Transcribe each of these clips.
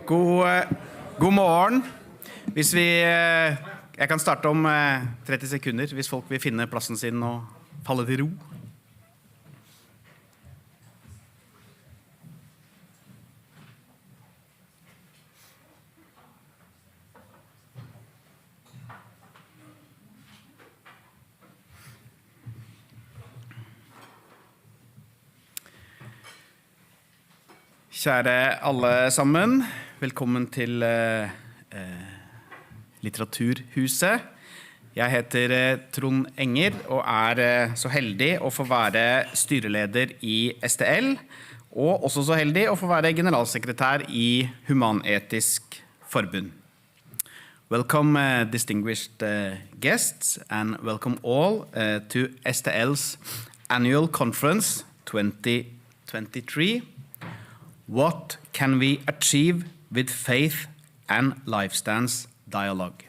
God morgen. Jeg kan starte om 30 sekunder, hvis folk vil finne plassen sin og falle til ro. Kjære alle sammen, velkommen til Litteraturhuset. Jeg heter Trond Enger og så heldig å få være styreleder i STL, og også så heldig å få være generalsekretær i Human-Etisk Forbund. Welcome distinguished guests and welcome all to STL's annual conference 2023. What can we achieve with faith and lifestance dialogue?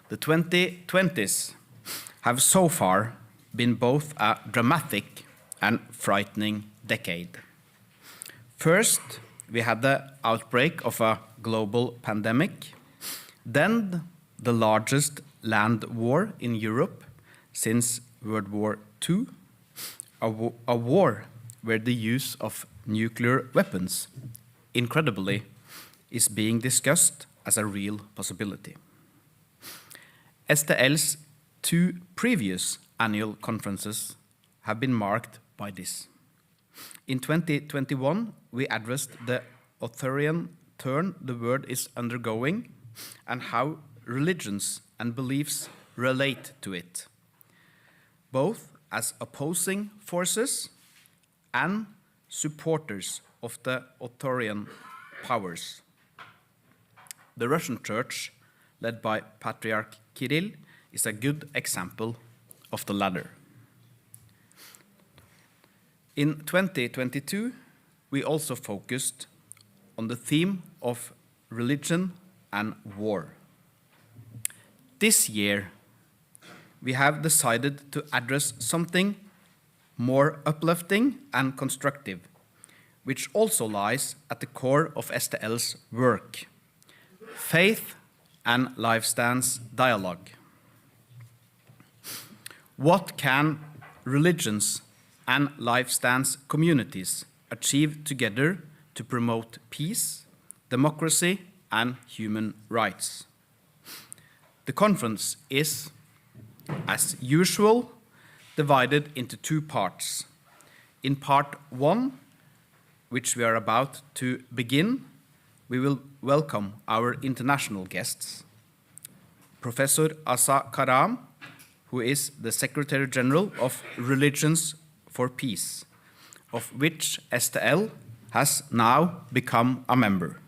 The 2020s have so far been both a dramatic and frightening decade. First, we had the outbreak of a global pandemic, then the largest land war in Europe since World War II, a war where the use of nuclear weapons, incredibly, is being discussed as a real possibility. STL's two previous annual conferences have been marked by this. In 2021, we addressed the authoritarian turn the world is undergoing and how religions and beliefs relate to it, both as opposing forces and supporters of the authoritarian powers. The Russian Church, led by Patriarch Kirill, is a good example of the latter. In 2022, we also focused on the theme of religion and war. This year, we have decided to address something more uplifting and constructive, which also lies at the core of STL's work: faith and lifestance dialogue. What can religions and lifestance communities achieve together to promote peace, democracy, and human rights? The conference is, as usual, divided into two parts. In part one, which we are about to begin, we will welcome our international guests. Professor Asa Karam, who is the Secretary General of Religions for Peace, of which STL has now become a member.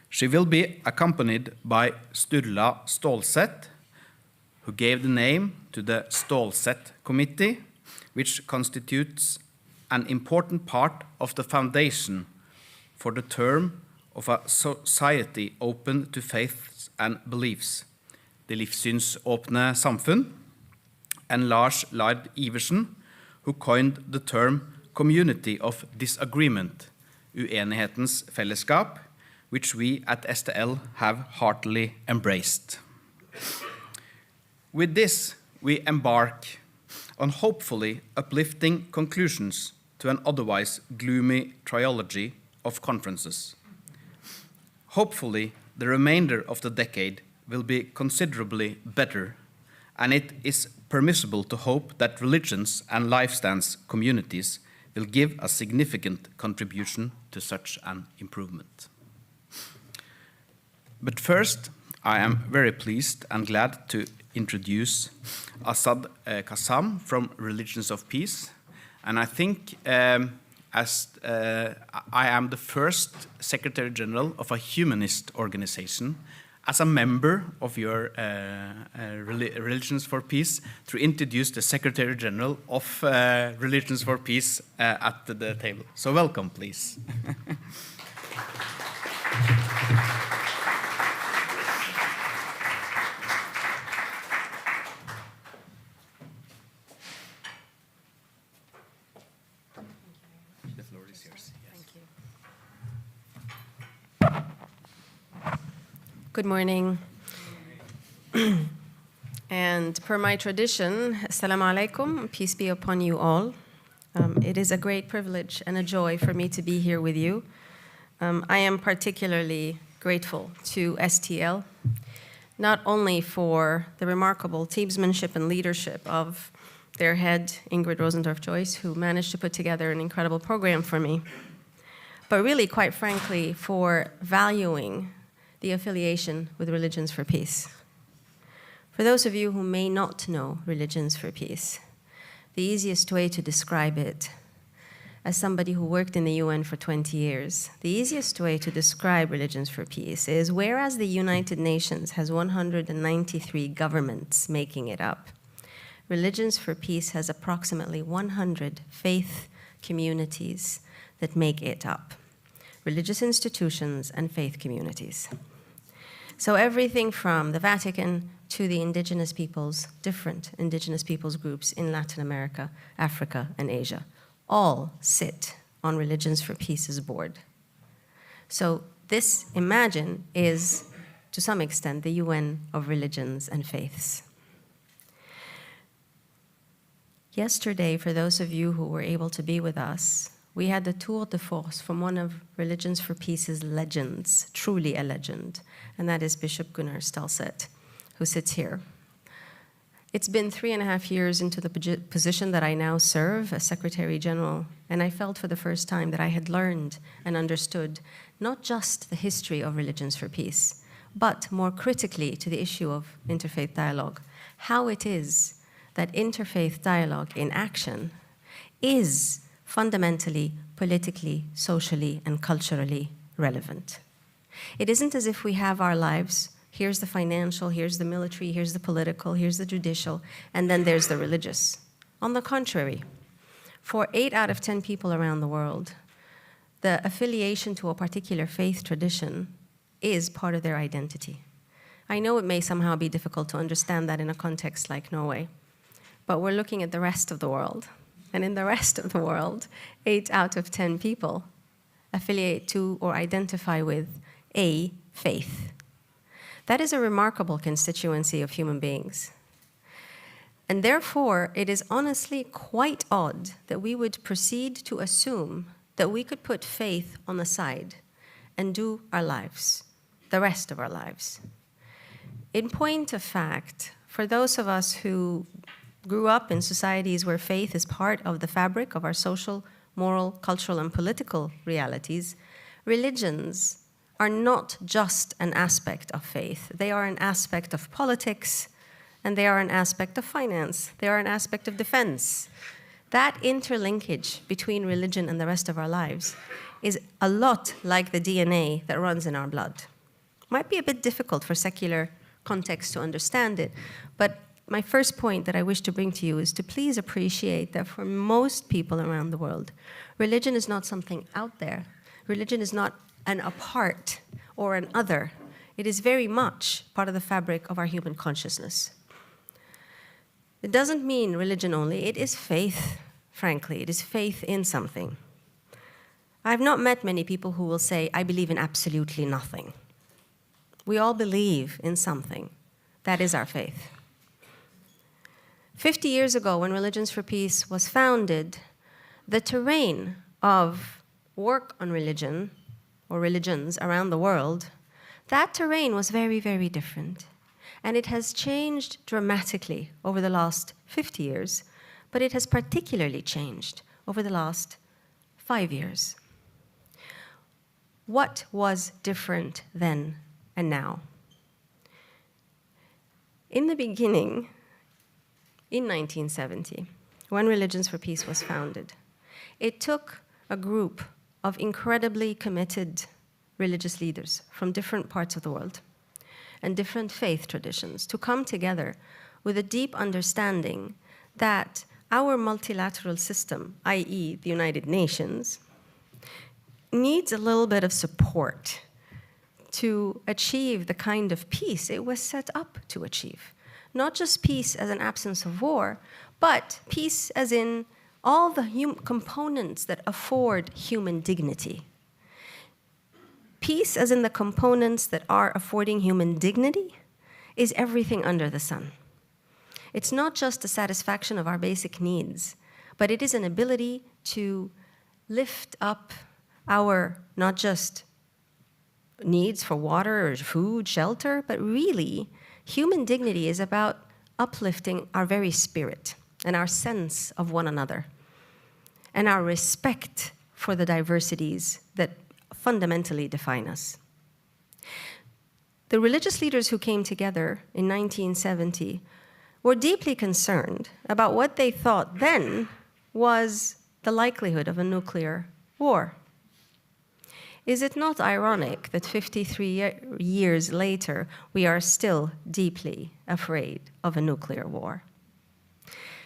She will be accompanied by Sturla Stålsett, who gave the name to the Stålsett Committee, which constitutes an important part of the foundation for the term of a society open to faiths and beliefs, det livssynsåpne samfunn, and Lars Lard Iversen, who coined the term community of disagreement, uenighetens fellesskap, which we at STL have heartily embraced. With this, we embark on hopefully uplifting conclusions to an otherwise gloomy trilogy of conferences. Hopefully, the remainder of the decade will be considerably better, and it is permissible to hope that religions and lifestance communities will give a significant contribution to such an improvement. But first, I am very pleased and glad to introduce Asad Kassam from Religions of Peace. And I think as I am the first Secretary General of a humanist organization, as a member of your Religions for Peace, to introduce the Secretary General of Religions for Peace at the table. So welcome, please. Good morning. And per my tradition, assalamu alaikum, peace be upon you all. It is a great privilege and a joy for me to be here with you. I am particularly grateful to STL, not only for the remarkable teamsmanship and leadership of their head, Ingrid Rosendorf-Joyce, who managed to put together an incredible program for me, but really, quite frankly, for valuing the affiliation with Religions for Peace. For those of you who may not know Religions for Peace, the easiest way to describe it, as somebody who worked in the UN for 20 years, the easiest way to describe Religions for Peace is whereas the United Nations has 193 governments making it up, Religions for Peace has approximately 100 faith communities that make it up. Religious institutions and faith communities. So everything from the Vatican to the indigenous peoples, different indigenous peoples groups in Latin America, Africa, and Asia, all sit on Religions for Peace's board. So this, imagine, is, to some extent, the UN of religions and faiths. Yesterday, for those of you who were able to be with us, we had the tour de force from one of Religions for Peace's legends, truly a legend, and that is Bishop Gunnar Stalset, who sits here. It's been 3.5 years into the position that I now serve as Secretary General, and I felt for the first time that I had learned and understood not just the history of Religions for Peace, but more critically to the issue of interfaith dialogue, how it is that interfaith dialogue in action is fundamentally, politically, socially, and culturally relevant. It isn't as if we have our lives, here's the financial, here's the military, here's the political, here's the judicial, and then there's the religious. On the contrary, for 8 out of 10 people around the world, the affiliation to a particular faith tradition is part of their identity. I know it may somehow be difficult to understand that in a context like Norway, but we're looking at the rest of the world. And in the rest of the world, 8 out of 10 people affiliate to or identify with a faith. That is a remarkable constituency of human beings. And therefore, it is honestly quite odd that we would proceed to assume that we could put faith on the side and do our lives, the rest of our lives. In point of fact, for those of us who grew up in societies where faith is part of the fabric of our social, moral, cultural, and political realities, religions are not just an aspect of faith. They are an aspect of politics, and they are an aspect of finance. They are an aspect of defense. That interlinkage between religion and the rest of our lives is a lot like the DNA that runs in our blood. Might be a bit difficult for secular context to understand it, but my first point that I wish to bring to you is to please appreciate that for most people around the world, religion is not something out there. Religion is not an apart or an other. It is very much part of the fabric of our human consciousness. It doesn't mean religion only. It is faith, frankly. It is faith in something. I have not met many people who will say, I believe in absolutely nothing. We all believe in something. That is our faith. 50 years ago, when Religions for Peace was founded, the terrain of work on religion, or religions around the world, that terrain was very, very different. And it has changed dramatically over the last 50 years, but it has particularly changed over the last 5 years. What was different then and now? In the beginning, in 1970, when Religions for Peace was founded, it took a group of incredibly committed religious leaders from different parts of the world and different faith traditions to come together with a deep understanding that our multilateral system, i.e. the United Nations, needs a little bit of support to achieve the kind of peace it was set up to achieve. Not just peace as an absence of war, but peace as in all the components that afford human dignity. Peace, as in the components that are affording human dignity, is everything under the sun. It's not just the satisfaction of our basic needs, but it is an ability to lift up our, not just needs for water or food, shelter, but really, human dignity is about uplifting our very spirit and our sense of one another and our respect for the diversities that fundamentally define us. The religious leaders who came together in 1970 were deeply concerned about what they thought then was the likelihood of a nuclear war. Is it not ironic that 53 years later, we are still deeply afraid of a nuclear war?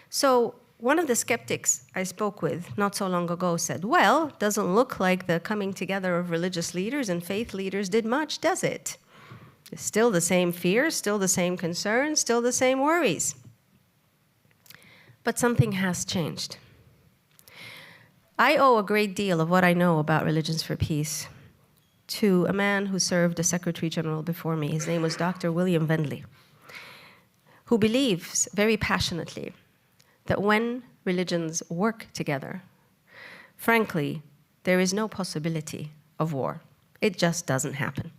So one of the skeptics I spoke with not so long ago said, well, doesn't look like the coming together of religious leaders and faith leaders did much, does it? It's still the same fears, still the same concerns, still the same worries. But something has changed. I owe a great deal of what I know about Religions for Peace to a man who served as Secretary General before me. His name was Dr. William Vendley, who believes very passionately that when religions work together, frankly, there is no possibility of war. It just doesn't happen.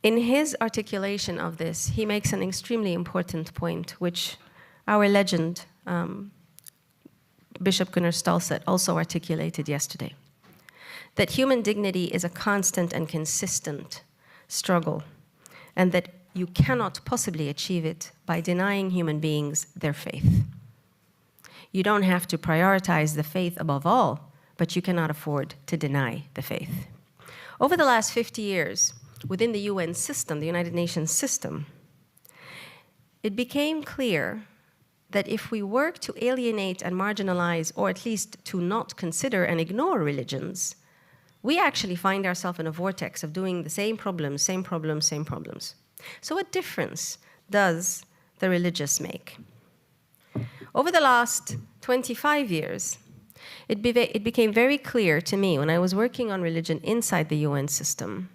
In his articulation of this, he makes an extremely important point, which our legend, Bishop Gunnar Stålsett, also articulated yesterday, that human dignity is a constant and consistent struggle, and that you cannot possibly achieve it by denying human beings their faith. You don't have to prioritize the faith above all, but you cannot afford to deny the faith. Over the last 50 years, within the UN system, the United Nations system, it became clear that if we work to alienate and marginalize, or at least to not consider and ignore religions, we actually find ourselves in a vortex of doing the same problems, same problems, same problems. So what difference does the religious make? Over the last 25 years, it became very clear to me when I was working on religion inside the UN system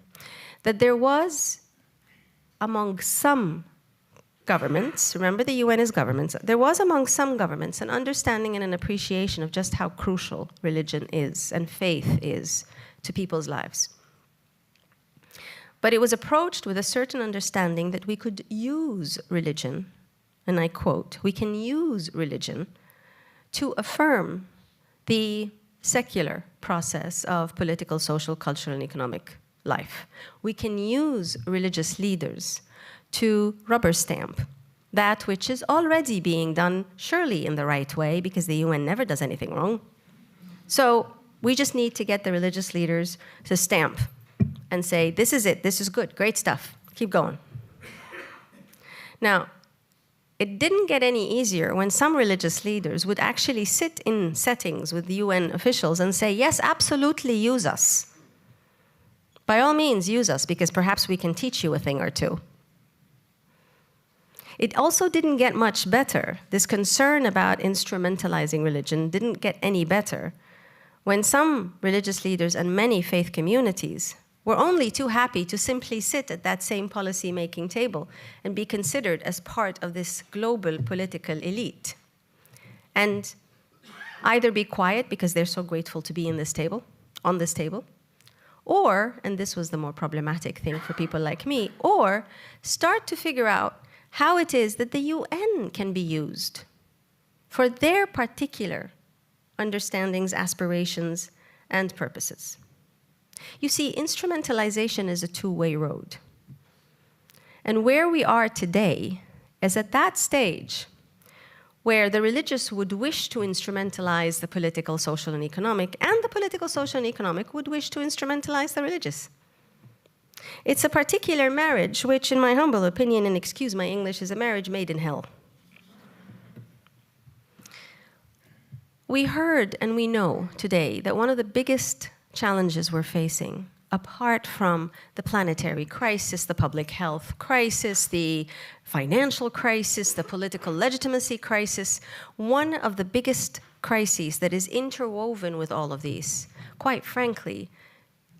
that there was, among some governments, remember the UN is governments, there was among some governments an understanding and an appreciation of just how crucial religion is and faith is to people's lives. But it was approached with a certain understanding that we could use religion, and I quote, we can use religion to affirm the secular process of political, social, cultural, and economic life. We can use religious leaders to rubber stamp that which is already being done, surely in the right way, because the UN never does anything wrong. So we just need to get the religious leaders to stamp and say, this is it, this is good, great stuff, keep going. Now, it didn't get any easier when some religious leaders would actually sit in settings with the UN officials and say, yes, absolutely use us. By all means, use us, because perhaps we can teach you a thing or two. It also didn't get much better. This concern about instrumentalizing religion didn't get any better when some religious leaders and many faith communities were only too happy to simply sit at that same policy-making table and be considered as part of this global political elite. And either be quiet because they're so grateful to be on this table, or, and this was the more problematic thing for people like me, or start to figure out how it is that the UN can be used for their particular understandings, aspirations, and purposes. You see, instrumentalization is a two-way road. And where we are today is at that stage where the religious would wish to instrumentalize the political, social, and economic, and the political, social, and economic would wish to instrumentalize the religious. It's a particular marriage, which, in my humble opinion, and excuse my English, is a marriage made in hell. We heard and we know today that one of the biggest challenges we're facing, apart from the planetary crisis, the public health crisis, the financial crisis, the political legitimacy crisis, one of the biggest crises that is interwoven with all of these, quite frankly,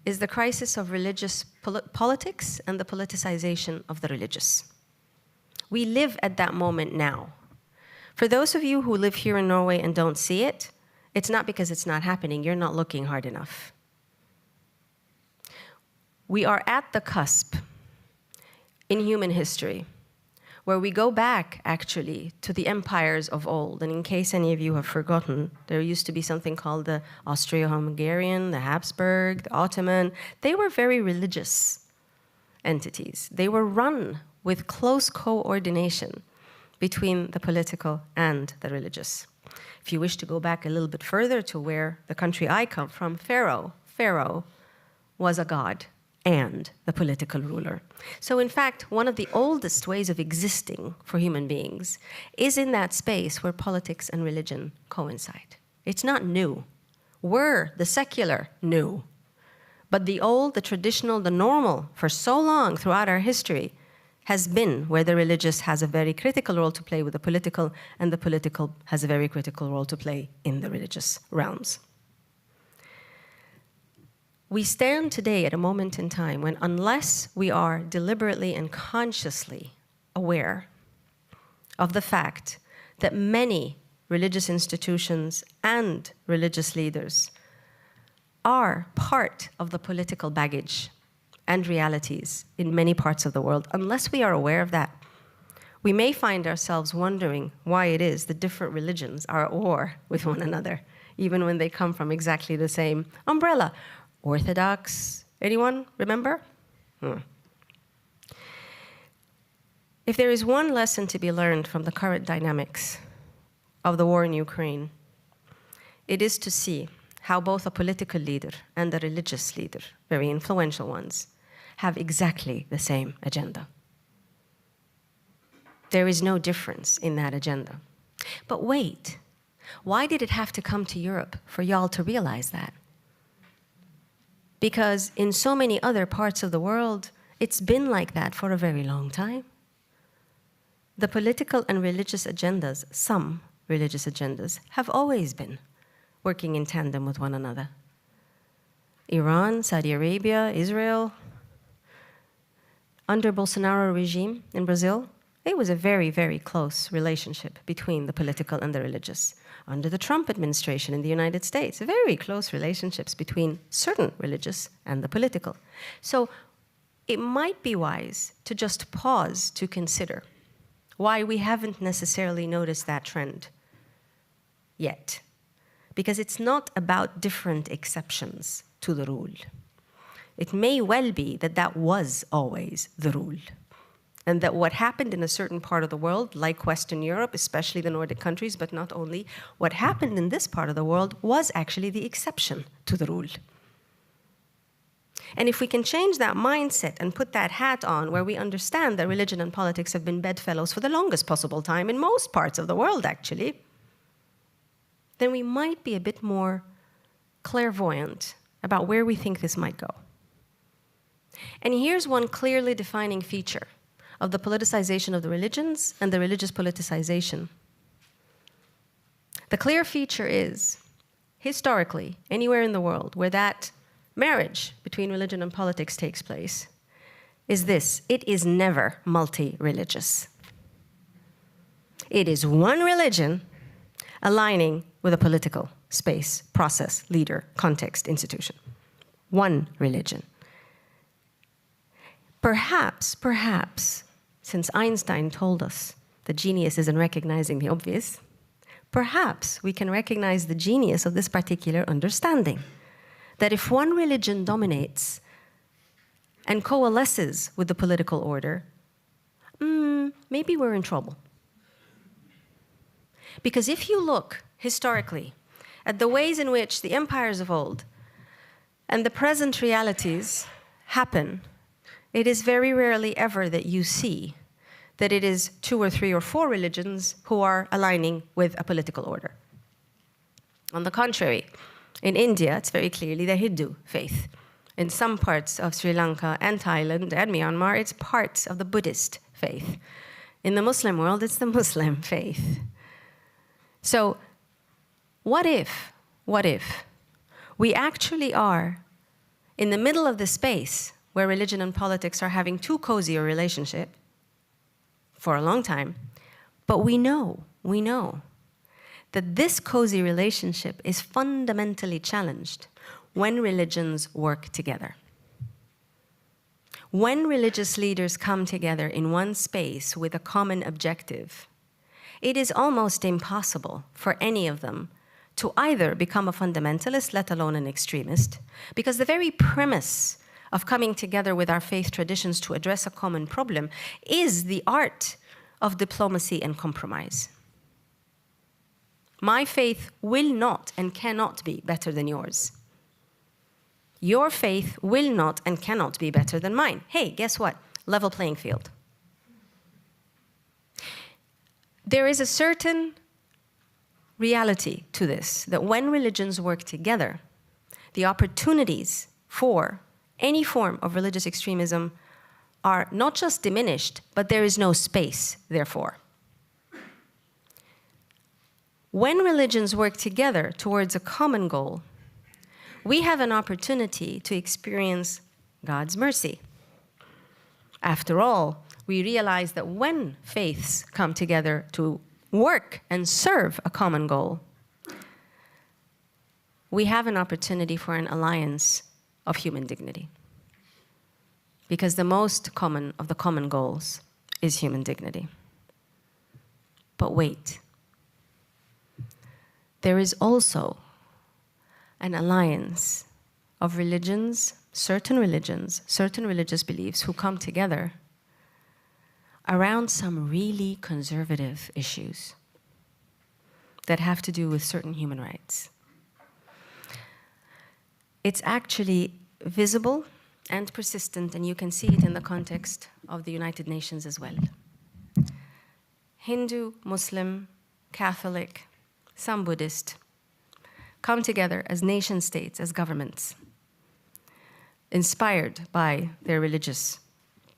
is the crisis of religious politics and the politicization of the religious. We live at that moment now. For those of you who live here in Norway and don't see it, it's not because it's not happening. You're not looking hard enough. We are at the cusp in human history where we go back, actually, to the empires of old. And in case any of you have forgotten, there used to be something called the Austro-Hungarian, the Habsburg, the Ottoman. They were very religious entities. They were run with close coordination between the political and the religious. If you wish to go back a little bit further to where the country I come from, Pharaoh was a god and the political ruler. So in fact, one of the oldest ways of existing for human beings is in that space where politics and religion coincide. It's not new. We're, the secular, new. But the old, the traditional, the normal, for so long throughout our history, has been where the religious has a very critical role to play with the political, and the political has a very critical role to play in the religious realms. We stand today at a moment in time when, unless we are deliberately and consciously aware of the fact that many religious institutions and religious leaders are part of the political baggage and realities in many parts of the world, unless we are aware of that, we may find ourselves wondering why it is that different religions are at war with one another, even when they come from exactly the same umbrella. Orthodox, anyone remember? If there is one lesson to be learned from the current dynamics of the war in Ukraine, it is to see how both a political leader and a religious leader, very influential ones, have exactly the same agenda. There is no difference in that agenda. But wait, why did it have to come to Europe for y'all to realize that? Because in so many other parts of the world, it's been like that for a very long time. The political and religious agendas, some religious agendas, have always been working in tandem with one another. Iran, Saudi Arabia, Israel. Under Bolsonaro regime in Brazil, it was a very, very close relationship between the political and the religious. Under the Trump administration in the United States, very close relationships between certain religious and the political. So it might be wise to just pause to consider why we haven't necessarily noticed that trend yet. Because it's not about different exceptions to the rule. It may well be that that was always the rule. And that what happened in a certain part of the world, like Western Europe, especially the Nordic countries, but not only, what happened in this part of the world was actually the exception to the rule. And if we can change that mindset and put that hat on where we understand that religion and politics have been bedfellows for the longest possible time in most parts of the world, actually, then we might be a bit more clairvoyant about where we think this might go. And here's one clearly defining feature of the politicization of the religions and the religious politicization. The clear feature is, historically, anywhere in the world where that marriage between religion and politics takes place, is this: it is never multi-religious. It is one religion aligning with a political space, process, leader, context, institution. One religion. Perhaps, since Einstein told us that genius is in recognizing the obvious, perhaps we can recognize the genius of this particular understanding. That if one religion dominates and coalesces with the political order, maybe we're in trouble. Because if you look historically at the ways in which the empires of old and the present realities happen, it is very rarely ever that you see that it is 2 or 3 or 4 religions who are aligning with a political order. On the contrary, in India, it's very clearly the Hindu faith. In some parts of Sri Lanka and Thailand and Myanmar, it's parts of the Buddhist faith. In the Muslim world, it's the Muslim faith. So, what if we actually are in the middle of the space where religion and politics are having too cozy a relationship for a long time, but we know that this cozy relationship is fundamentally challenged when religions work together. When religious leaders come together in one space with a common objective, it is almost impossible for any of them to either become a fundamentalist, let alone an extremist, because the very premise of coming together with our faith traditions to address a common problem is the art of diplomacy and compromise. My faith will not and cannot be better than yours. Your faith will not and cannot be better than mine. Hey, guess what? Level playing field. There is a certain reality to this, that when religions work together, the opportunities for any form of religious extremism are not just diminished, but there is no space, therefore. When religions work together towards a common goal, we have an opportunity to experience God's mercy. After all, we realize that when faiths come together to work and serve a common goal, we have an opportunity for an alliance of human dignity. Because the most common of the common goals is human dignity. But wait, there is also an alliance of religions, certain religious beliefs who come together around some really conservative issues that have to do with certain human rights. It's actually visible and persistent, and you can see it in the context of the United Nations as well. Hindu, Muslim, Catholic, some Buddhist come together as nation states, as governments, inspired by their religious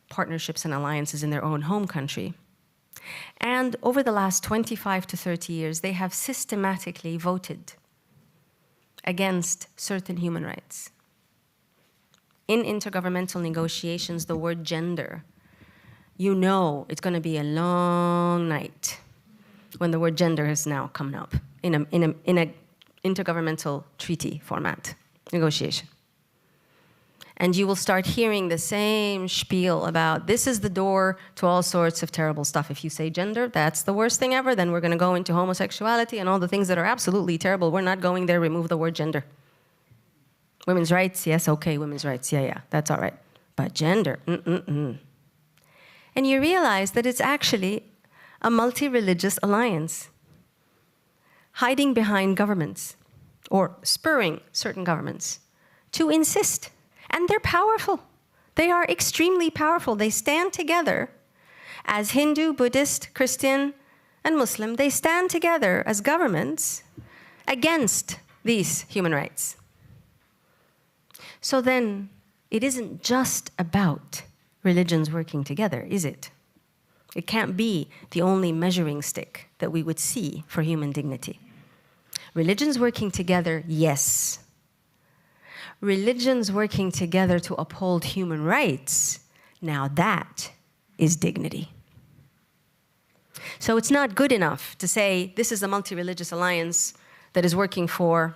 partnerships and alliances in their own home country. And over the last 25 to 30 years, they have systematically voted against certain human rights. In intergovernmental negotiations, the word gender, you know it's going to be a long night when the word gender has now come up in a intergovernmental treaty format negotiation. And you will start hearing the same spiel about this is the door to all sorts of terrible stuff. If you say gender, that's the worst thing ever, then we're going to go into homosexuality and all the things that are absolutely terrible. We're not going there, remove the word gender. Women's rights, yes, okay, women's rights, yeah, that's all right. But gender, And you realize that it's actually a multi-religious alliance hiding behind governments or spurring certain governments to insist. And they're powerful. They are extremely powerful. They stand together as Hindu, Buddhist, Christian, and Muslim. They stand together as governments against these human rights. So then, it isn't just about religions working together, is it? It can't be the only measuring stick that we would see for human dignity. Religions working together, yes. Religions working together to uphold human rights, now that is dignity. So it's not good enough to say this is a multi-religious alliance that is working for,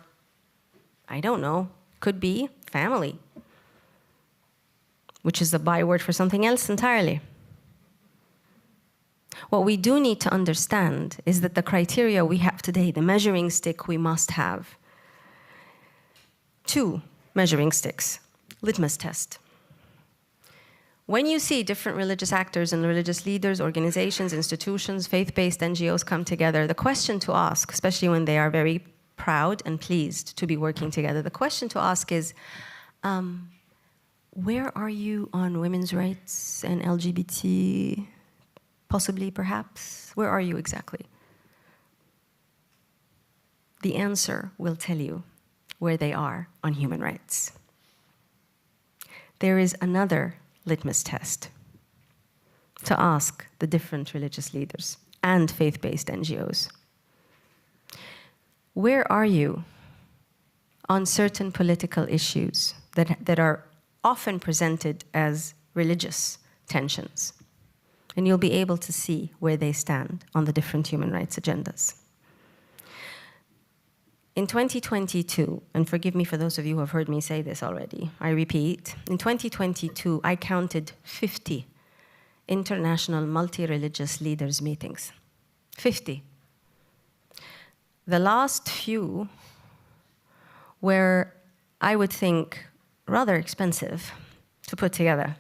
I don't know, could be family, which is a byword for something else entirely. What we do need to understand is that the criteria we have today, the measuring stick we must have, two measuring sticks, litmus test. When you see different religious actors and religious leaders, organizations, institutions, faith-based NGOs come together, the question to ask, especially when they are very proud and pleased to be working together, the question to ask is, where are you on women's rights and LGBT, possibly, perhaps? Where are you exactly? The answer will tell you where they are on human rights. There is another litmus test to ask the different religious leaders and faith-based NGOs. Where are you on certain political issues that are often presented as religious tensions. And you'll be able to see where they stand on the different human rights agendas. In 2022, and forgive me for those of you who have heard me say this already, I repeat, in 2022, I counted 50 international multi-religious leaders meetings. 50. The last few were, I would think, rather expensive to put together.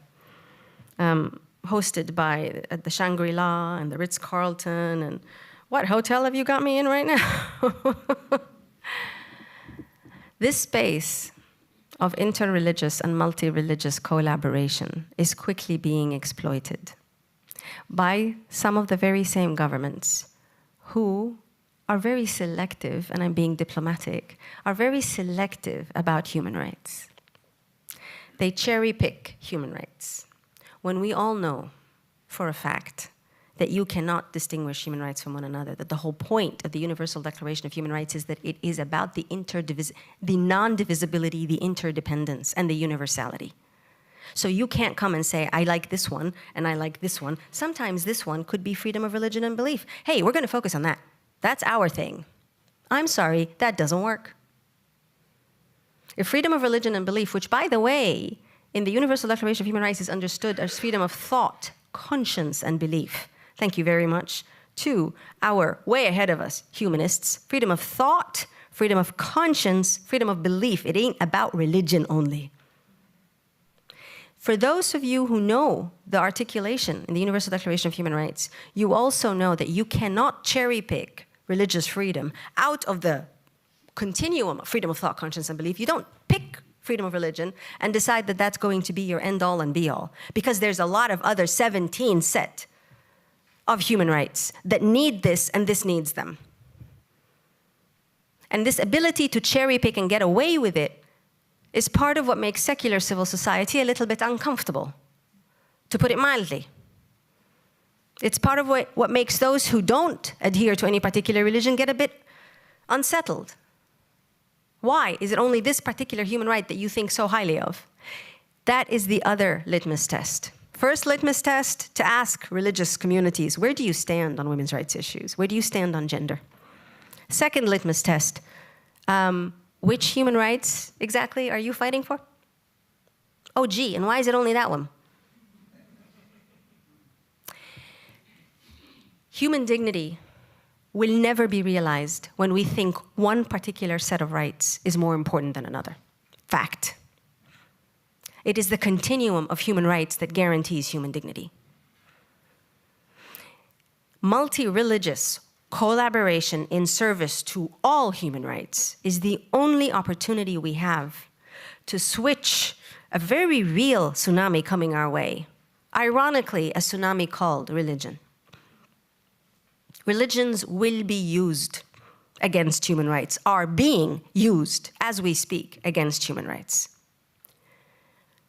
Hosted by the Shangri-La and the Ritz-Carlton, and what hotel have you got me in right now? This space of interreligious and multi-religious collaboration is quickly being exploited by some of the very same governments who are very selective, and I'm being diplomatic, are very selective about human rights. They cherry-pick human rights, when we all know for a fact that you cannot distinguish human rights from one another, that the whole point of the Universal Declaration of Human Rights is that it is about the non-divisibility, the interdependence, and the universality. So you can't come and say, I like this one, and I like this one. Sometimes this one could be freedom of religion and belief. Hey, we're going to focus on that. That's our thing. I'm sorry, that doesn't work. If freedom of religion and belief, which, by the way, in the Universal Declaration of Human Rights is understood as freedom of thought, conscience, and belief. Thank you very much to our way ahead of us humanists. Freedom of thought, freedom of conscience, freedom of belief. It ain't about religion only. For those of you who know the articulation in the Universal Declaration of Human Rights, you also know that you cannot cherry-pick religious freedom out of the continuum of freedom of thought, conscience, and belief. You don't pick freedom of religion and decide that that's going to be your end-all and be-all, because there's a lot of other 17 set of human rights that need this, and this needs them. And this ability to cherry-pick and get away with it is part of what makes secular civil society a little bit uncomfortable, to put it mildly. It's part of what makes those who don't adhere to any particular religion get a bit unsettled. Why is it only this particular human right that you think so highly of? That is the other litmus test. First litmus test, to ask religious communities, where do you stand on women's rights issues? Where do you stand on gender? Second litmus test, which human rights exactly are you fighting for? Oh, gee, and why is it only that one? Human dignity will never be realized when we think one particular set of rights is more important than another. Fact. It is the continuum of human rights that guarantees human dignity. Multi-religious collaboration in service to all human rights is the only opportunity we have to switch a very real tsunami coming our way. Ironically, a tsunami called religion. Religions will be used against human rights, are being used as we speak against human rights.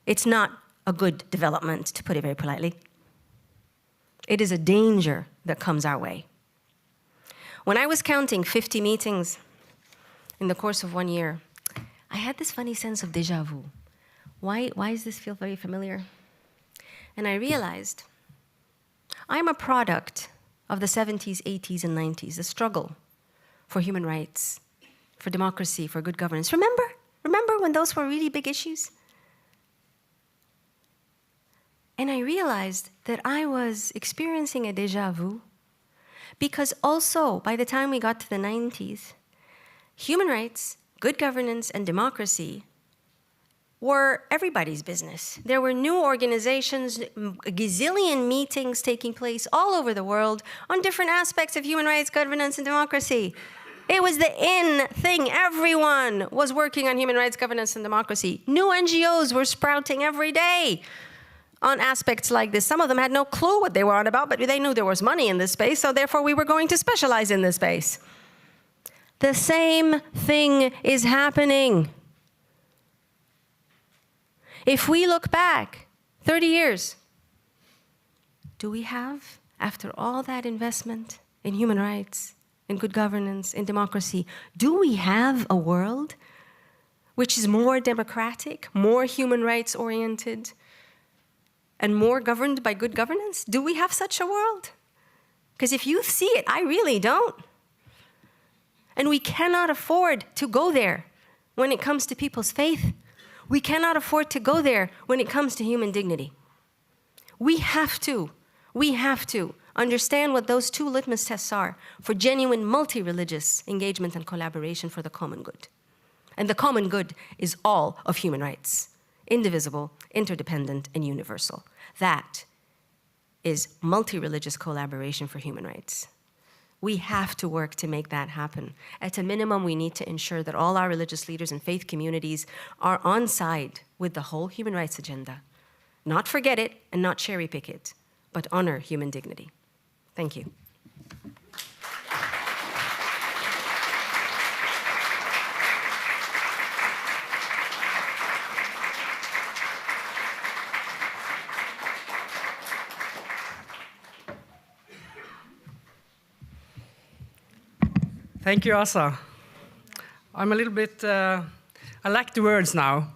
It's not a good development, to put it very politely. It is a danger that comes our way. When I was counting 50 meetings in the course of 1 year, I had this funny sense of déjà vu. Why does this feel very familiar? And I realized I'm a product of the 70s, 80s, and 90s, the struggle for human rights, for democracy, for good governance. Remember when those were really big issues? And I realized that I was experiencing a déjà vu because also, by the time we got to the 90s, human rights, good governance, and democracy were everybody's business. There were new organizations, a gazillion meetings taking place all over the world on different aspects of human rights, governance, and democracy. It was the in thing. Everyone was working on human rights, governance, and democracy. New NGOs were sprouting every day on aspects like this. Some of them had no clue what they were on about, but they knew there was money in this space, so therefore we were going to specialize in this space. The same thing is happening. If we look back 30 years, do we have, after all that investment in human rights, in good governance, in democracy, do we have a world which is more democratic, more human rights oriented, and more governed by good governance? Do we have such a world? Because if you see it, I really don't. And we cannot afford to go there when it comes to people's faith. We cannot afford to go there when it comes to human dignity. We have to understand what those two litmus tests are for genuine multi-religious engagement and collaboration for the common good. And the common good is all of human rights, indivisible, interdependent, and universal. That is multi-religious collaboration for human rights. We have to work to make that happen. At a minimum, we need to ensure that all our religious leaders and faith communities are on side with the whole human rights agenda. Not forget it and not cherry pick it, but honor human dignity. Thank you. Thank you, Asa. I'm a little bit, I lack the words now.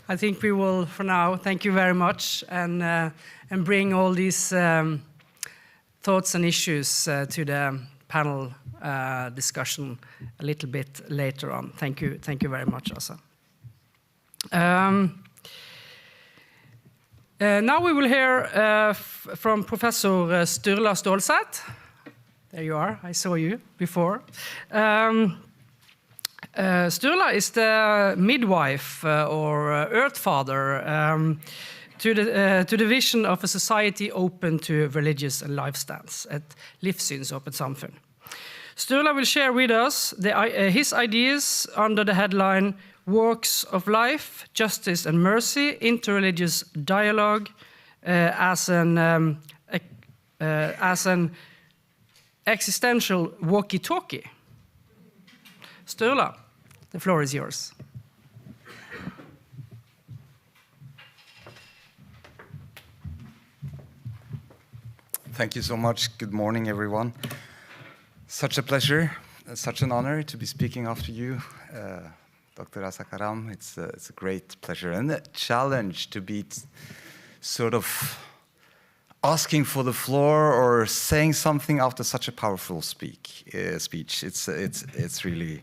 I think we will, for now, thank you very much, and bring all these thoughts and issues to the panel discussion a little bit later on. Thank you very much, Asa. Now we will hear from Professor Sturla Stålsett. There you are, I saw you before. Sturla is the midwife or earth father to the vision of a society open to religious and lifestyles at livssynsåpent samfunn. Sturla will share with us his ideas under the headline Works of Life, Justice and Mercy, Interreligious Dialogue as an existential walkie-talkie. Sturla, the floor is yours. Thank you so much. Good morning, everyone. Such a pleasure, such an honor to be speaking after you, Dr. Asa Karam. It's a great pleasure and a challenge to be sort of asking for the floor or saying something after such a powerful speech. It's really.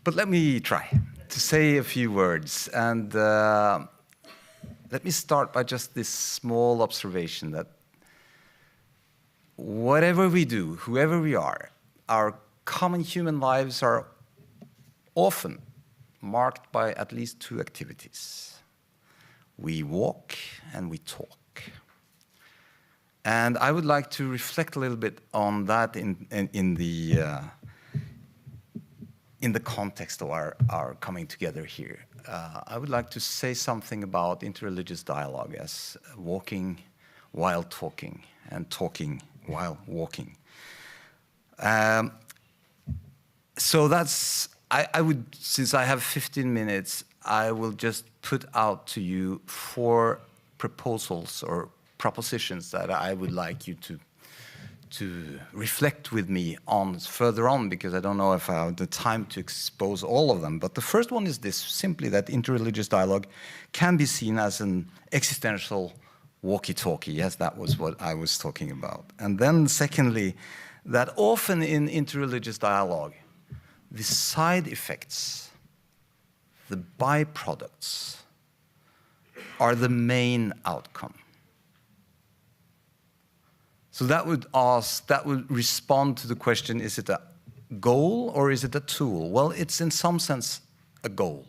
But let me try to say a few words, and let me start by just this small observation that whatever we do, whoever we are, our common human lives are often marked by at least two activities. We walk and we talk. And I would like to reflect a little bit on that in the context of our coming together here. I would like to say something about interreligious dialogue as walking while talking and talking while walking. So that's, I would, since I have 15 minutes, I will just put out to you 4 proposals or propositions that I would like you to reflect with me on further on, because I don't know if I have the time to expose all of them. But the first one is this, simply that interreligious dialogue can be seen as an existential walkie-talkie. Yes, that was what I was talking about. And then secondly, that often in interreligious dialogue, the side effects, the byproducts, are the main outcome. So that would respond to the question, is it a goal or is it a tool? Well, it's in some sense a goal.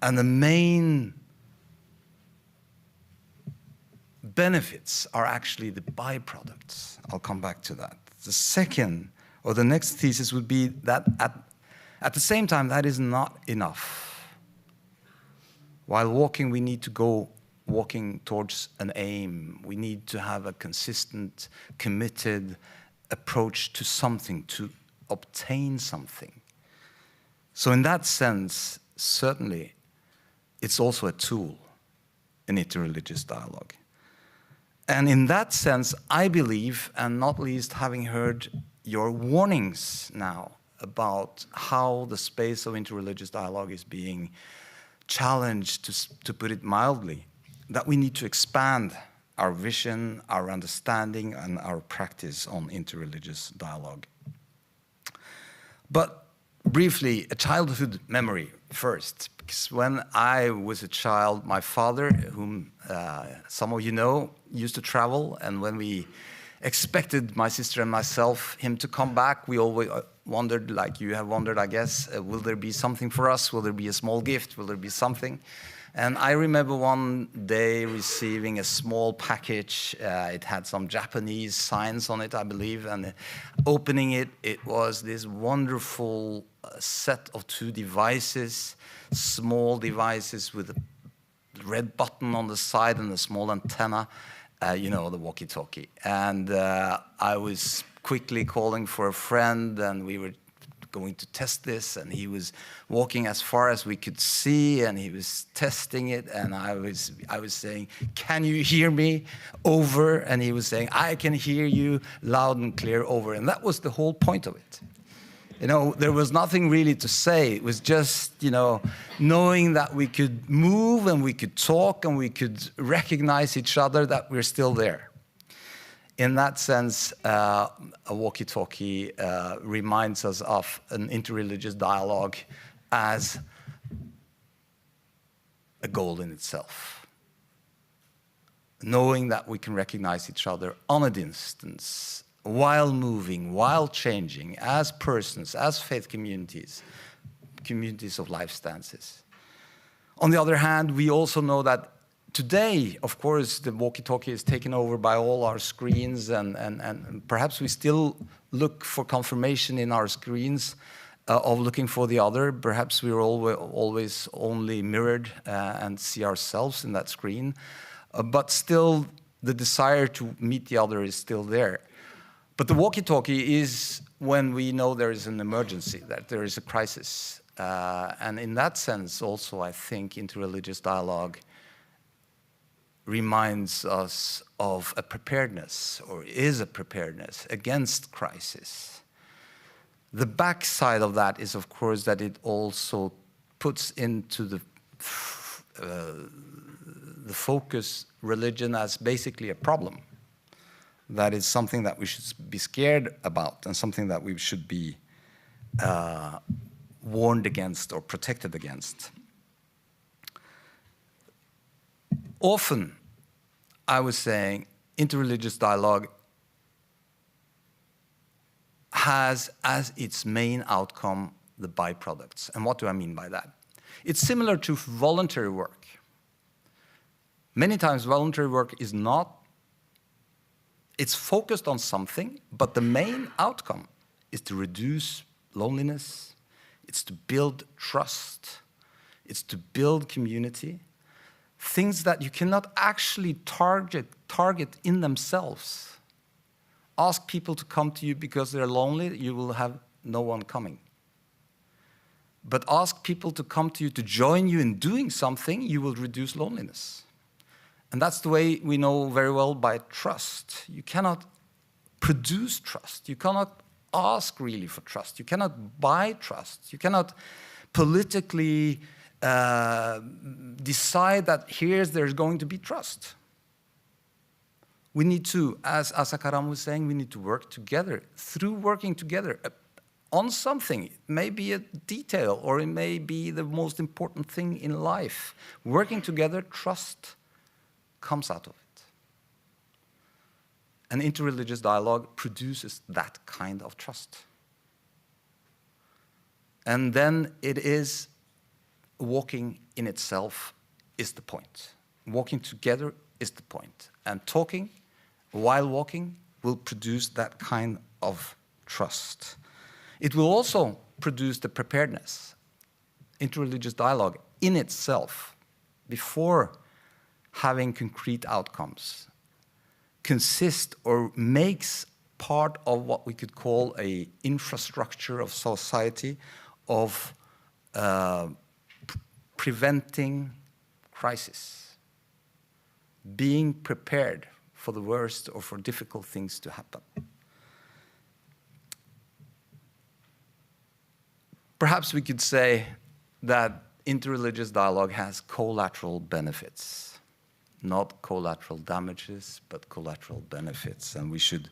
And the main benefits are actually the byproducts. I'll come back to that. The second, or the next thesis would be that at the same time, that is not enough. While walking, we need to go walking towards an aim. We need to have a consistent, committed approach to something, to obtain something. So in that sense, certainly, it's also a tool in interreligious dialogue. And in that sense, I believe, and not least having heard your warnings now about how the space of interreligious dialogue is being challenged, to put it mildly, that we need to expand our vision, our understanding, and our practice on interreligious dialogue. But briefly, a childhood memory first, because when I was a child, my father, whom some of you know, used to travel, and when we expected, my sister and myself, him to come back, we always wondered, like you have wondered, I guess, will there be something for us? Will there be a small gift? Will there be something? And I remember one day receiving a small package. It had some Japanese signs on it, I believe, and opening it, it was this wonderful set of 2 devices, small devices with a red button on the side and a small antenna, you know, the walkie-talkie. And I was quickly calling for a friend, and we were going to test this, and he was walking as far as we could see, and he was testing it, and I was saying, "Can you hear me?" Over, and he was saying, "I can hear you loud and clear," over, and that was the whole point of it. You know, there was nothing really to say. It was just, you know, knowing that we could move and we could talk and we could recognize each other, that we're still there. In that sense, a walkie-talkie reminds us of an interreligious dialogue as a goal in itself. Knowing that we can recognize each other on a distance, while moving, while changing, as persons, as faith communities, communities of life stances. On the other hand, we also know that today, of course, the walkie-talkie is taken over by all our screens, and perhaps we still look for confirmation in our screens of looking for the other. Perhaps we're always only mirrored and see ourselves in that screen. But still, the desire to meet the other is still there. But the walkie-talkie is when we know there is an emergency, that there is a crisis. And in that sense, also, I think interreligious dialogue reminds us of a preparedness, or is a preparedness against crisis. The backside of that is, of course, that it also puts into the focus religion as basically a problem. That is something that we should be scared about, and something that we should be warned against or protected against. Often, I was saying, interreligious dialogue has as its main outcome the byproducts. And what do I mean by that? It's similar to voluntary work. Many times voluntary work is not, it's focused on something, but the main outcome is to reduce loneliness, it's to build trust, it's to build community. Things that you cannot actually target in themselves. Ask people to come to you because they're lonely, you will have no one coming. But ask people to come to you to join you in doing something, you will reduce loneliness. And that's the way we know very well by trust. You cannot produce trust. You cannot ask really for trust. You cannot buy trust. You cannot politically decide that there's going to be trust. We need to, as Asakaram was saying, we need to work together. Through working together on something, it may be a detail, or it may be the most important thing in life. Working together, trust comes out of it. And interreligious dialogue produces that kind of trust. And then it is walking in itself is the point. Walking together is the point. And talking while walking will produce that kind of trust. It will also produce the preparedness. Interreligious dialogue in itself, before having concrete outcomes, consists or makes part of what we could call an infrastructure of society of preventing crisis, being prepared for the worst or for difficult things to happen. Perhaps we could say that interreligious dialogue has collateral benefits. Not collateral damages, but collateral benefits. And we should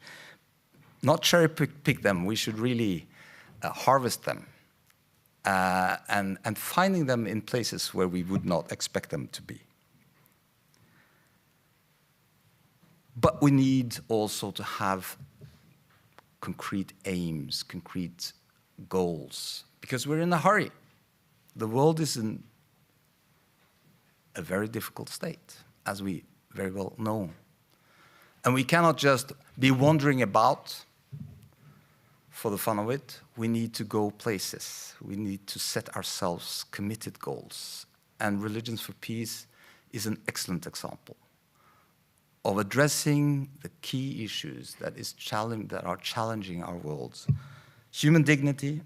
not cherry pick them, we should really harvest them. And finding them in places where we would not expect them to be. But we need also to have concrete aims, concrete goals, because we're in a hurry. The world is in a very difficult state, as we very well know. And we cannot just be wandering about for the fun of it. We need to go places. We need to set ourselves committed goals. And Religions for Peace is an excellent example of addressing the key issues that are challenging our worlds. Human dignity,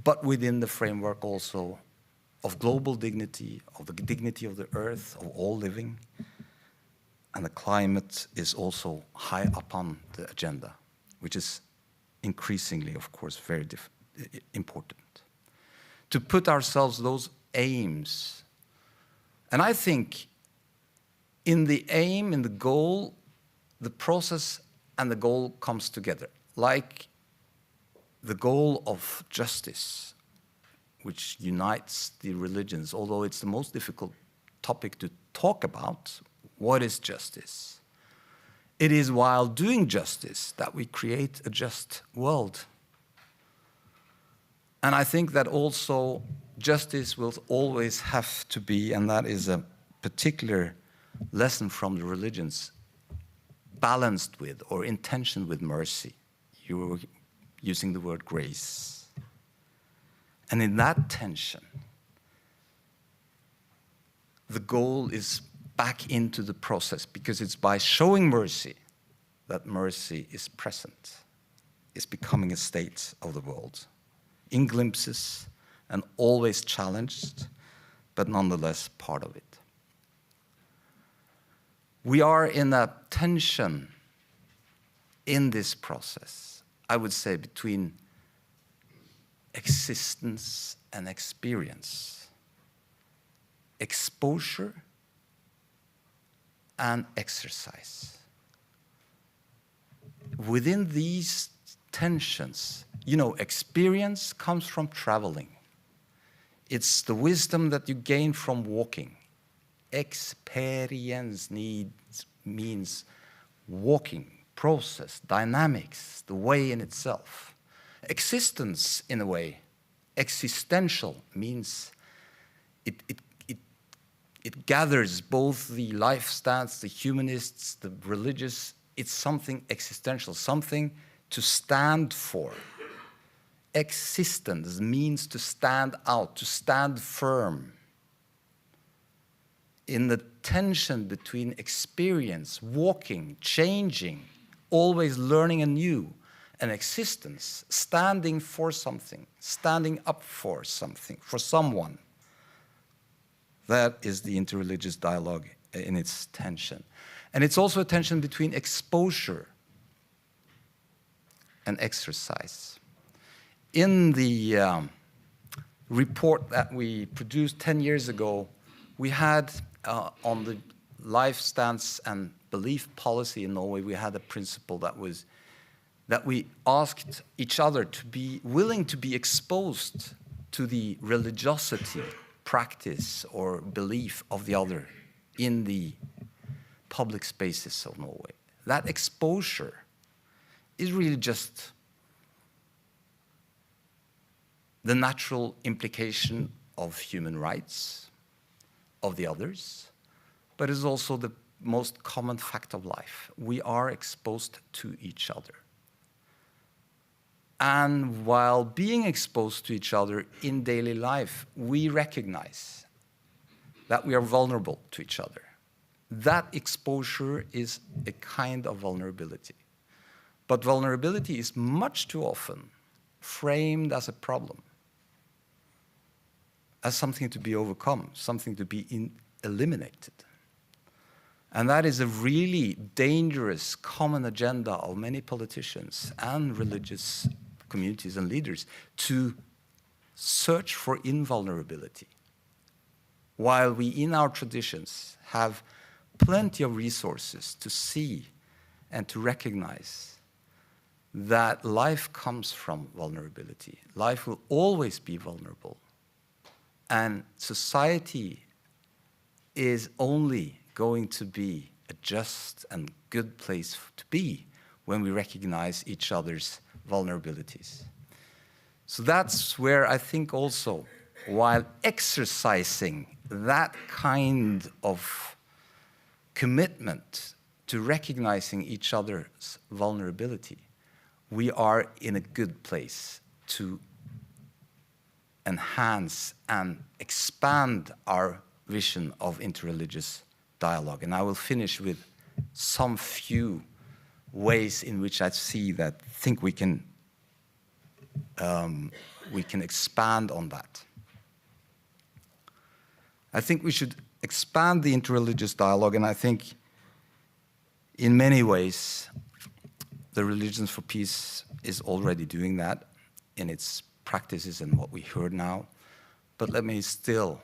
but within the framework also of global dignity, of the dignity of the earth, of all living. And the climate is also high up on the agenda, which is increasingly, of course, very important. To put ourselves those aims. And I think in the aim, in the goal, the process and the goal comes together. Like the goal of justice, which unites the religions, although it's the most difficult topic to talk about. What is justice? It is while doing justice that we create a just world. And I think that also justice will always have to be, and that is a particular lesson from the religions, balanced with or in tension with mercy. You were using the word grace. And in that tension, the goal is back into the process, because it's by showing mercy that mercy is present, is becoming a state of the world, in glimpses and always challenged, but nonetheless part of it. We are in a tension in this process, I would say, between existence and experience, exposure and exercise. Within these tensions, experience comes from traveling. It's the wisdom that you gain from walking. Experience means walking, process, dynamics, the way in itself. Existence, in a way, existential, means it gathers both the life stance, the humanists, the religious. It's something existential, something to stand for. Existence means to stand out, to stand firm. In the tension between experience, walking, changing, always learning anew, and existence, standing for something, standing up for something, for someone. That is the interreligious dialogue in its tension. And it's also a tension between exposure and exercise. In the report that we produced 10 years ago, we had on the life stance and belief policy in Norway, we had a principle that we asked each other to be willing to be exposed to the religiosity, practice, or belief of the other in the public spaces of Norway. That exposure is really just the natural implication of human rights, of the others, but is also the most common fact of life. We are exposed to each other. And while being exposed to each other in daily life, we recognize that we are vulnerable to each other. That exposure is a kind of vulnerability. But vulnerability is much too often framed as a problem, as something to be overcome, something to be eliminated. And that is a really dangerous common agenda of many politicians and religious communities and leaders, to search for invulnerability, while we in our traditions have plenty of resources to see and to recognize that life comes from vulnerability. Life will always be vulnerable. And society is only going to be a just and good place to be when we recognize each other's vulnerabilities. So that's where I think also, while exercising that kind of commitment to recognizing each other's vulnerability, we are in a good place to enhance and expand our vision of interreligious dialogue. And I will finish with some few ways in which I think we can expand on that. I think we should expand the interreligious dialogue, and I think in many ways the Religions for Peace is already doing that in its practices and what we heard now. But let me still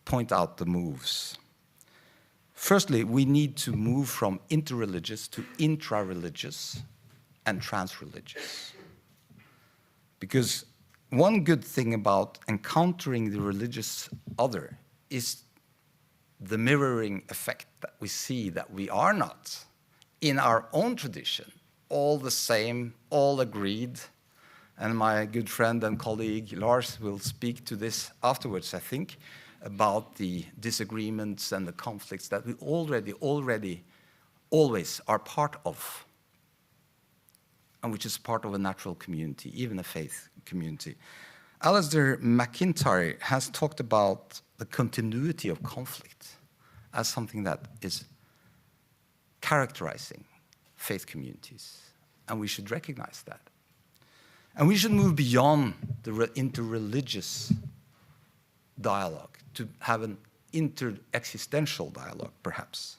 point out the moves. Firstly, we need to move from interreligious to intra-religious and trans-religious. Because one good thing about encountering the religious other is the mirroring effect that we see that we are not, in our own tradition, all the same, all agreed. And my good friend and colleague Lars will speak to this afterwards, I think, about the disagreements and the conflicts that we already always are part of, and which is part of a natural community, even a faith community. Alasdair MacIntyre has talked about the continuity of conflict as something that is characterizing faith communities, and we should recognize that. And we should move beyond the interreligious dialogue to have an inter-existential dialogue, perhaps.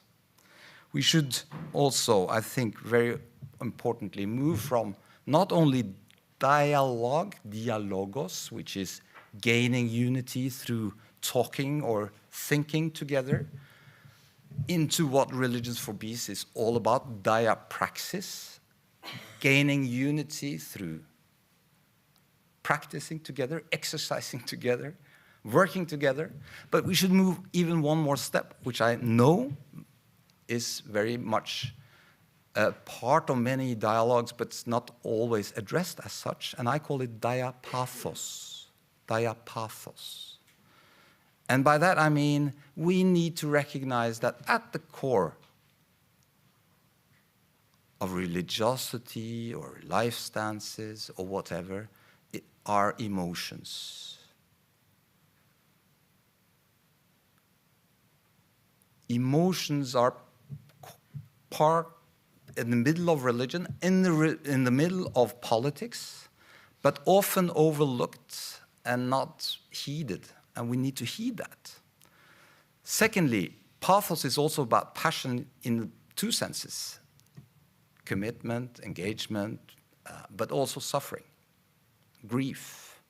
We should also, I think, very importantly, move from not only dialogue, dialogos, which is gaining unity through talking or thinking together, into what Religions for Peace is all about, diapraxis, gaining unity through practicing together, exercising together, working together. But we should move even one more step, which I know is very much a part of many dialogues, but it's not always addressed as such, and I call it diapathos. Diapathos. And by that I mean we need to recognize that at the core of religiosity or life stances or whatever are emotions. Emotions are part in the middle of religion, in the middle of politics, but often overlooked and not heeded, and we need to heed that. Secondly, pathos is also about passion in two senses: commitment, engagement, but also suffering, grief,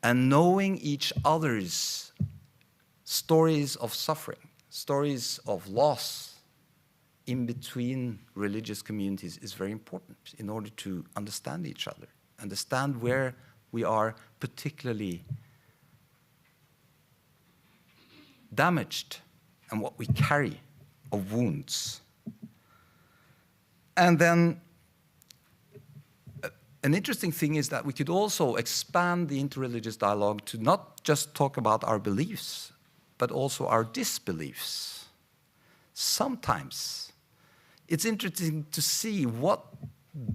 and knowing each other's stories of suffering, stories of loss in between religious communities is very important in order to understand each other, understand where we are particularly damaged and what we carry of wounds. And then an interesting thing is that we could also expand the interreligious dialogue to not just talk about our beliefs, but also our disbeliefs. Sometimes it's interesting to see what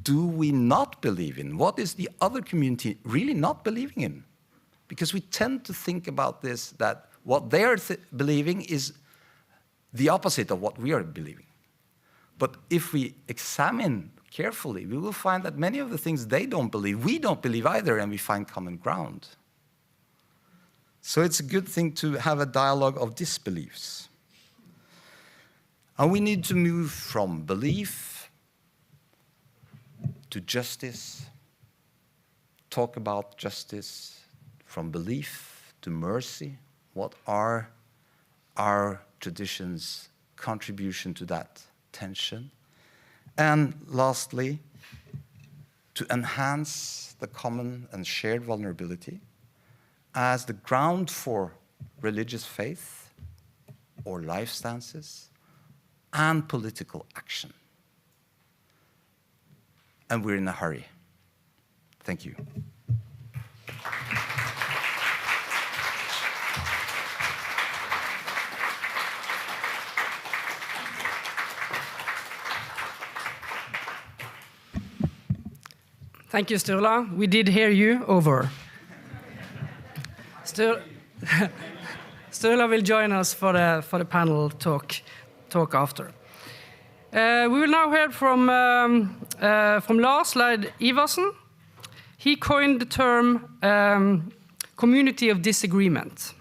do we not believe in? What is the other community really not believing in? Because we tend to think about this, that what they are believing is the opposite of what we are believing. But if we examine carefully, we will find that many of the things they don't believe, we don't believe either, and we find common ground. So it's a good thing to have a dialogue of disbeliefs. And we need to move from belief to justice, talk about justice, from belief to mercy. What are our traditions' contribution to that tension? And lastly, to enhance the common and shared vulnerability as the ground for religious faith or life stances and political action. And we're in a hurry. Thank you. Thank you, Sturla. We did hear you. Over. Sturla will join us for the panel talk after. We will now hear from Lars Leid Iversen. He coined the term community of disagreement.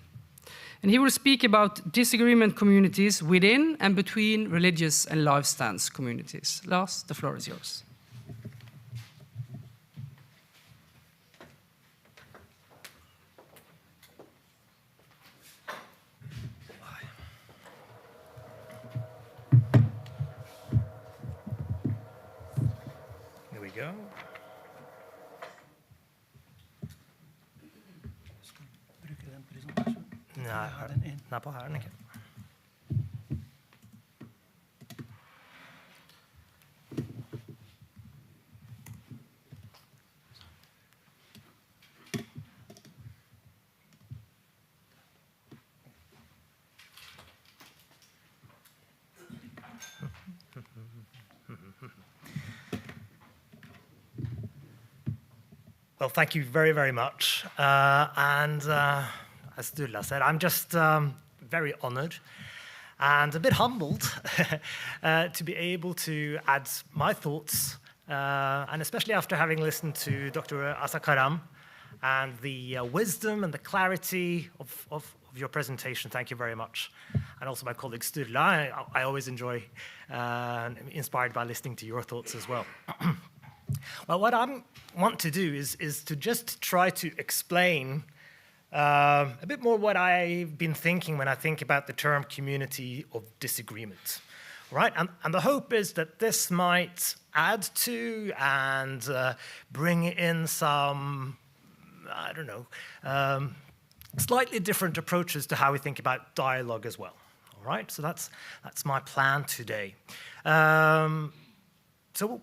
And he will speak about disagreement communities within and between religious and life stance communities. Lars, the floor is yours. Go. Nei, den er på her, den ikke. Well, thank you very, very much. As Sturla said, I'm just very honored and a bit humbled to be able to add my thoughts, and especially after having listened to Dr. Asakaram and the wisdom and the clarity of your presentation. Thank you very much. And also my colleague Sturla. I always enjoy inspired by listening to your thoughts as well. Well, what I want to do is to just try to explain a bit more what I've been thinking when I think about the term community of disagreement, right? And the hope is that this might add to and bring in some, I don't know, slightly different approaches to how we think about dialogue as well, all right? So that's my plan today. So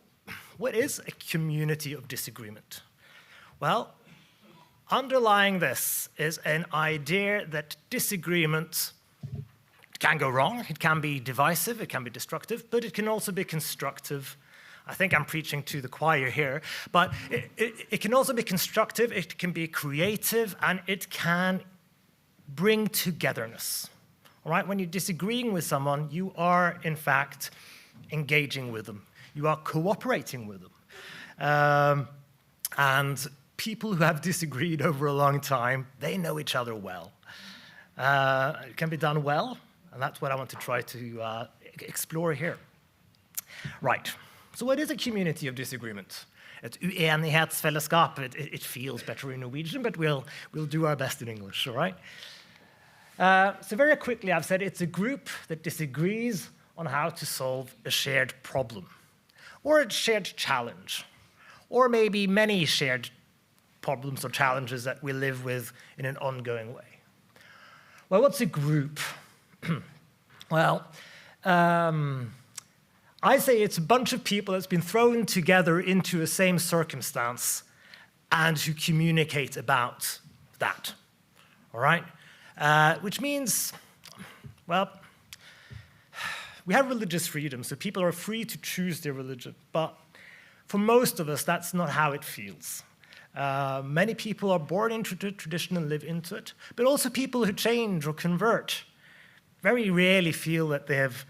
what is a community of disagreement? Well, underlying this is an idea that disagreement can go wrong, it can be divisive, it can be destructive, but it can also be constructive. I think I'm preaching to the choir here, but it can also be constructive, it can be creative, and it can bring togetherness. All right, when you're disagreeing with someone, you are, in fact, engaging with them. You are cooperating with them. And people who have disagreed over a long time, they know each other well. It can be done well, and that's what I want to try to explore here. Right, so what is a community of disagreement? Et uenighetsfellesskap. It feels better in Norwegian, but we'll do our best in English, all right? So very quickly, I've said it's a group that disagrees on how to solve a shared problem, or a shared challenge, or maybe many shared problems or challenges that we live with in an ongoing way. Well, what's a group? Well, I say it's a bunch of people that's been thrown together into a same circumstance and who communicate about that, all right? Which means, well, we have religious freedom, so people are free to choose their religion, but for most of us, that's not how it feels. Many people are born into the tradition and live into it, but also people who change or convert very rarely feel that they have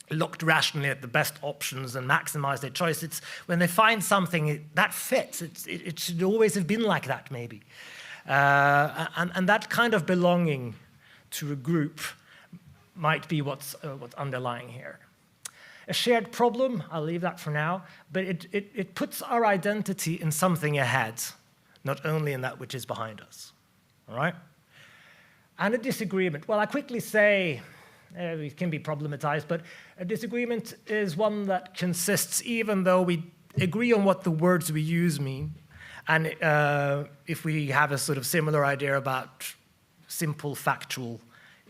looked rationally at the best options and maximized their choice. It's when they find something that fits, it should always have been like that, maybe. And that kind of belonging to a group might be what's underlying here. a shared problem, I'll leave that for now, but it puts our identity in something ahead, not only in that which is behind us, all right? And a disagreement, well, I quickly say, it can be problematized, but a disagreement is one that consists, even though we agree on what the words we use mean, and if we have a sort of similar idea about simple factual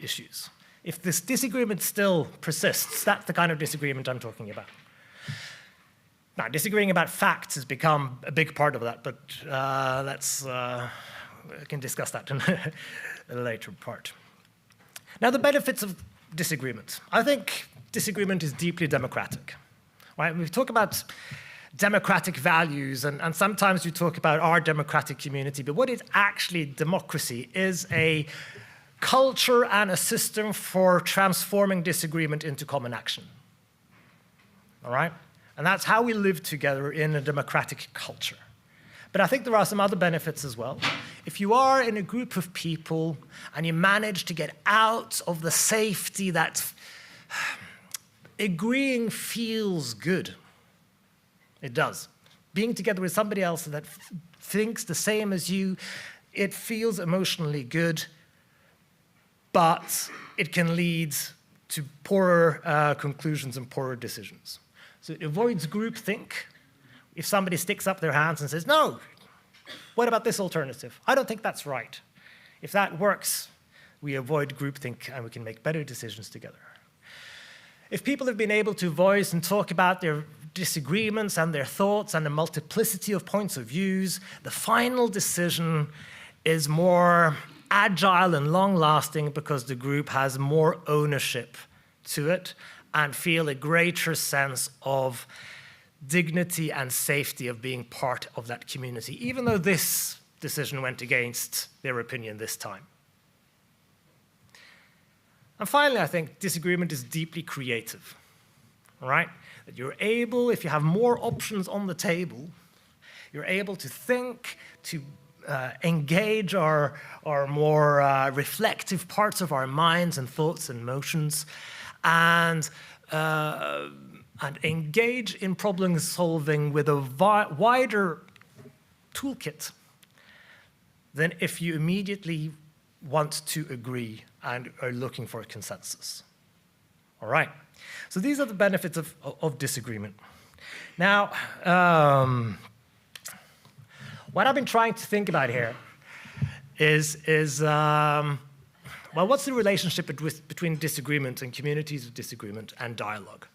issues. If this disagreement still persists, that's the kind of disagreement I'm talking about. Now, disagreeing about facts has become a big part of that, but we can discuss that in a later part. Now, the benefits of disagreement. I think disagreement is deeply democratic. Right? We talk about democratic values, and sometimes we talk about our democratic community, but what is actually democracy is a culture and a system for transforming disagreement into common action. All right? And that's how we live together in a democratic culture. But I think there are some other benefits as well. If you are in a group of people and you manage to get out of the safety that agreeing feels good, it does. Being together with somebody else that thinks the same as you, it feels emotionally good, but it can lead to poorer conclusions and poorer decisions. So it avoids groupthink. If somebody sticks up their hands and says, no, what about this alternative? I don't think that's right. If that works, we avoid groupthink and we can make better decisions together. If people have been able to voice and talk about their disagreements and their thoughts and a multiplicity of points of views, the final decision is more agile and long-lasting because the group has more ownership to it and feel a greater sense of dignity and safety of being part of that community, even though this decision went against their opinion this time. And finally, I think disagreement is deeply creative, all right? That you're able, if you have more options on the table, you're able to think, to engage our more reflective parts of our minds and thoughts and emotions, and engage in problem solving with a wider toolkit than if you immediately want to agree and are looking for a consensus. All right, so these are the benefits of disagreement. Now, what I've been trying to think about here is well, what's the relationship between disagreement and communities of disagreement and dialogue?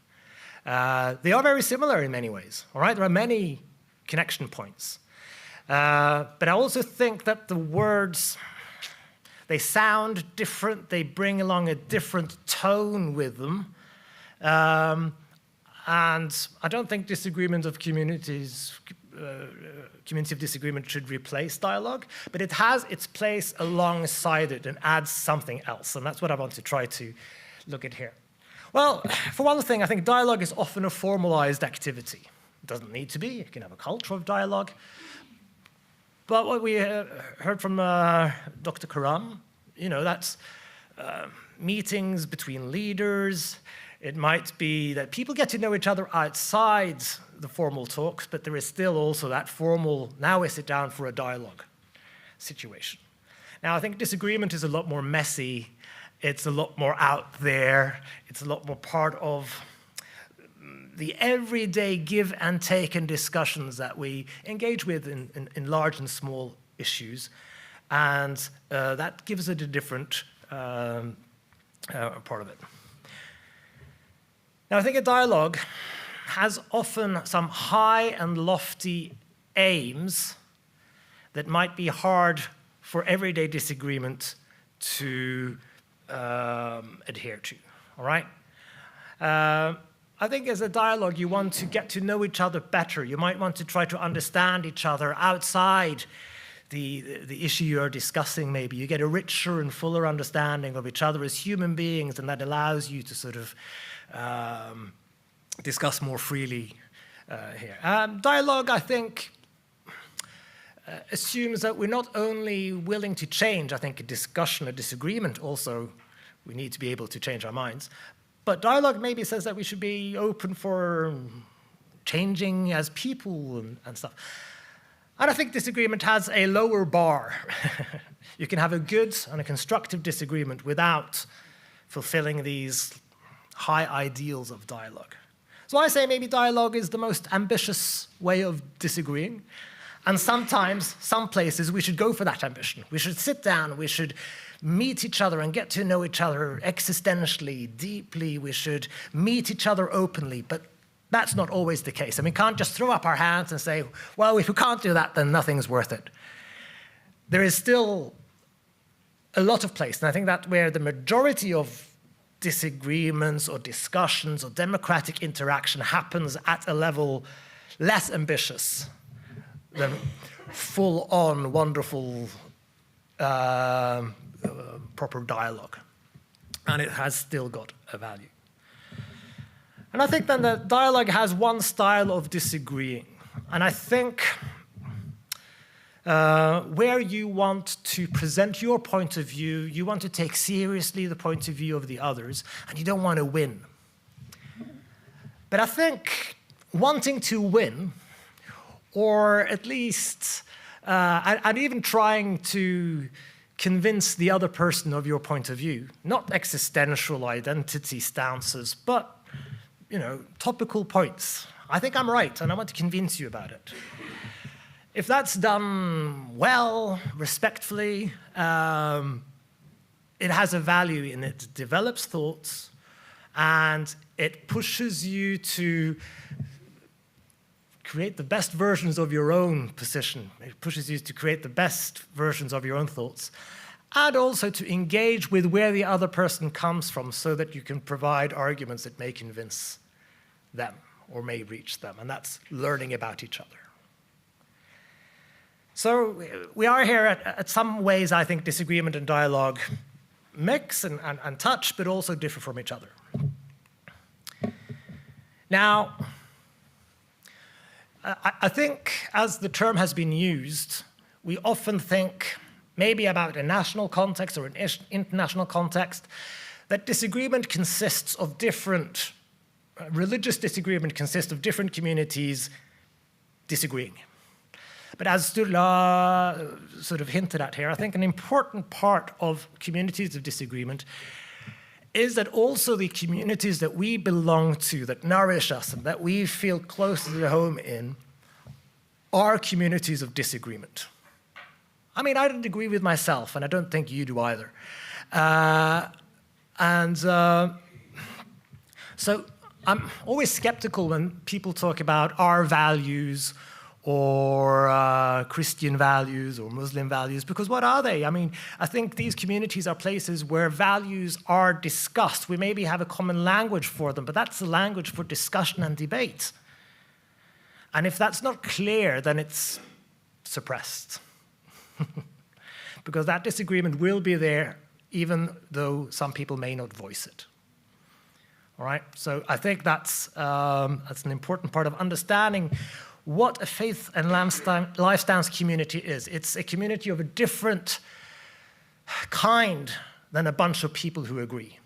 They are very similar in many ways, all right? There are many connection points. But I also think that the words, they sound different, they bring along a different tone with them. And I don't think disagreement of communities, community of disagreement should replace dialogue, but it has its place alongside it and adds something else, and that's what I want to try to look at here. Well, for one thing, I think dialogue is often a formalized activity. It doesn't need to be. You can have a culture of dialogue. But what we heard from Dr. Karam, that's meetings between leaders. It might be that people get to know each other outside the formal talks, but there is still also that formal, now we sit down for a dialogue situation. Now, I think disagreement is a lot more messy. It's a lot more out there. It's a lot more part of the everyday give and take and discussions that we engage with in large and small issues. And that gives it a different part of it. Now, I think a dialogue has often some high and lofty aims that might be hard for everyday disagreement to adhere to, all right? I think as a dialogue, you want to get to know each other better. You might want to try to understand each other outside the issue you're discussing, maybe. You get a richer and fuller understanding of each other as human beings, and that allows you to sort of discuss more freely here. Dialogue, I think, assumes that we're not only willing to change. I think a discussion, a disagreement also, we need to be able to change our minds. But dialogue maybe says that we should be open for changing as people and stuff. And I think disagreement has a lower bar. You can have a good and a constructive disagreement without fulfilling these high ideals of dialogue. So I say maybe dialogue is the most ambitious way of disagreeing. And sometimes, some places, we should go for that ambition. We should sit down, we should meet each other and get to know each other existentially, deeply. We should meet each other openly, but that's not always the case. And we can't just throw up our hands and say, well, if we can't do that, then nothing's worth it. There is still a lot of place, and I think that where the majority of disagreements or discussions or democratic interaction happens at a level less ambitious than full-on, wonderful, proper dialogue. And it has still got a value. And I think then that dialogue has one style of disagreeing. And I think where you want to present your point of view, you want to take seriously the point of view of the others, and you don't want to win. But I think wanting to win, or at least, and even trying to convince the other person of your point of view, not existential identity stances, but topical points. I think I'm right, and I want to convince you about it. If that's done well, respectfully, it has a value in it. It develops thoughts, and it pushes you to create the best versions of your own position. It pushes you to create the best versions of your own thoughts, and also to engage with where the other person comes from so that you can provide arguments that may convince them or may reach them, and that's learning about each other. So we are here at some ways, I think, disagreement and dialogue mix and touch, but also differ from each other. Now, I think as the term has been used, we often think maybe about a national context or an international context, that disagreement consists of different, religious disagreement consists of different communities disagreeing. But as Sturla sort of hinted at here, I think an important part of communities of disagreement is that also the communities that we belong to, that nourish us, and that we feel close to home in, are communities of disagreement. I mean, I don't agree with myself, and I don't think you do either. So I'm always skeptical when people talk about our values or Christian values or Muslim values, because what are they? I mean, I think these communities are places where values are discussed. We maybe have a common language for them, but that's a language for discussion and debate. And if that's not clear, then it's suppressed. Because that disagreement will be there, even though some people may not voice it. All right, so I think that's an important part of understanding what a faith and life stance community is. It's a community of a different kind than a bunch of people who agree.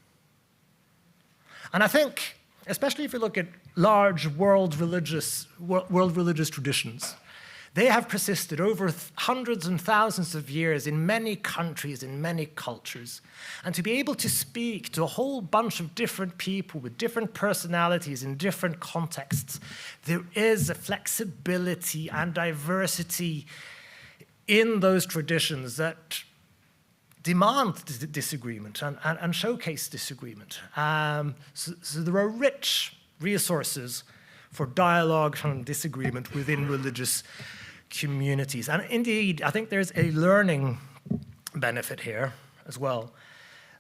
And I think, especially if you look at large world religious traditions, they have persisted over hundreds and thousands of years in many countries, in many cultures. And to be able to speak to a whole bunch of different people with different personalities in different contexts, there is a flexibility and diversity in those traditions that demand disagreement and showcase disagreement. So there are rich resources for dialogue and disagreement within religious communities. And indeed, I think there's a learning benefit here as well.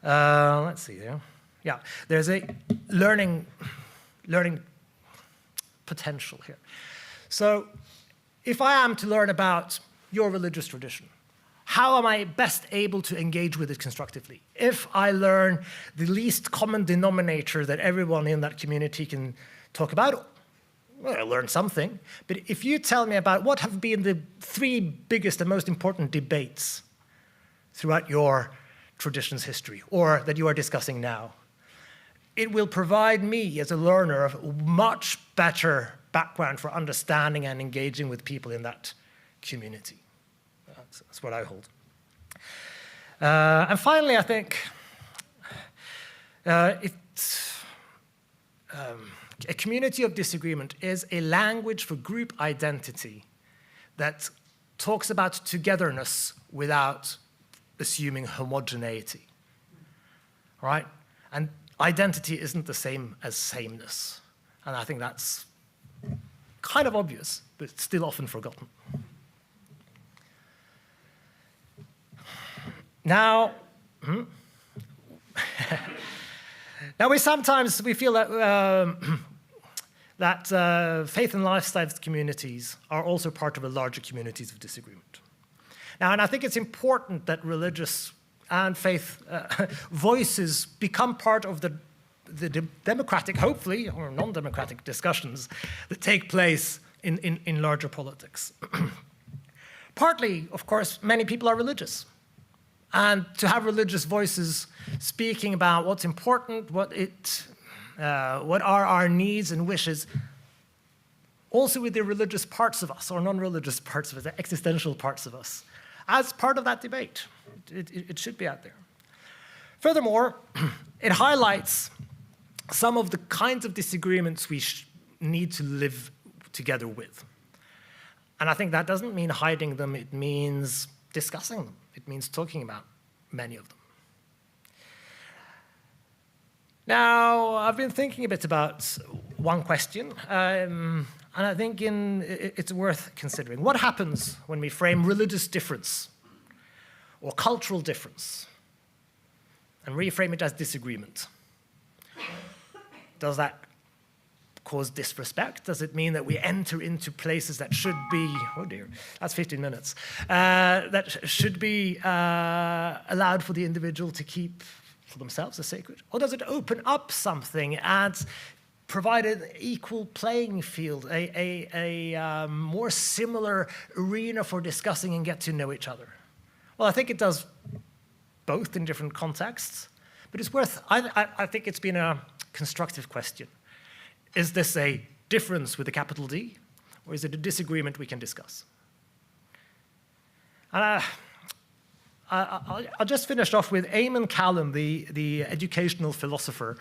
Let's see here. Yeah, there's a learning potential here. So if I am to learn about your religious tradition, how am I best able to engage with it constructively? If I learn the least common denominator that everyone in that community can talk about, well, I learned something. But if you tell me about what have been the 3 biggest and most important debates throughout your tradition's history, or that you are discussing now, it will provide me as a learner a much better background for understanding and engaging with people in that community. That's what I hold. And finally, I think a community of disagreement is a language for group identity that talks about togetherness without assuming homogeneity. Right? And identity isn't the same as sameness. And I think that's kind of obvious, but it's still often forgotten. Now, now we feel that that faith and lifestyle communities are also part of a larger communities of disagreement. Now, and I think it's important that religious and faith voices become part of the democratic, hopefully, or non-democratic discussions that take place in larger politics. Partly, of course, many people are religious. And to have religious voices speaking about what's important, what are our needs and wishes, also with the religious parts of us, or non-religious parts of us, the existential parts of us, as part of that debate. It should be out there. Furthermore, it highlights some of the kinds of disagreements we need to live together with. And I think that doesn't mean hiding them, it means discussing them. It means talking about many of them. Now, I've been thinking a bit about one question, and I think it's worth considering. What happens when we frame religious difference or cultural difference and reframe it as disagreement? Does that cause disrespect? Does it mean that we enter into places that should be, oh dear, that's 15 minutes, that should be allowed for the individual to keep for themselves as sacred? Or does it open up something and provide an equal playing field, a more similar arena for discussing and get to know each other? Well, I think it does both in different contexts, but it's worth, I think it's been a constructive question. Is this a difference with a capital D, or is it a disagreement we can discuss? And I'll just finish off with Eamon Callan, the educational philosopher.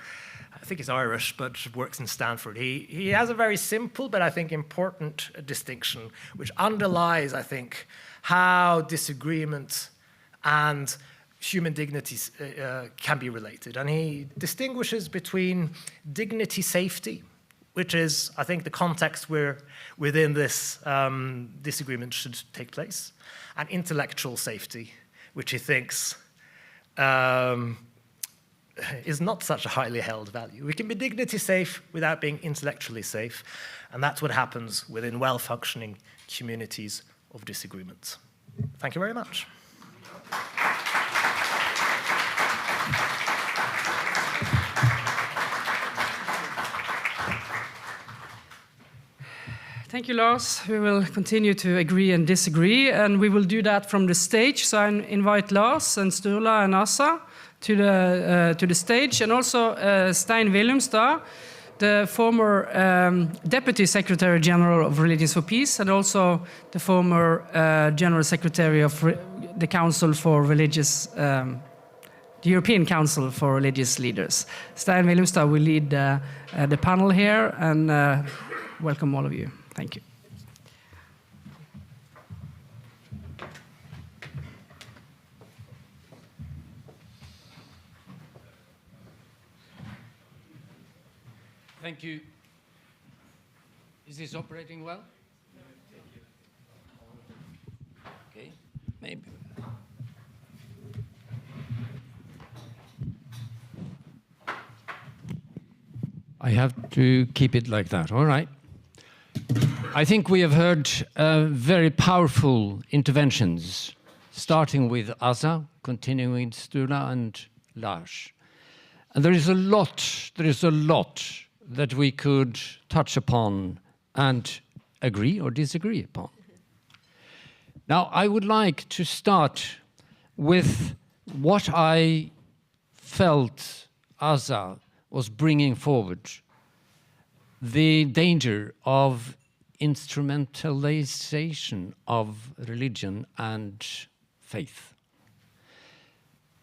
I think he's Irish, but works in Stanford. He has a very simple, but I think important distinction, which underlies, I think, how disagreement and human dignity can be related. And he distinguishes between dignity safety, which is, I think, the context where within this disagreement should take place, and intellectual safety, which he thinks is not such a highly held value. We can be dignity safe without being intellectually safe, and that's what happens within well-functioning communities of disagreement. Thank you very much. Thank you, Lars. We will continue to agree and disagree, and we will do that from the stage. So I invite Lars and Sturla and Asa to the stage, and also Stein Willumstad, the former Deputy Secretary General of Religions for Peace, and also the former General Secretary of the Council for Religious, the European Council for Religious Leaders. Stein Willumstad will lead the panel here, and welcome all of you. Thank you. Thank you. Is this operating well? Okay, maybe. I have to keep it like that, all right. I think we have heard very powerful interventions, starting with Asa, continuing with Sturla and Lars. And there is a lot that we could touch upon and agree or disagree upon. Now, I would like to start with what I felt Asa was bringing forward the danger of instrumentalization of religion and faith.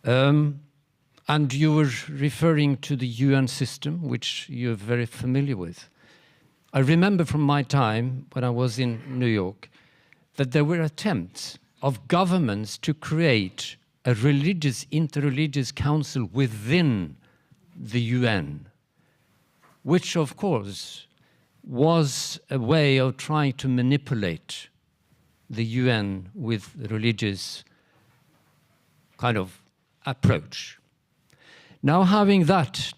And you were referring to the UN system, which you're very familiar with. I remember from my time when I was in New York that there were attempts of governments to create a religious, interreligious council within the UN, which of course was a way of trying to manipulate the UN with religious kind of approach. Now, having that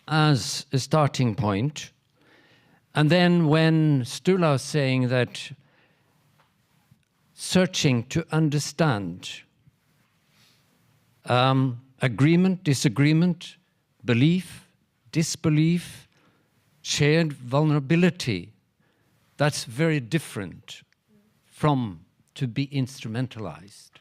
as a starting point, and then when Sturla was saying that searching to understand agreement, disagreement, belief, disbelief, shared vulnerability, that's very different from to be instrumentalized.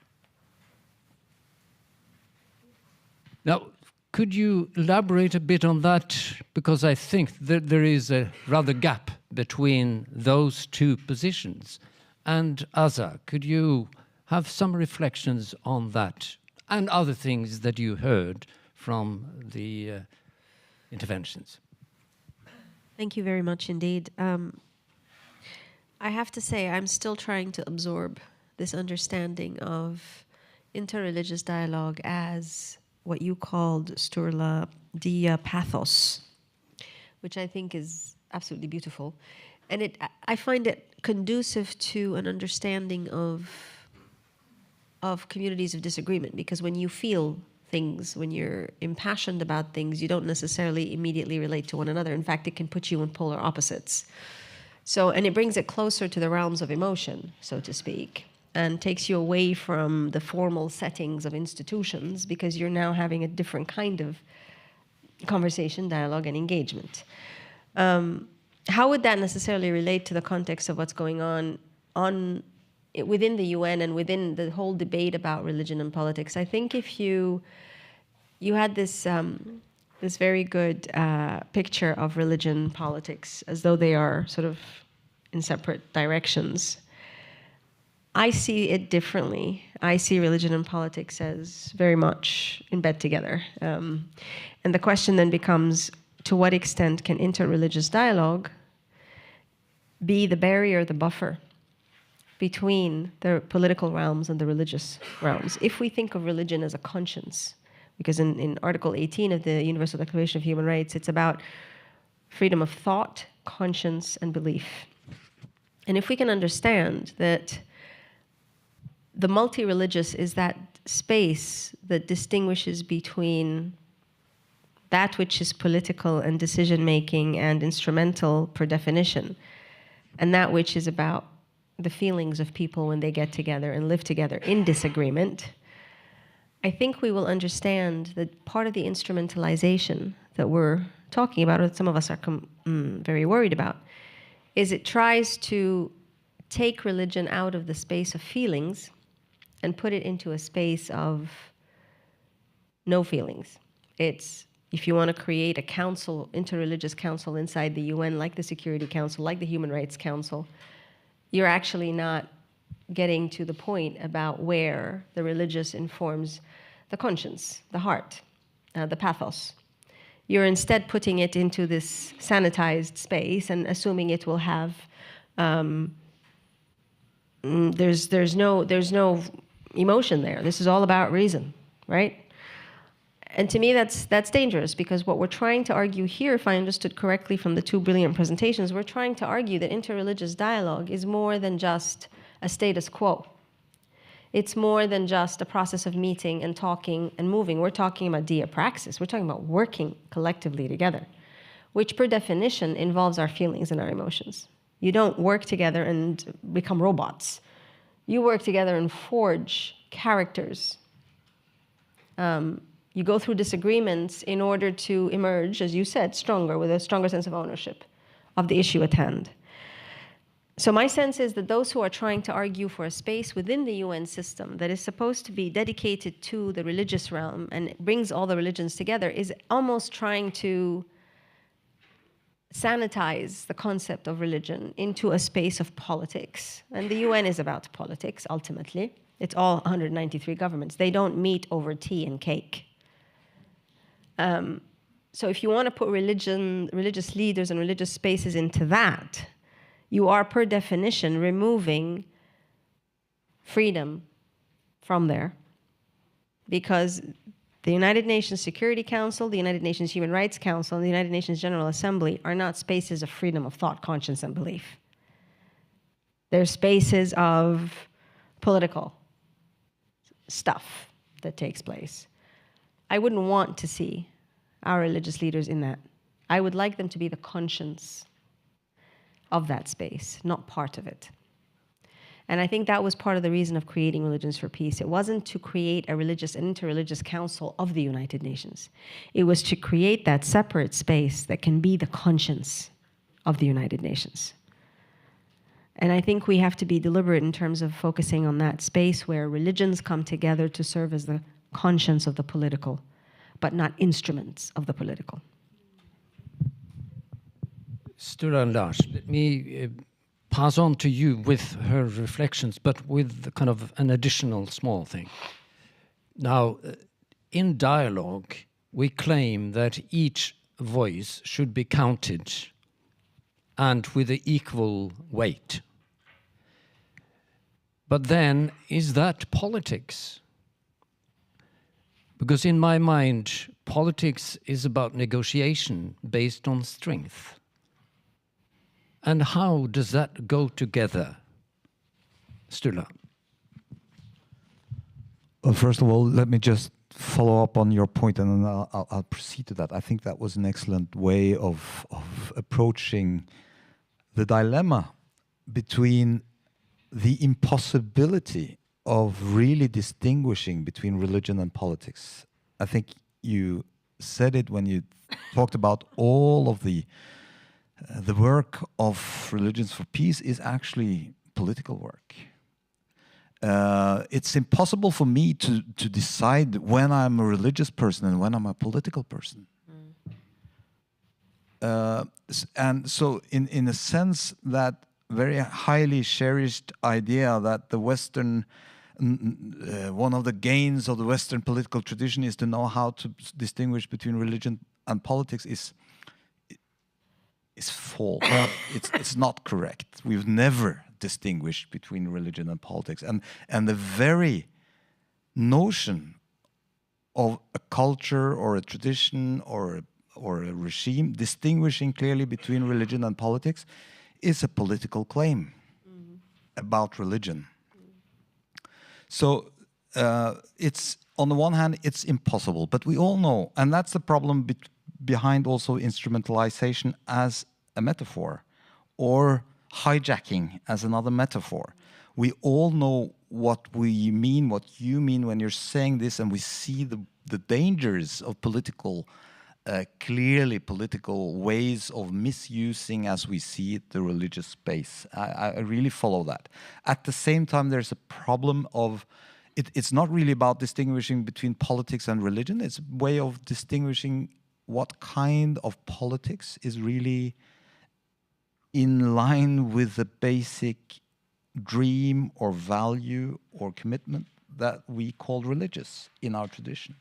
Now, could you elaborate a bit on that? Because I think that there is a rather gap between those two positions. And Asa, could you have some reflections on that and other things that you heard from the interventions? Thank you very much indeed. I have to say, I'm still trying to absorb this understanding of interreligious dialogue as what you called, Sturla, the pathos, which I think is absolutely beautiful. And I find it conducive to an understanding of communities of disagreement, because when you feel things, when you're impassioned about things, you don't necessarily immediately relate to one another. In fact, it can put you in polar opposites. So, and it brings it closer to the realms of emotion, so to speak, and takes you away from the formal settings of institutions, because you're now having a different kind of conversation, dialogue, and engagement. How would that necessarily relate to the context of what's going on within the UN and within the whole debate about religion and politics? I think if you had this this very good picture of religion, politics, as though they are sort of in separate directions. I see it differently. I see religion and politics as very much in bed together. And the question then becomes, to what extent can interreligious dialogue be the barrier, the buffer between the political realms and the religious realms? If we think of religion as a conscience, because in Article 18 of the Universal Declaration of Human Rights, it's about freedom of thought, conscience, and belief. And if we can understand that the multi-religious is that space that distinguishes between that which is political and decision-making and instrumental per definition, and that which is about the feelings of people when they get together and live together in disagreement, I think we will understand that part of the instrumentalization that we're talking about, or that some of us are very worried about, is it tries to take religion out of the space of feelings and put it into a space of no feelings. It's, if you want to create a council, interreligious council inside the UN, like the Security Council, like the Human Rights Council, you're actually not getting to the point about where the religious informs the conscience, the heart, the pathos. You're instead putting it into this sanitized space and assuming it will have, there's no emotion there. This is all about reason, right? And to me, that's dangerous, because what we're trying to argue here, if I understood correctly from the two brilliant presentations, we're trying to argue that interreligious dialogue is more than just a status quo. It's more than just a process of meeting and talking and moving. We're talking about diapraxis. We're talking about working collectively together, which per definition involves our feelings and our emotions. You don't work together and become robots. You work together and forge characters. You go through disagreements in order to emerge, as you said, stronger, with a stronger sense of ownership of the issue at hand. So my sense is that those who are trying to argue for a space within the UN system that is supposed to be dedicated to the religious realm and brings all the religions together is almost trying to sanitize the concept of religion into a space of politics. And the UN is about politics, ultimately. It's all 193 governments. They don't meet over tea and cake. So if you want to put religious leaders and religious spaces into that, you are, per definition, removing freedom from there, because the United Nations Security Council, the United Nations Human Rights Council, and the United Nations General Assembly are not spaces of freedom of thought, conscience, and belief. They're spaces of political stuff that takes place. I wouldn't want to see our religious leaders in that. I would like them to be the conscience of that space, not part of it. And I think that was part of the reason of creating Religions for Peace. It wasn't to create an interreligious council of the United Nations. It was to create that separate space that can be the conscience of the United Nations. And I think we have to be deliberate in terms of focusing on that space where religions come together to serve as the conscience of the political, but not instruments of the political. Sture and Lars, let me pass on to you with her reflections, but with kind of an additional small thing. Now, in dialogue, we claim that each voice should be counted and with an equal weight. But then, is that politics? Because in my mind, politics is about negotiation based on strength. And how does that go together? Sture. Well, first of all, let me just follow up on your point, and then I'll proceed to that. I think that was an excellent way of approaching the dilemma between the impossibility of really distinguishing between religion and politics. I think you said it when you talked about all of the work of Religions for Peace is actually political work. It's impossible for me to decide when I'm a religious person and when I'm a political person. And so in a sense, that very highly cherished idea that the Western, one of the gains of the Western political tradition is to know how to distinguish between religion and politics is false. It's not correct. We've never distinguished between religion and politics. And the very notion of a culture or a tradition or a regime distinguishing clearly between religion and politics is a political claim about religion. So it's, on the one hand, it's impossible, but we all know, and that's the problem behind also instrumentalization as a metaphor, or hijacking as another metaphor. We all know what we mean, what you mean when you're saying this, and we see the dangers of political, clearly political ways of misusing, as we see it, the religious space. I really follow that. At the same time, there's a problem of, it's not really about distinguishing between politics and religion, it's a way of distinguishing what kind of politics is really in line with the basic dream or value or commitment that we call religious in our tradition.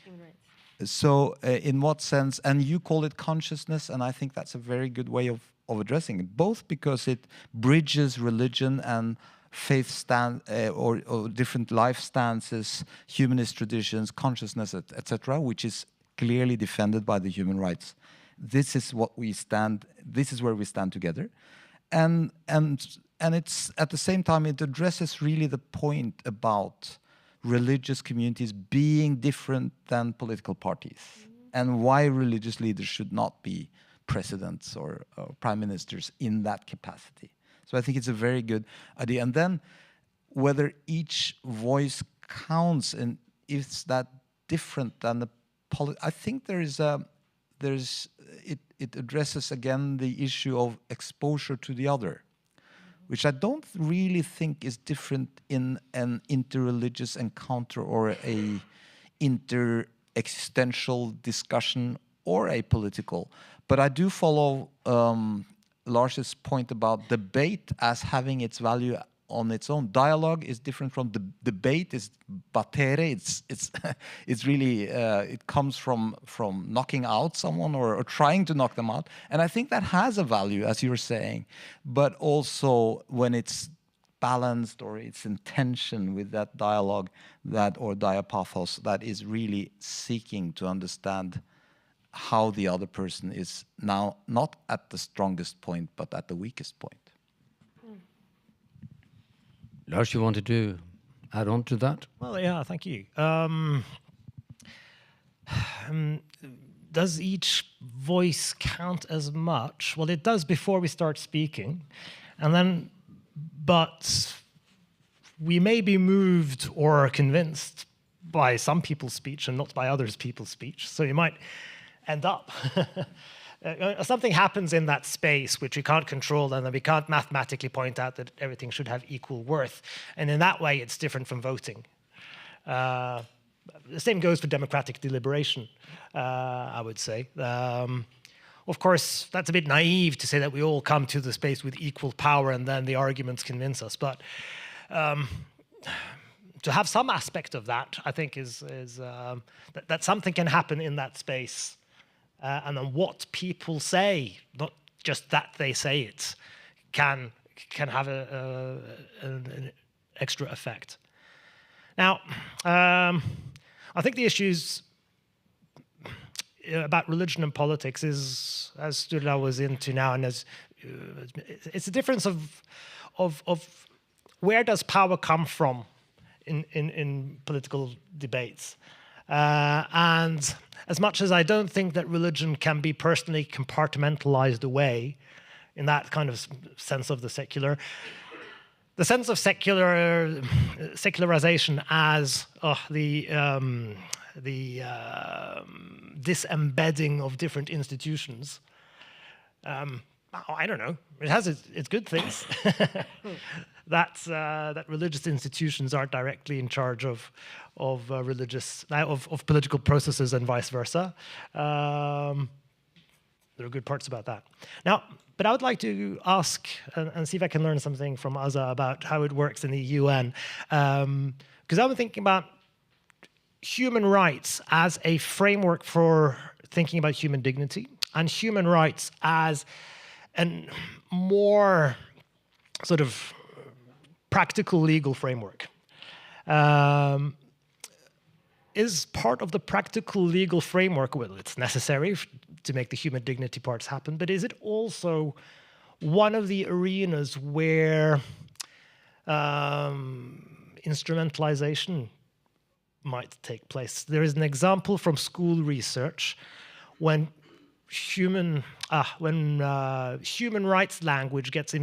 Right. So in what sense, and you call it consciousness, and I think that's a very good way of addressing it, both because it bridges religion and faith or different life stances, humanist traditions, consciousness, etc., which is clearly defended by the human rights. This is what we stand. This is where we stand together, and it's at the same time it addresses really the point about religious communities being different than political parties, and why religious leaders should not be presidents or prime ministers in that capacity. So I think it's a very good idea. And then whether each voice counts and is that different than the I think it addresses again the issue of exposure to the other. which I don't really think is different in an interreligious encounter or a inter-existential discussion or a political. But I do follow Lars's point about debate as having its value on its own. Dialogue is different from debate. It's battere. It's really it comes from knocking out someone or trying to knock them out, and I think that has a value, as you were saying. But also when it's balanced or it's in tension with that dialogue, or diapathos, that is really seeking to understand how the other person is now not at the strongest point, but at the weakest point. Lars, you wanted to add on to that? Well, yeah, thank you. Does each voice count as much? Well, it does before we start speaking, and then, but we may be moved or convinced by some people's speech and not by others' people's speech. So you might end up. Something happens in that space which we can't control, and then we can't mathematically point out that everything should have equal worth. And in that way, it's different from voting. The same goes for democratic deliberation, I would say. Of course, that's a bit naive to say that we all come to the space with equal power and then the arguments convince us. But to have some aspect of that, I think, is that something can happen in that space. And then what people say, not just that they say it, can have an extra effect. Now, I think the issues about religion and politics is, as Sturla was into now, and as it's a difference of where does power come from in political debates. And as much as I don't think that religion can be personally compartmentalized away in that kind of sense of the secular, the sense of secularization as the disembedding of different institutions, I don't know. It has its good things. That religious institutions aren't directly in charge of political processes and vice versa. There are good parts about that. Now, but I would like to ask and see if I can learn something from Aza about how it works in the UN, because I'm thinking about human rights as a framework for thinking about human dignity, and human rights as a more sort of practical legal framework. Is part of the practical legal framework, well, it's necessary to make the human dignity parts happen, but is it also one of the arenas where instrumentalization might take place? There is an example from school research when human rights language gets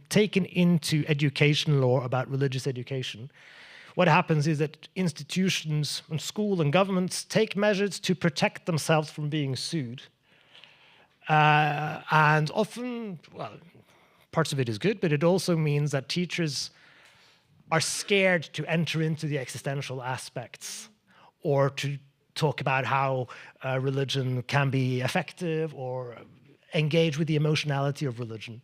taken into education law about religious education. What happens is that institutions and school and governments take measures to protect themselves from being sued. And often, well, parts of it is good, but it also means that teachers are scared to enter into the existential aspects or to talk about how religion can be effective or engage with the emotionality of religion.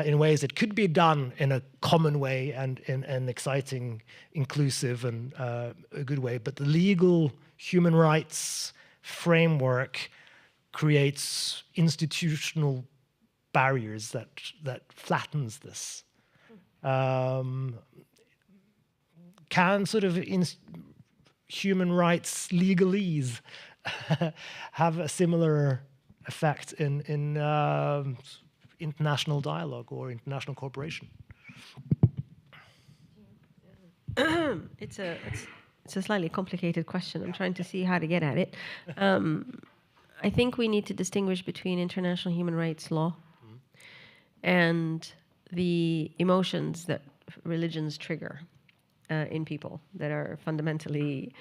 In ways that could be done in a common way and in an exciting, inclusive, and a good way. But the legal human rights framework creates institutional barriers that flattens this. Can sort of human rights legalese have a similar effect in international dialogue or international cooperation? It's a slightly complicated question. I'm trying to see how to get at it. I think we need to distinguish between international human rights law and the emotions that religions trigger in people that are fundamentally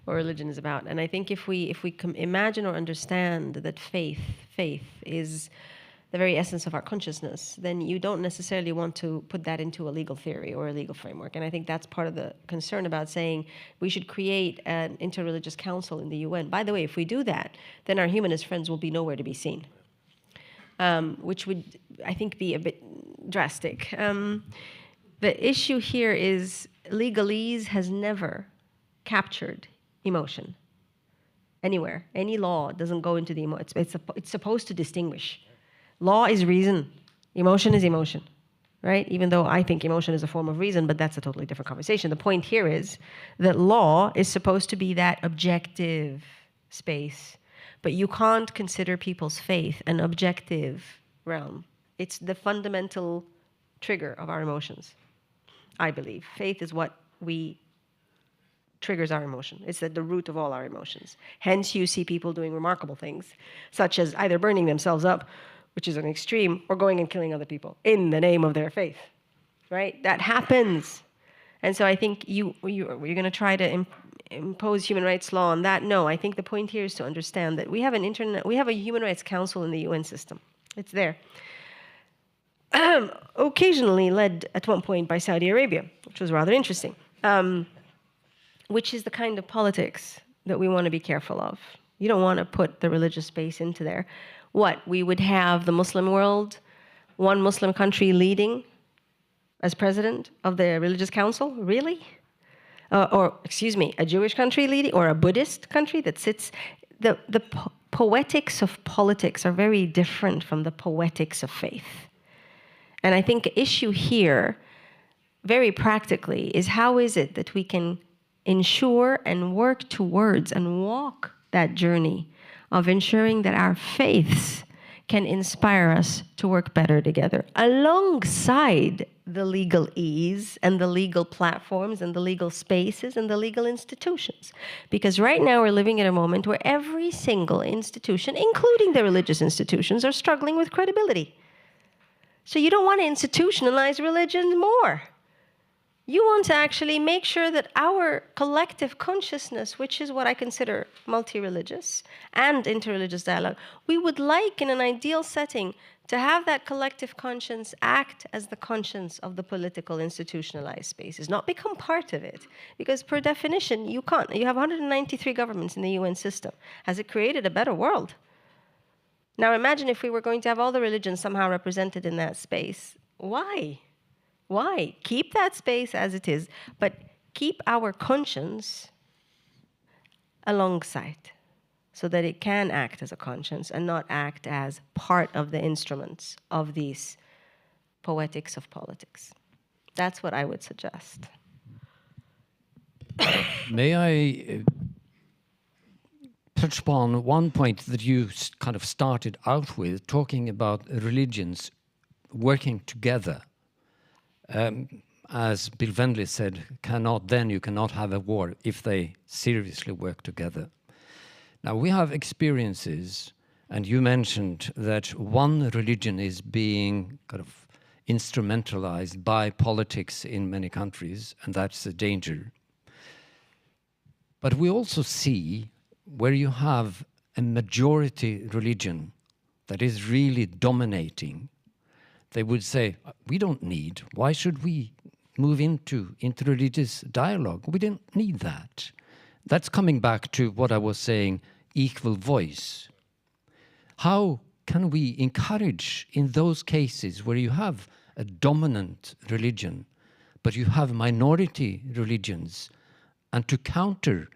what religion is about. And I think if we imagine or understand that faith is the very essence of our consciousness, then you don't necessarily want to put that into a legal theory or a legal framework. And I think that's part of the concern about saying we should create an interreligious council in the UN. By the way, if we do that, then our humanist friends will be nowhere to be seen, which would, I think, be a bit drastic. The issue here is legalese has never captured emotion anywhere. Any law doesn't go into the emotion. It's supposed to distinguish. Law is reason. Emotion is emotion, right? Even though I think emotion is a form of reason, but that's a totally different conversation. The point here is that law is supposed to be that objective space, but you can't consider people's faith an objective realm. It's the fundamental trigger of our emotions, I believe. Faith is what triggers our emotion. It's at the root of all our emotions. Hence, you see people doing remarkable things, such as either burning themselves up, which is an extreme, or going and killing other people in the name of their faith, right? That happens. And so I think you're going to try to impose human rights law on that. No, I think the point here is to understand that we have a human rights council in the UN system. It's there. Occasionally led at one point by Saudi Arabia, which was rather interesting, which is the kind of politics that we want to be careful of. You don't want to put the religious space into there. What, we would have the Muslim world, one Muslim country leading as president of the religious council? Really? A Jewish country leading, or a Buddhist country that sits... The poetics of politics are very different from the poetics of faith. And I think the issue here, very practically, is how is it that we can ensure and work towards and walk that journey of ensuring that our faiths can inspire us to work better together, alongside the legal ease and the legal platforms and the legal spaces and the legal institutions. Because right now we're living at a moment where every single institution, including the religious institutions, are struggling with credibility. So you don't want to institutionalize religion more. You want to actually make sure that our collective consciousness, which is what I consider multi-religious and interreligious dialogue, we would like, in an ideal setting, to have that collective conscience act as the conscience of the political institutionalized spaces, not become part of it. Because per definition, you can't. You have 193 governments in the UN system. Has it created a better world? Now imagine if we were going to have all the religions somehow represented in that space. Why? Why? Keep that space as it is, but keep our conscience alongside so that it can act as a conscience and not act as part of the instruments of these poetics of politics. That's what I would suggest. May I touch upon one point that you kind of started out with, talking about religions working together? As Bill Wendley said, you cannot have a war if they seriously work together. Now, we have experiences, and you mentioned that one religion is being kind of instrumentalized by politics in many countries, and that's a danger. But we also see where you have a majority religion that is really dominating. They would say, we don't need, why should we move into interreligious dialogue? We don't need that. That's coming back to what I was saying, equal voice. How can we encourage in those cases where you have a dominant religion, but you have minority religions, and to counter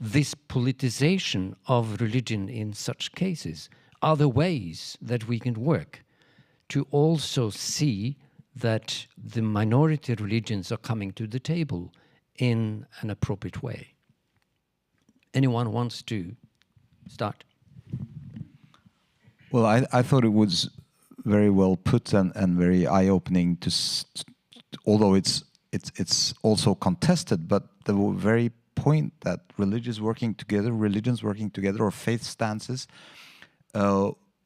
this politicization of religion in such cases? Are there ways that we can work to also see that the minority religions are coming to the table in an appropriate way? Anyone wants to start? Well, I thought it was very well put and very eye-opening, although it's also contested, but the very point that religions working together, or faith stances,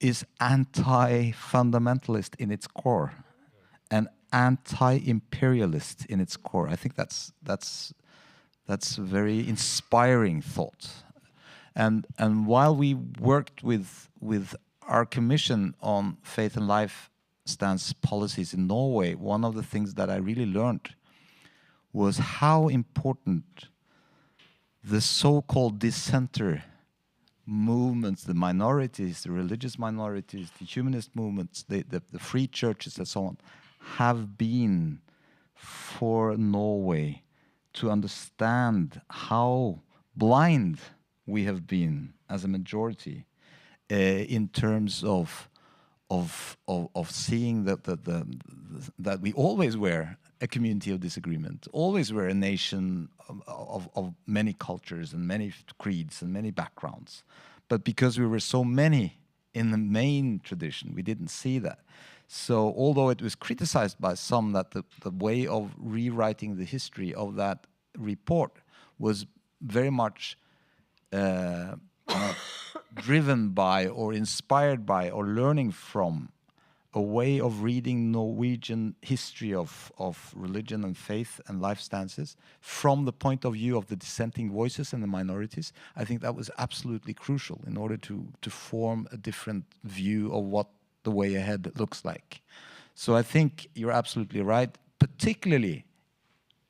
is anti-fundamentalist in its core and anti-imperialist in its core. I think that's a very inspiring thought. And while we worked with our commission on faith and life stance policies in Norway, one of the things that I really learned was how important the so-called dissenter movements, the minorities, the religious minorities, the humanist movements, the free churches and so on, have been for Norway to understand how blind we have been as a majority in terms of seeing that we always were a community of disagreement, always were a nation of many cultures and many creeds and many backgrounds. But because we were so many in the main tradition, we didn't see that. So although it was criticized by some that the way of rewriting the history of that report was very much driven by or inspired by or learning from a way of reading Norwegian history of religion and faith and life stances from the point of view of the dissenting voices and the minorities, I think that was absolutely crucial in order to form a different view of what the way ahead looks like. So I think you're absolutely right, particularly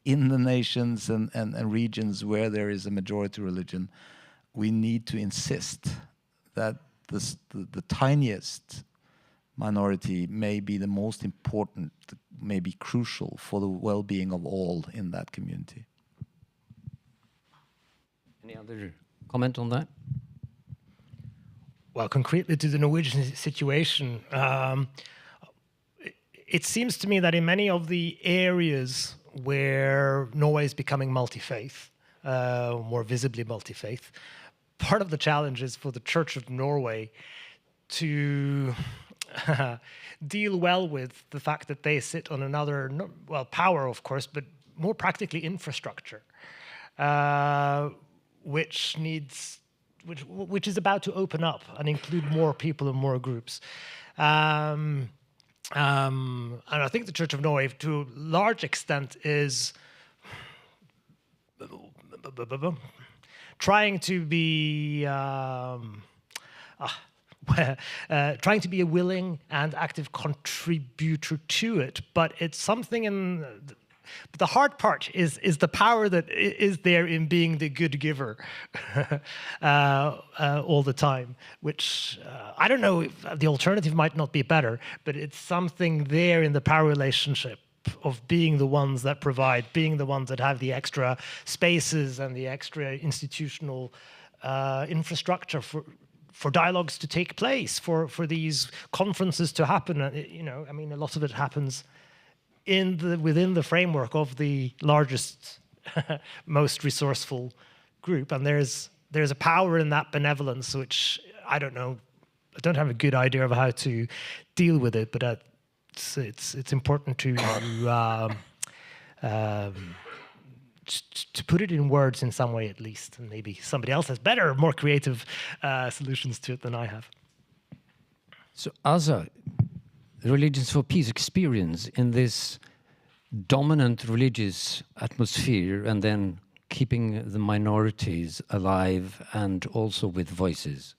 in the nations and regions where there is a majority religion, we need to insist that the tiniest minority may be the most important, may be crucial for the well-being of all in that community. Any other comment on that? Well, concretely to the Norwegian situation, it seems to me that in many of the areas where Norway is becoming multi-faith, more visibly multi-faith, part of the challenge is for the Church of Norway to deal well with the fact that they sit on another, well, power, of course, but more practically infrastructure, which is about to open up and include more people and more groups. And I think the Church of Norway, to a large extent, is trying to be trying to be a willing and active contributor to it, but it's something in the hard part is the power that is there in being the good giver all the time, which I don't know if the alternative might not be better, but it's something there in the power relationship of being the ones that provide, being the ones that have the extra spaces and the extra institutional infrastructure for dialogues to take place, for these conferences to happen. You know, I mean, a lot of it happens within the framework of the largest, most resourceful group, and there's a power in that benevolence, which I don't know. I don't have a good idea of how to deal with it, but it's important to put it in words in some way at least, and maybe somebody else has better, more creative solutions to it than I have. So, Asa, Religions for Peace experience in this dominant religious atmosphere and then keeping the minorities alive and also with voices?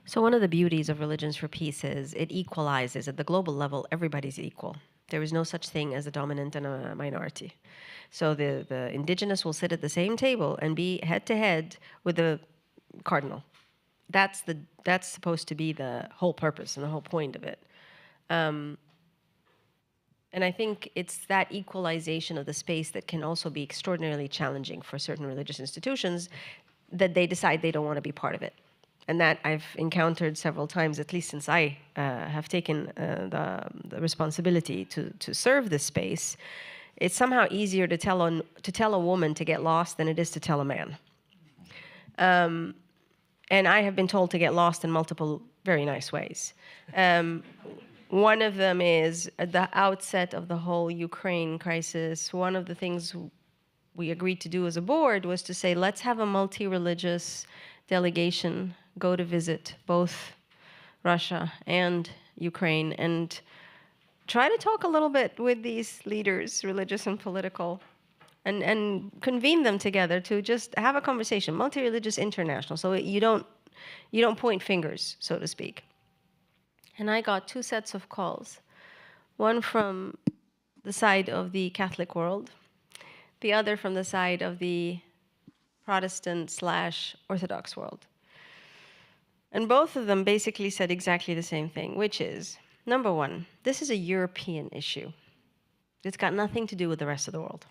So one of the beauties of Religions for Peace is it equalizes. At the global level, everybody's equal. There is no such thing as a dominant and a minority. So the indigenous will sit at the same table and be head-to-head with the cardinal. That's supposed to be the whole purpose and the whole point of it. And I think it's that equalization of the space that can also be extraordinarily challenging for certain religious institutions, that they decide they don't want to be part of it. And that I've encountered several times, at least since I have taken the responsibility to serve this space. It's somehow easier to tell a woman to get lost than it is to tell a man. And I have been told to get lost in multiple very nice ways. One of them is at the outset of the whole Ukraine crisis. One of the things we agreed to do as a board was to say, let's have a multi-religious delegation go to visit both Russia and Ukraine and try to talk a little bit with these leaders, religious and political, and convene them together to just have a conversation, multi-religious international. So you don't You don't point fingers, so to speak. And I got 2 sets of calls, one from the side of the Catholic world, the other from the side of the Protestant/Orthodox world. And both of them basically said exactly the same thing, which is, number one, this is a European issue. It's got nothing to do with the rest of the world.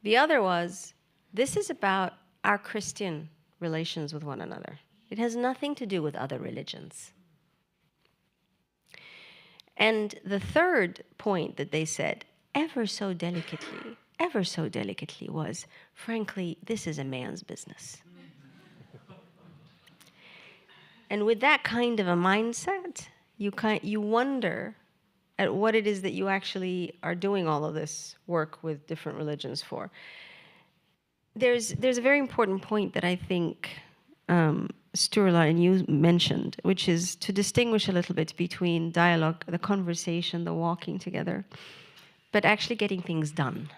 The other was, this is about our Christian relations with one another. It has nothing to do with other religions. And the third point that they said, ever so delicately, was, frankly, this is a man's business. And with that kind of a mindset, you wonder at what it is that you actually are doing all of this work with different religions for. There's a very important point that I think Sturla and you mentioned, which is to distinguish a little bit between dialogue, the conversation, the walking together, but actually getting things done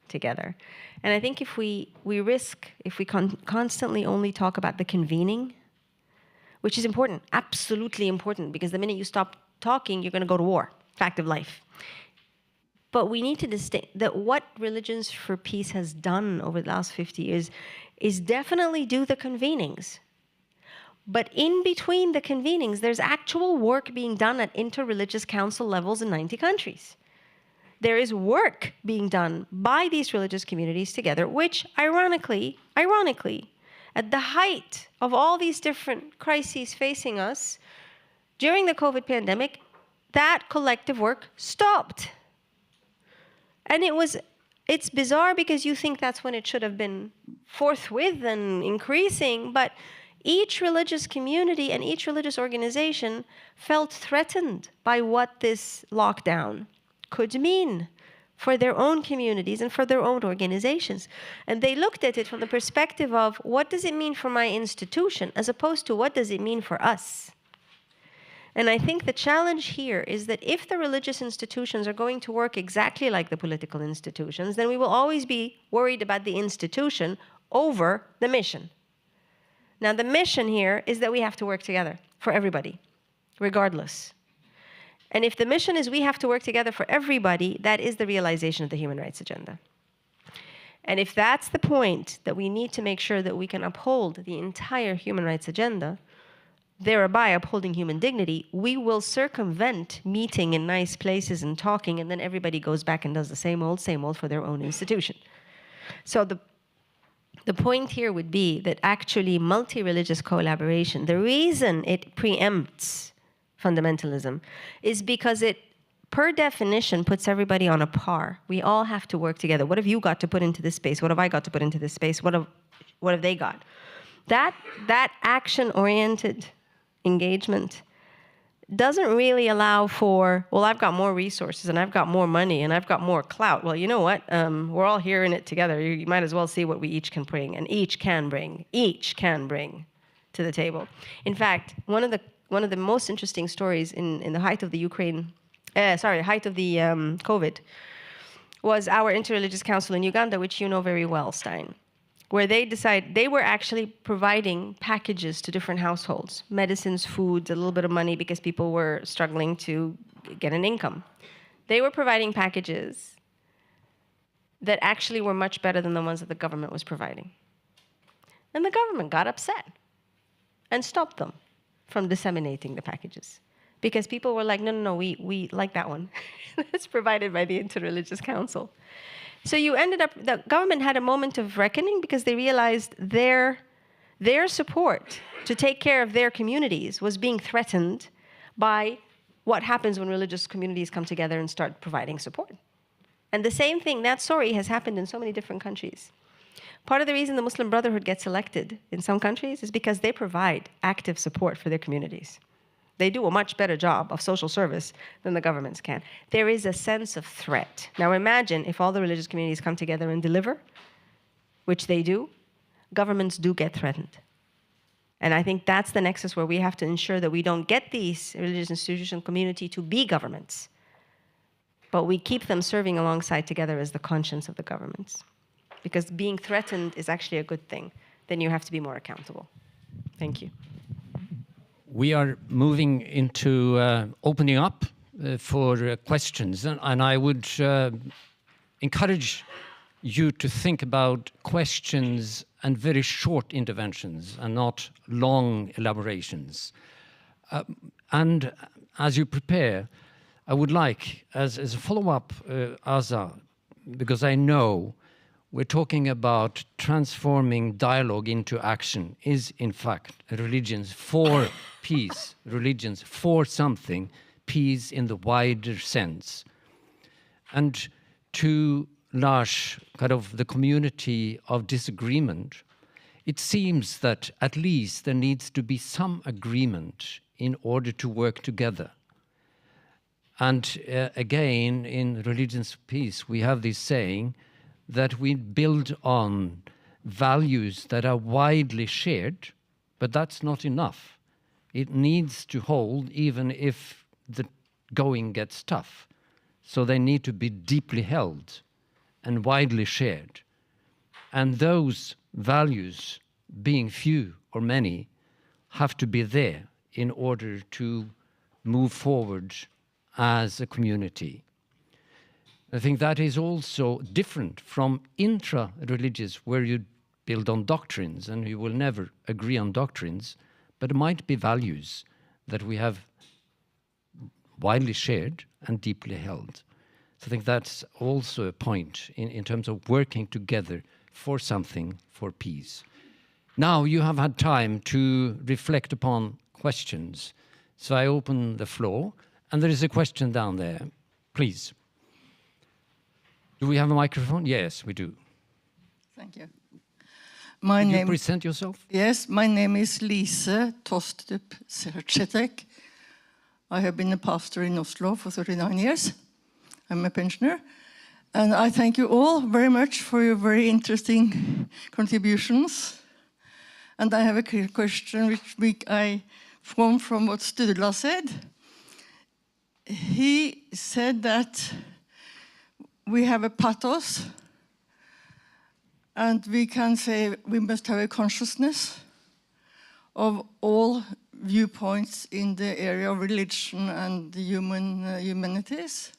together. And I think if we constantly only talk about the convening, which is important, absolutely important, because the minute you stop talking, you're going to go to war, fact of life. But we need to distinguish that what Religions for Peace has done over the last 50 years is definitely do the convenings. But in between the convenings, there's actual work being done at interreligious council levels in 90 countries. There is work being done by these religious communities together, which ironically, at the height of all these different crises facing us, during the COVID pandemic, that collective work stopped. And it's bizarre because you think that's when it should have been forthwith and increasing, but each religious community and each religious organization felt threatened by what this lockdown could mean for their own communities and for their own organizations. And they looked at it from the perspective of, what does it mean for my institution, as opposed to what does it mean for us? And I think the challenge here is that if the religious institutions are going to work exactly like the political institutions, then we will always be worried about the institution over the mission. Now, the mission here is that we have to work together for everybody, regardless. And if the mission is we have to work together for everybody, that is the realization of the human rights agenda. And if that's the point, that we need to make sure that we can uphold the entire human rights agenda, thereby upholding human dignity, we will circumvent meeting in nice places and talking, and then everybody goes back and does the same old for their own institution. So the point here would be that actually multi-religious collaboration, the reason it preempts fundamentalism is because it, per definition, puts everybody on a par. We all have to work together. What have you got to put into this space? What have I got to put into this space? What have they got? That action-oriented engagement doesn't really allow for, well, I've got more resources and I've got more money and I've got more clout. Well, you know what? We're all here in it together. You might as well see what we each can bring, and each can bring to the table. In fact, one of the most interesting stories in the height of the COVID was our Interreligious Council in Uganda, which you know very well, Stein, where they were actually providing packages to different households, medicines, foods, a little bit of money because people were struggling to get an income. They were providing packages that actually were much better than the ones that the government was providing. And the government got upset and stopped them from disseminating the packages, because people were like, no, we like that one. It's provided by the Interreligious Council. So the government had a moment of reckoning because they realized their support to take care of their communities was being threatened by what happens when religious communities come together and start providing support. And the same thing, that story has happened in so many different countries. Part of the reason the Muslim Brotherhood gets elected in some countries is because they provide active support for their communities. They do a much better job of social service than the governments can. There is a sense of threat. Now imagine if all the religious communities come together and deliver, which they do, governments do get threatened. And I think that's the nexus where we have to ensure that we don't get these religious institution community to be governments, but we keep them serving alongside together as the conscience of the governments. Because being threatened is actually a good thing. then you have to be more accountable. Thank you. We are moving into opening up for questions, and I would encourage you to think about questions and very short interventions and not long elaborations. And as you prepare, I would like, as a follow-up, Asa, because I know we're talking about transforming dialogue into action, is in fact religions for peace, religions for something, peace in the wider sense. And to Lars, kind of the community of disagreement, it seems that at least there needs to be some agreement in order to work together. And again, in Religions of Peace, we have this saying that we build on values that are widely shared, but that's not enough. It needs to hold even if the going gets tough. So they need to be deeply held and widely shared. And those values, being few or many, have to be there in order to move forward as a community. I think that is also different from intra-religious, where you build on doctrines and you will never agree on doctrines, but it might be values that we have widely shared and deeply held. So I think that's also a point in terms of working together for something, for peace. Now you have had time to reflect upon questions. So I open the floor, and there is a question down there. Please. Do we have a microphone? Yes, we do. Thank you. Could you present yourself? Yes, my name is Lise Tostrup Serchetek. I have been a pastor in Oslo for 39 years. I'm a pensioner. And I thank you all very much for your very interesting contributions. And I have a question which I formed from what Sturla said. He said that we have a pathos, and we can say we must have a consciousness of all viewpoints in the area of religion and the humanities.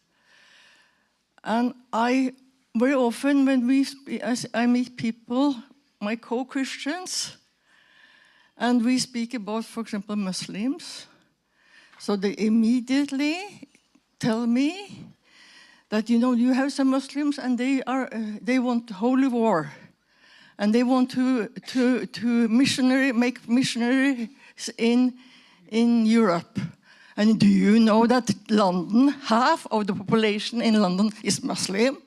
And very often when I meet people, my co-Christians, and we speak about, for example, Muslims, so they immediately tell me that, you know, you have some Muslims and they want holy war, and they want to make missionaries in Europe. And do you know that London, half of the population in London is Muslim?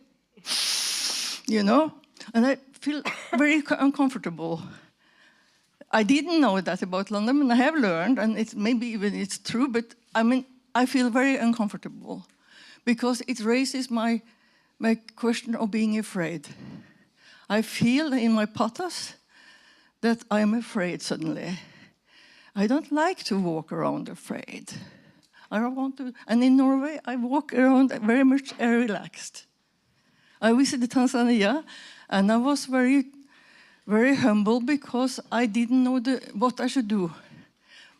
You know, and I feel very uncomfortable. I didn't know that about London, and I have learned, and maybe even it's true, but I mean, I feel very uncomfortable because it raises my question of being afraid. I feel in my pathos that I'm afraid suddenly. I don't like to walk around afraid. I don't want to, and in Norway, I walk around very much relaxed. I visited Tanzania, and I was very, very humble because I didn't know what I should do.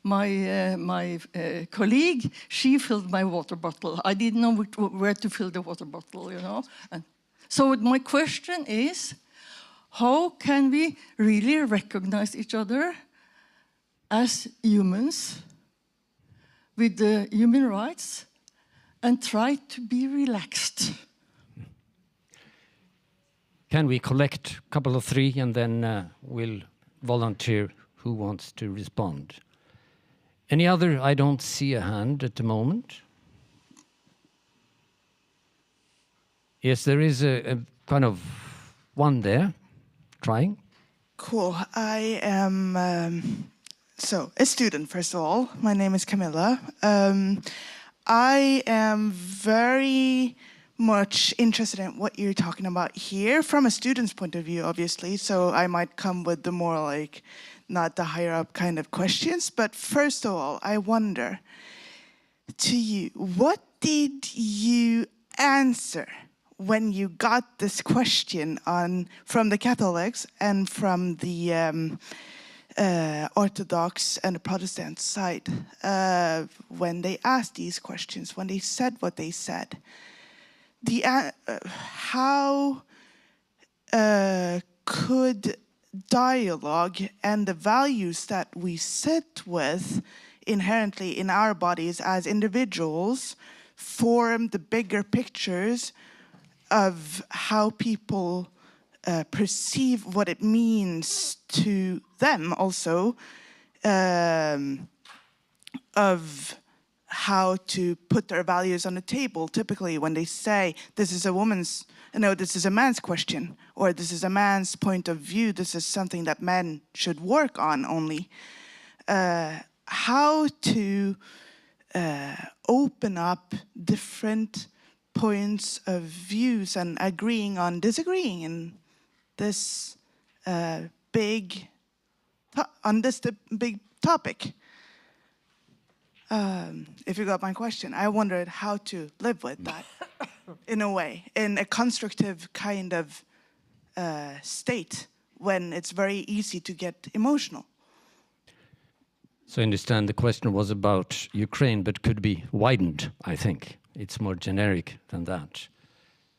My colleague, she filled my water bottle. I didn't know where to fill the water bottle, you know. And so my question is, how can we really recognize each other as humans with the human rights and try to be relaxed? Can we collect a couple of three, and then we'll volunteer who wants to respond? Any other? I don't see a hand at the moment. Yes, there is a kind of one there, trying. Cool. I am a student, first of all. My name is Camilla. I am very much interested in what you're talking about here from a student's point of view, obviously. So I might come with the more like, not the higher up kind of questions. But first of all, I wonder to you, what did you answer when you got this question from the Catholics and from the Orthodox and the Protestant side, when they asked these questions, when they said what they said, how could dialogue and the values that we sit with inherently in our bodies as individuals form the bigger pictures of how people perceive what it means to them also, of how to put their values on the table. Typically when they say this is a man's question, or this is a man's point of view, this is something that men should work on only, how to open up different points of views and agreeing on disagreeing in this big topic. If you got my question, I wondered how to live with that in a way, in a constructive kind of state when it's very easy to get emotional. So I understand the question was about Ukraine, but could be widened, I think. It's more generic than that.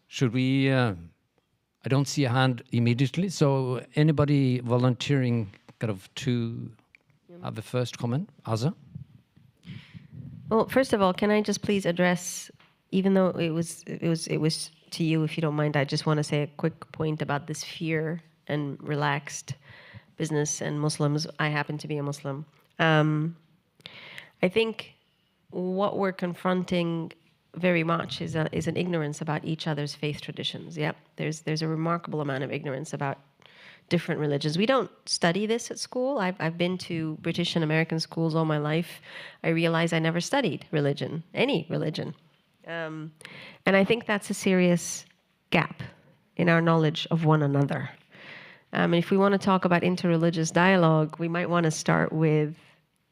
Should we... I don't see a hand immediately, so anybody volunteering kind of to have the first comment? Asa? Well, first of all, can I just please address, even though it was to you, if you don't mind, I just want to say a quick point about this fear and relaxed business and Muslims. I happen to be a Muslim. I think what we're confronting very much is an ignorance about each other's faith traditions. Yep, there's a remarkable amount of ignorance about different religions. We don't study this at school. I've been to British and American schools all my life. I realize I never studied religion, any religion. And I think that's a serious gap in our knowledge of one another. And if we want to talk about interreligious dialogue, we might want to start with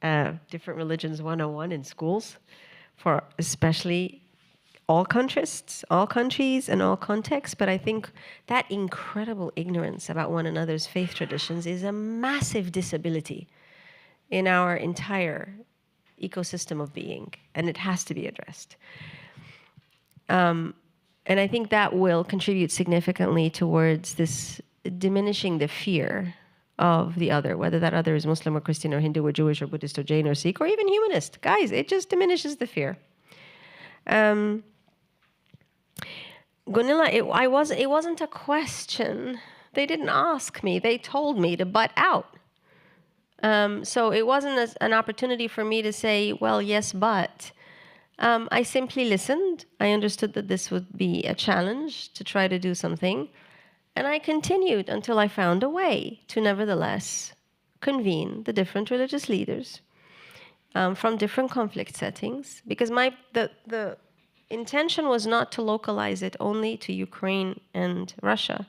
Different Religions 101 in schools, for especially all countries and all contexts. But I think that incredible ignorance about one another's faith traditions is a massive disability in our entire ecosystem of being, and it has to be addressed. And I think that will contribute significantly towards this diminishing the fear of the other, whether that other is Muslim or Christian or Hindu or Jewish or Buddhist or Jain or Sikh or even humanist. Guys, it just diminishes the fear. Gunilla, it wasn't a question. They didn't ask me. They told me to butt out. So it wasn't an opportunity for me to say, well, yes, but. I simply listened. I understood that this would be a challenge to try to do something. And I continued until I found a way to nevertheless convene the different religious leaders from different conflict settings. Because the intention was not to localize it only to Ukraine and Russia.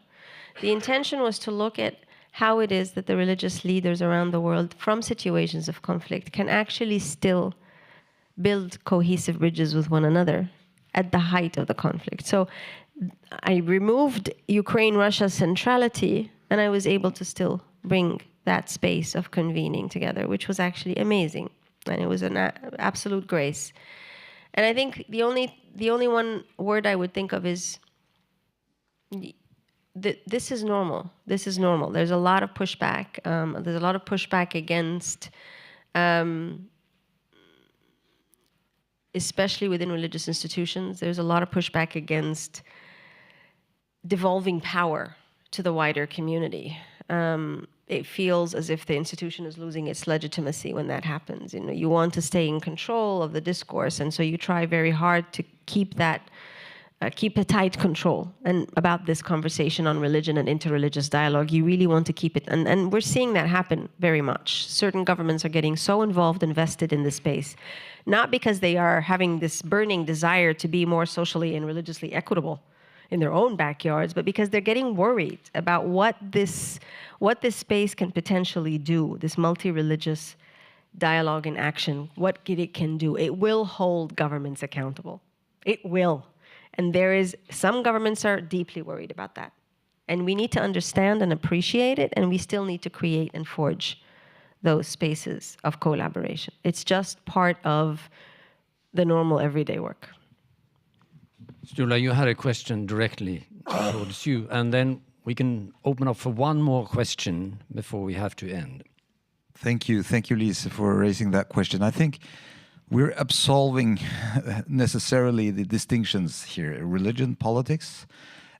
The intention was to look at how it is that the religious leaders around the world from situations of conflict can actually still build cohesive bridges with one another at the height of the conflict. So I removed Ukraine-Russia centrality, and I was able to still bring that space of convening together, which was actually amazing. And it was an absolute grace. And I think the only one word I would think of is, this is normal. This is normal. There's a lot of pushback. There's a lot of pushback against, especially within religious institutions, there's a lot of pushback against devolving power to the wider community. It feels as if the institution is losing its legitimacy when that happens. You know, you want to stay in control of the discourse, and so you try very hard to keep that, keep a tight control. And about this conversation on religion and interreligious dialogue, you really want to keep it. And we're seeing that happen very much. Certain governments are getting so involved and vested in this space, not because they are having this burning desire to be more socially and religiously equitable in their own backyards, but because they're getting worried about what this space can potentially do, this multi-religious dialogue and action, what it can do. It will hold governments accountable. It will. And some governments are deeply worried about that. And we need to understand and appreciate it, and we still need to create and forge those spaces of collaboration. It's just part of the normal everyday work. Sturla, you had a question directly towards you, and then we can open up for one more question before we have to end. Thank you, Lise, for raising that question. I think we're absolving necessarily the distinctions here: religion, politics.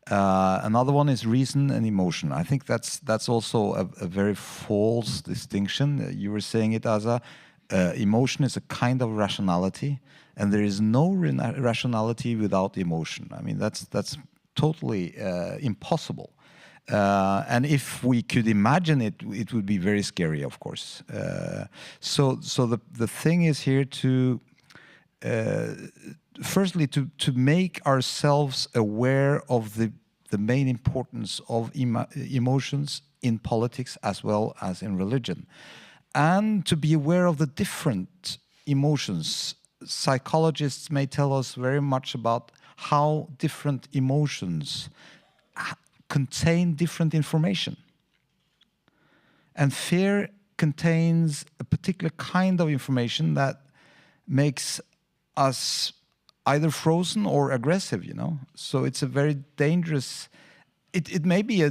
Another one is reason and emotion. I think that's also a very false distinction. You were saying it, Asa. Emotion is a kind of rationality, and there is no rationality without emotion. I mean, that's totally impossible. And if we could imagine it, it would be very scary, of course. So the thing is here to firstly to make ourselves aware of the main importance of emotions in politics as well as in religion, and to be aware of the different emotions. Psychologists may tell us very much about how different emotions contain different information. And fear contains a particular kind of information that makes us either frozen or aggressive, you know. So it's a very dangerous. It may be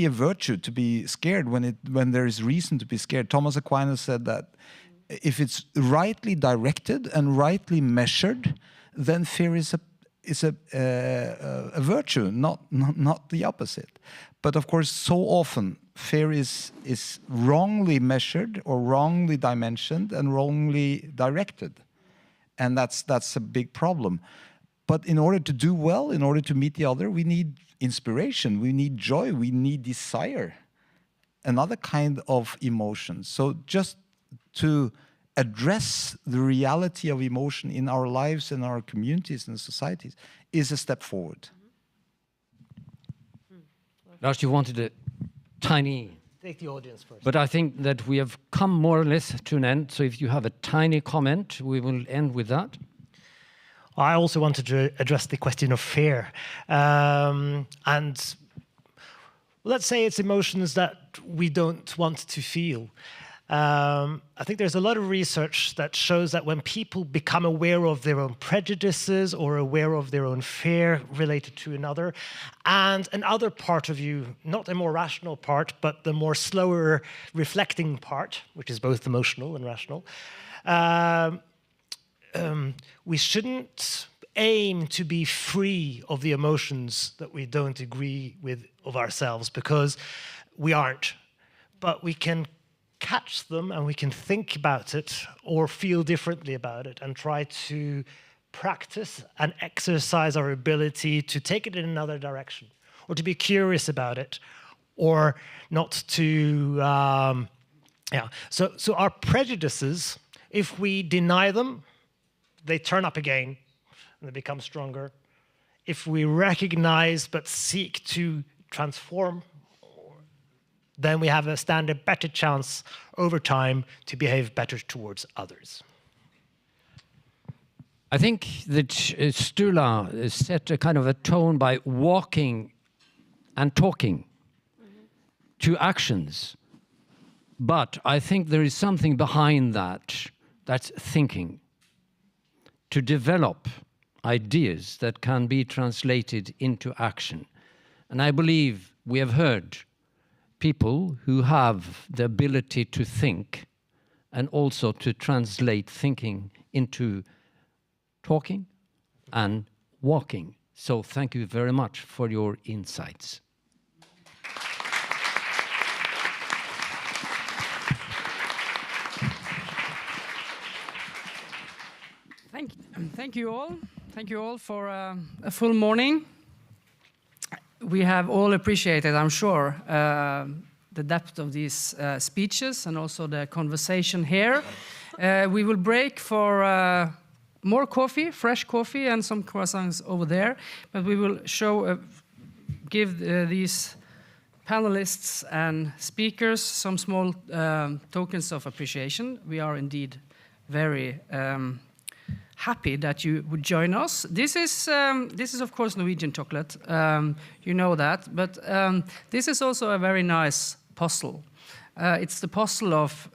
a virtue to be scared when there is reason to be scared. Thomas Aquinas said that if it's rightly directed and rightly measured, then fear is a virtue, not the opposite. But of course, so often fear is wrongly measured or wrongly dimensioned and wrongly directed, and that's a big problem. But in order to do well, in order to meet the other, we need inspiration, we need joy, we need desire, another kind of emotion. So just to address the reality of emotion in our lives and our communities and societies is a step forward. Lars, you wanted a tiny... Take the audience first. But I think that we have come more or less to an end, so if you have a tiny comment, we will end with that. I also wanted to address the question of fear. And let's say it's emotions that we don't want to feel. I think there's a lot of research that shows that when people become aware of their own prejudices or aware of their own fear related to another, and another part of you, not a more rational part, but the more slower reflecting part, which is both emotional and rational, we shouldn't aim to be free of the emotions that we don't agree with of ourselves, because we aren't. But we can catch them and we can think about it or feel differently about it and try to practice and exercise our ability to take it in another direction, or to be curious about it, or not to, So our prejudices, if we deny them, they turn up again and they become stronger. If we recognize but seek to transform, then we stand a better chance over time to behave better towards others. I think that Sturla set a kind of a tone by walking and talking to actions. But I think there is something behind that, that's thinking. To develop ideas that can be translated into action. And I believe we have heard people who have the ability to think and also to translate thinking into talking and walking. So thank you very much for your insights. Thank you all. Thank you all for a full morning. We have all appreciated, I'm sure, the depth of these speeches and also the conversation here. We will break for more coffee, fresh coffee, and some croissants over there. But we will give these panelists and speakers some small tokens of appreciation. We are indeed very happy that you would join us. This is of course Norwegian chocolate. You know that, but this is also a very nice puzzle. It's the puzzle of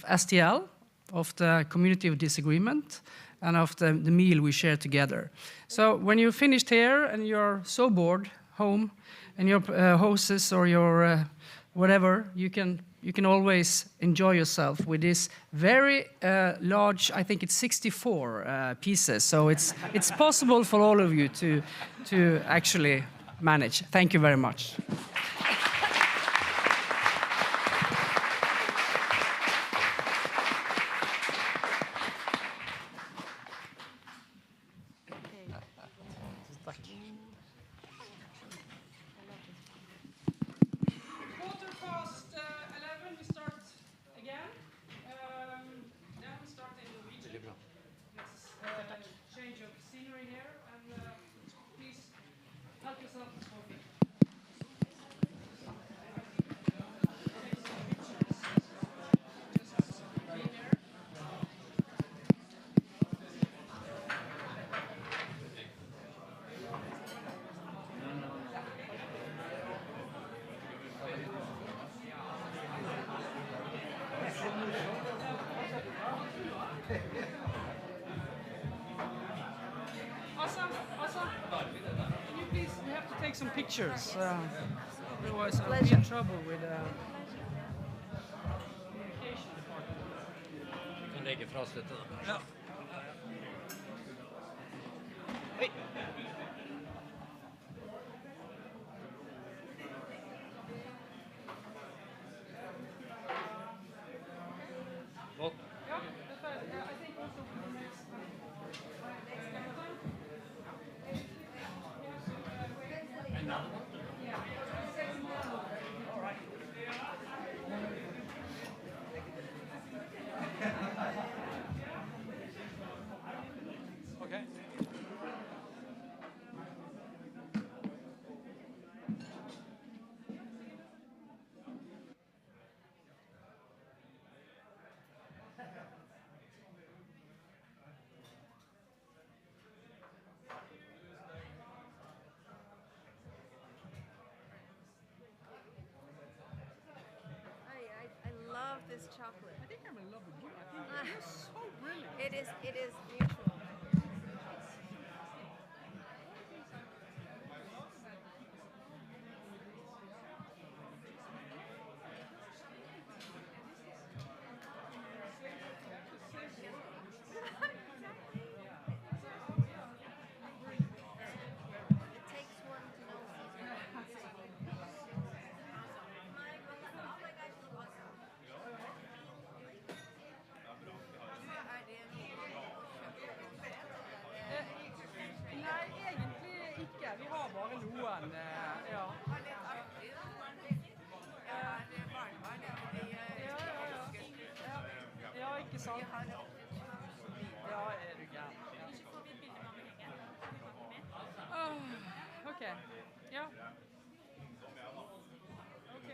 STL, of the community of disagreement, and of the meal we share together. So when you're finished here and you're so bored home, and your hostess or your whatever, you can always enjoy yourself with this very large, I think it's 64 pieces. So it's possible for all of you to actually manage. Thank you very much. Can you please, we have to take some pictures. Otherwise I'll be in trouble with communication department. Kan legge fra oss dette da. Ja. Hei. Godt. Ja, I think also for the next time. Okay. I love this chocolate. I think I'm in love with you. I think you're so brilliant. It is mutual. Nei, egentlig ikke. Vi har bare noen, ja. Ja, ikke sant? Ja, er du gæren. Ok, ja. Ok.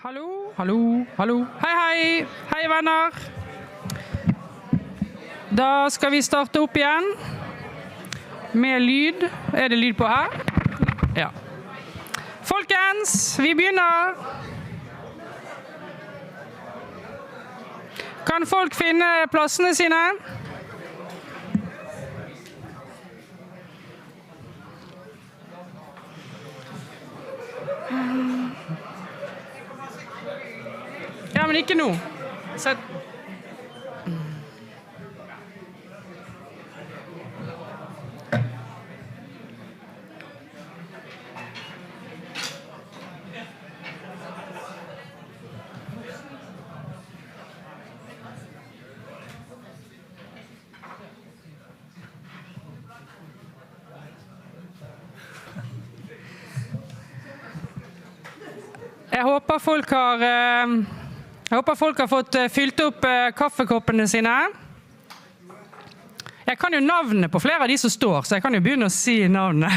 Hallo, hallo, hallo. Hei, hei. Hei, venner. Da skal vi starte opp igjen med lyd. Det lyd på her? Ja. Folkens, vi begynner. Kan folk finne plassene sine? Ja, men ikke nå. Sett. Jeg håper folk har fått fylt opp kaffekoppene sine. Jeg kan jo navnet på flere av de som står, så jeg kan jo begynne å si navnet.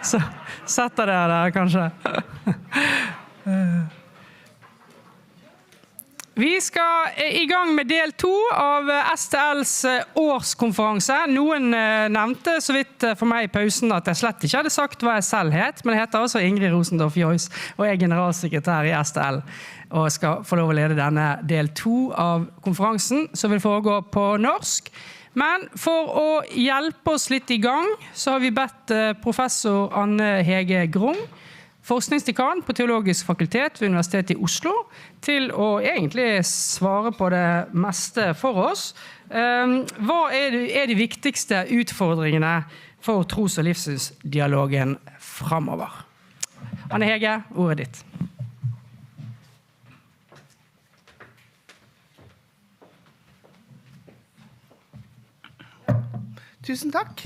Så setter dere der, kanskje. Vi skal i gang med del 2 av STLs årskonferanse. Noen nevnte så vidt for meg i pausen at jeg slett ikke hadde sagt hva jeg selv het, men jeg heter også Ingrid Rosendorff Joyce og er generalsekretær i STL og skal få lov å lede denne del 2 av konferansen som vil foregå på norsk. Men for å hjelpe oss litt i gang så har vi bedt professor Anne Hege Grung, forskningsdekan på Teologisk fakultet ved Universitetet i Oslo, til å egentlig svare på det meste for oss. Hva er de viktigste utfordringene for tros- og livssynsdialogen fremover? Anne Hege, ordet ditt. Tusen takk.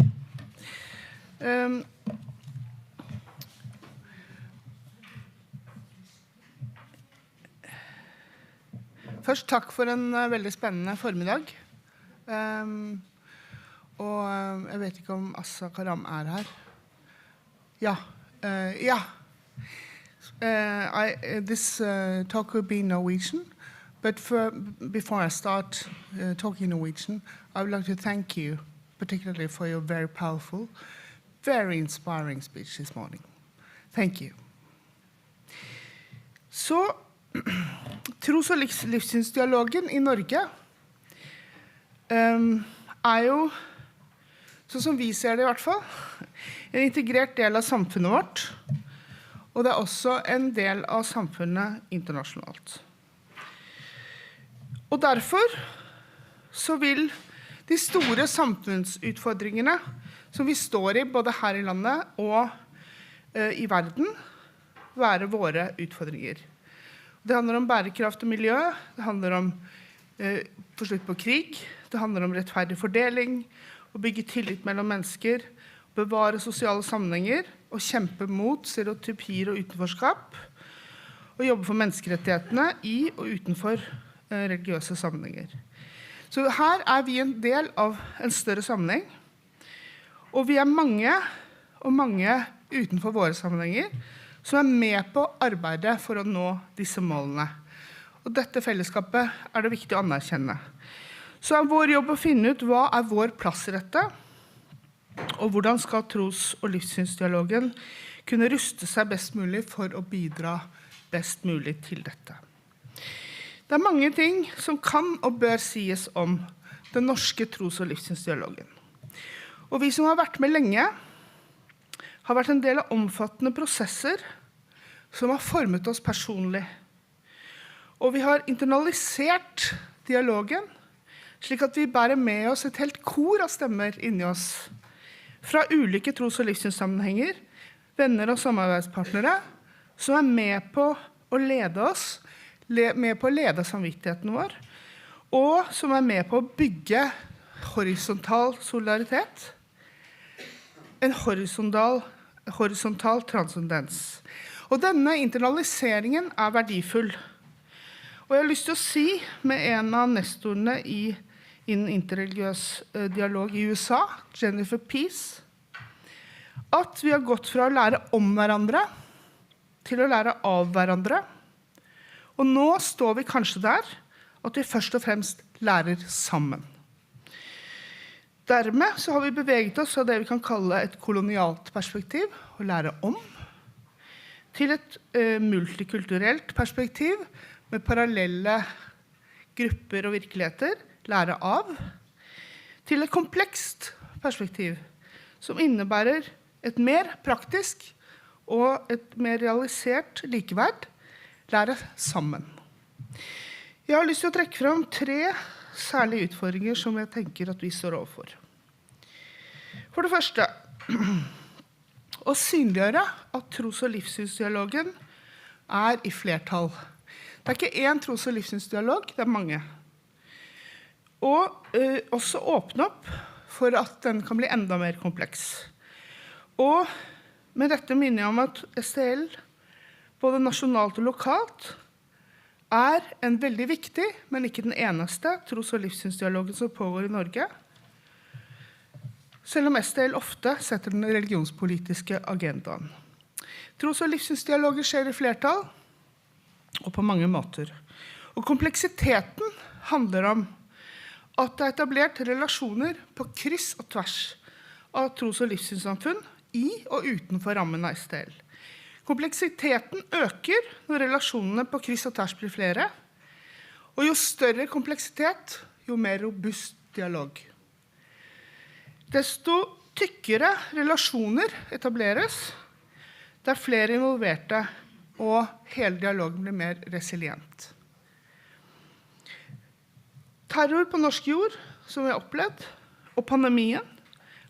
Først takk for en veldig spennende formiddag. Og jeg vet ikke om Assa Karam her. Ja. This talk will be in Norwegian, but before I start talking Norwegian, I would like to thank you particularly for your very powerful, very inspiring speech this morning. Thank you. Så tros- og livssynsdialogen i Norge jo, sånn som vi ser det i hvert fall, en integrert del av samfunnet vårt, og det også en del av samfunnet internasjonalt. Og derfor så vil de store samfunnsutfordringene som vi står i både her i landet og i verden, være våre utfordringer. Det handler om bærekraft og miljø, det handler om få slutt på krig, det handler om rettferdig fordeling, å bygge tillit mellom mennesker, bevare sosiale sammenhenger og kjempe mot stereotypier og utenforskap, og jobbe for menneskerettighetene i og utenfor religiøse sammenhenger. Så her vi en del av en større sammenheng, og vi mange, og mange utenfor våre sammenhenger, som med på arbeidet for å nå disse målene. Og dette fellesskapet det viktig å anerkjenne. Så vår jobb å finne ut hva vår plass i dette, og hvordan skal tros- og livssynsdialogen kunne ruste seg best mulig for å bidra best mulig til dette. Det mange ting som kan og bør sies om den norske tros- og livssynsdialogen. Og vi som har vært med lenge, har vært en del av omfattende prosesser som har formet oss personlig. Og vi har internalisert dialogen, slik at vi bærer med oss et helt kor av stemmer inni oss, fra ulike tros- og livssynssammenhenger, venner og samarbeidspartnere, som med på å lede oss, med på å lede samvittigheten vår, og som med på å bygge horisontal solidaritet, en horisontal transcendens. Og denne internaliseringen verdifull. Og jeg har lyst til å si med en av nestorene innen interreligiøs dialog i USA, Jennifer Peace, at vi har gått fra å lære om hverandre til å lære av hverandre, Og nå står vi kanskje der at vi først og fremst lærer sammen. Dermed så har vi beveget oss fra det vi kan kalle et kolonialt perspektiv, å lære om, til et multikulturelt perspektiv med parallelle grupper og virkeligheter, lære av, til et komplekst perspektiv som innebærer et mer praktisk og et mer realisert likeverd, lære sammen. Jeg har lyst til å trekke frem 3 særlige utfordringer som jeg tenker at vi står overfor. For det første, å synliggjøre at tros- og livssynsdialogen i flertall. Det ikke én tros- og livssynsdialog, det mange. Og også åpne opp for at den kan bli enda mer kompleks. Og med dette minner jeg om at STL, både nasjonalt og lokalt, en veldig viktig, men ikke den eneste, tros- og livssynsdialogen som pågår i Norge, selv om STL ofte setter den religionspolitiske agendaen. Tros- og livssynsdialoger skjer i flertall, og på mange måter. Og kompleksiteten handler om at det etablert relasjoner på kryss og tvers av tros- og livssynssamfunn i og utenfor rammen av STL. Kompleksiteten øker når relasjonene på kryss og tvers blir flere, og jo større kompleksitet, jo mer robust dialog. Desto tykkere relasjoner etableres, det flere involverte, og hele dialogen blir mer resilient. Terror på norsk jord, som vi har opplevd, og pandemien,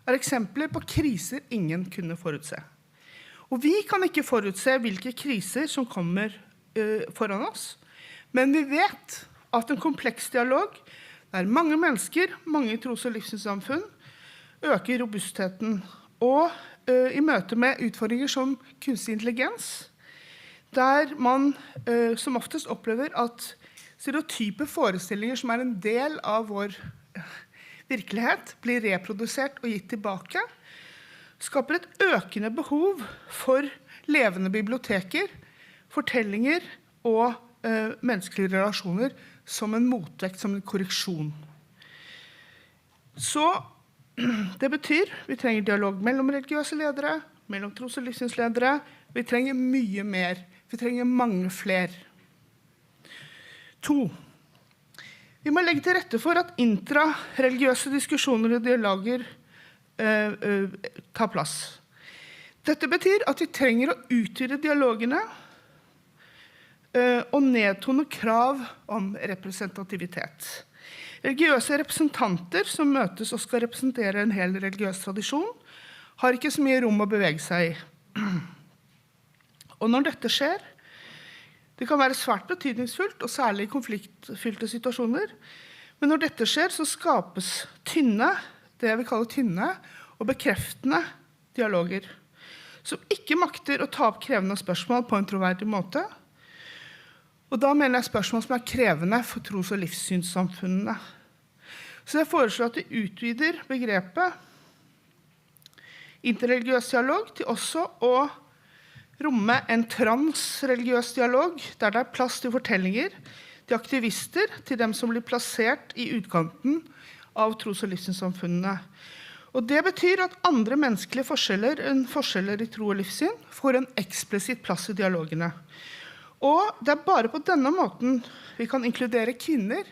eksempler på kriser ingen kunne forutse. Og vi kan ikke forutse hvilke kriser som kommer foran oss, men vi vet at en kompleks dialog, der mange mennesker, mange tros- og livssynssamfunn, øker robustheten, og i møte med utfordringer som kunstig intelligens, der man som oftest opplever at stereotype forestillinger som en del av vår virkelighet blir reprodusert og gitt tilbake, skaper et økende behov for levende biblioteker, fortellinger og menneskelige relasjoner som en motvekt, som en korreksjon. Så det betyr vi trenger dialog mellom religiøse ledere, mellom tros- og livssynsledere. Vi trenger mye mer. Vi trenger mange flere. 2. Vi må legge til rette for at intrareligiøse diskusjoner og dialoger tar plass. Dette betyr at vi trenger å utvide dialogene og nedtone krav om representativitet. Religiøse representanter som møtes og skal representere en hel religiøs tradisjon, har ikke så mye rom å bevege seg i. Og når dette skjer, det kan være svært betydningsfullt, og særlig i konfliktfylte situasjoner, men når dette skjer, så skapes det jeg vil kalle tynne og bekreftende dialoger, som ikke makter å ta opp krevende spørsmål på en troverdig måte. Og da mener jeg spørsmål som krevende for tros- og livssynssamfunnene. Så jeg foreslår at vi utvider begrepet interreligiøs dialog til også å romme en transreligiøs dialog, der det plass til fortellinger, til aktivister, til dem som blir plassert i utkanten av tros- og livssynssamfunnene. Og det betyr at andre menneskelige forskjeller enn forskjeller i tro og livssyn får en eksplisitt plass i dialogene. Og det bare på denne måten vi kan inkludere kvinner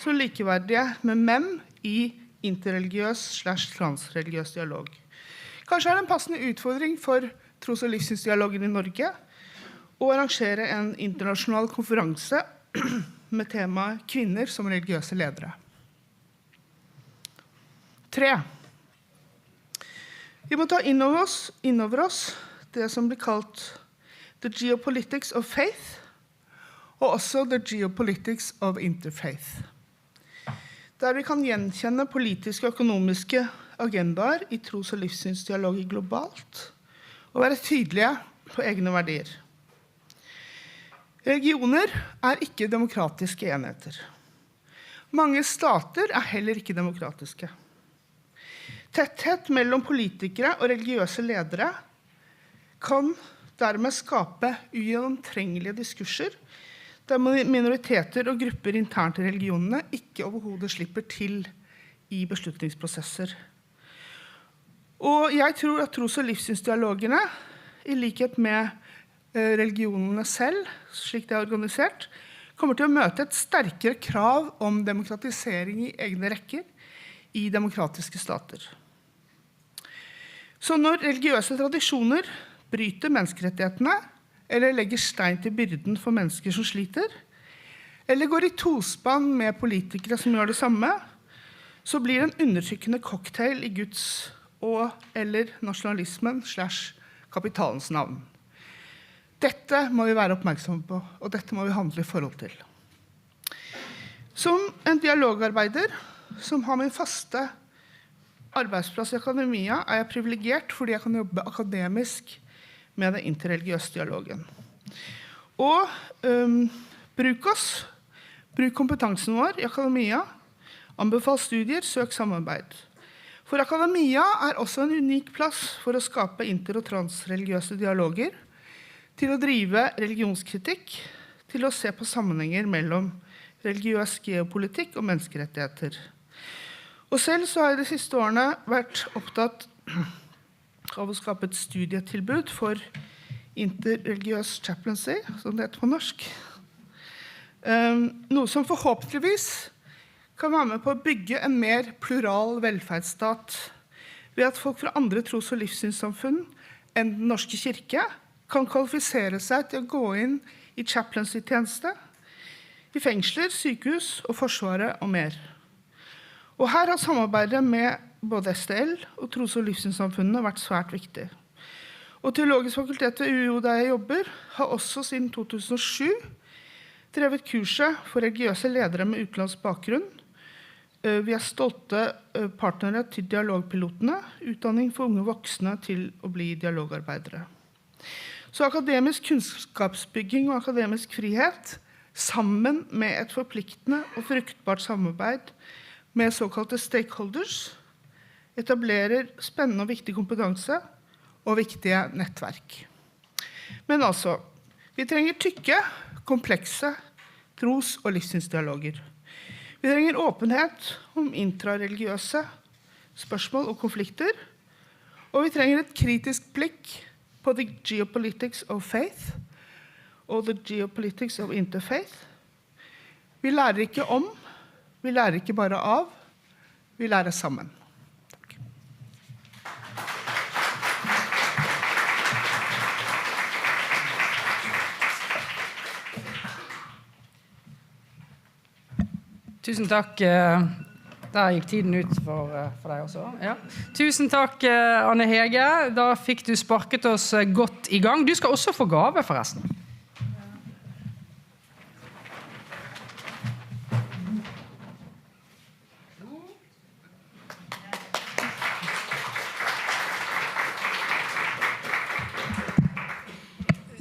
som likeverdige med menn i interreligiøs/transreligiøs dialog. Kanskje det en passende utfordring for tros- og livssynsdialogen i Norge å arrangere en internasjonal konferanse med temaet kvinner som religiøse ledere. 3. Vi må ta innover oss det som blir kalt the geopolitics of faith, og også the geopolitics of interfaith. Der vi kan gjenkjenne politiske og økonomiske agendaer i tros- og livssynsdialoger globalt, og være tydelige på egne verdier. Regioner ikke demokratiske enheter. Mange stater heller ikke demokratiske. Tetthet mellom politikere og religiøse ledere kan dermed skape ugjennomtrengelige diskurser der minoriteter og grupper internt i religionene ikke overhodet slipper til i beslutningsprosesser. Og jeg tror at tros- og livssynsdialogene, i likhet med religionene selv, slik det er organisert, kommer til å møte et sterkere krav om demokratisering i egne rekker i demokratiske stater. Så når religiøse tradisjoner bryter menneskerettighetene, eller legger stein til byrden for mennesker som sliter, eller går i tospann med politikere som gjør det samme, så blir det en undertrykkende cocktail i Guds eller nasjonalismen / kapitalens navn. Dette må vi være oppmerksomme på, og dette må vi handle i forhold til. Som en dialogarbeider som har min faste arbeidsplass i akademia, er jeg privilegert fordi jeg kan jobbe akademisk med den interreligiøse dialogen. Og bruk kompetansen vår i akademia, anbefal studier, søk samarbeid. For akademia er også en unik plass for å skape inter- og transreligiøse dialoger, til å drive religionskritikk, til å se på sammenhenger mellom religiøs geopolitikk og menneskerettigheter. Og selv så har jeg de siste årene vært opptatt av å skape et studietilbud for interreligiøs chaplaincy, som det heter på norsk. Noe som forhåpentligvis kan være med på å bygge en mer plural velferdsstat, ved at folk fra andre tros- og livssynssamfunn enn den norske kirke kan kvalifisere seg til å gå inn i chaplaincy-tjeneste, i fengsler, sykehus og forsvaret og mer. Og her har samarbeidet med både STL og tros- og livssynssamfunnene vært svært viktig. Og Teologisk fakultet ved UiO der jeg jobber, har også siden 2007 drevet kurset for religiøse ledere med utenlandsk bakgrunn. Vi er stolte partnere til dialogpilotene, utdanning for unge voksne til å bli dialogarbeidere. Så akademisk kunnskapsbygging og akademisk frihet, sammen med et forpliktende og fruktbart samarbeid med såkalte stakeholders, etablerer spennende og viktig kompetanse og viktige nettverk. Men altså, vi trenger tykke, komplekse tros- og livssynsdialoger. Vi trenger åpenhet om intrareligiøse spørsmål og konflikter, og vi trenger et kritisk blikk på the geopolitics of faith og the geopolitics of interfaith. Vi lærer ikke om, vi lærer ikke bare av, vi lærer sammen. Takk. Tusen takk. Der gikk tiden ut for deg også. Ja. Tusen takk, Anne Hege. Da fikk du sparket oss godt i gang. Du skal også få gave, forresten.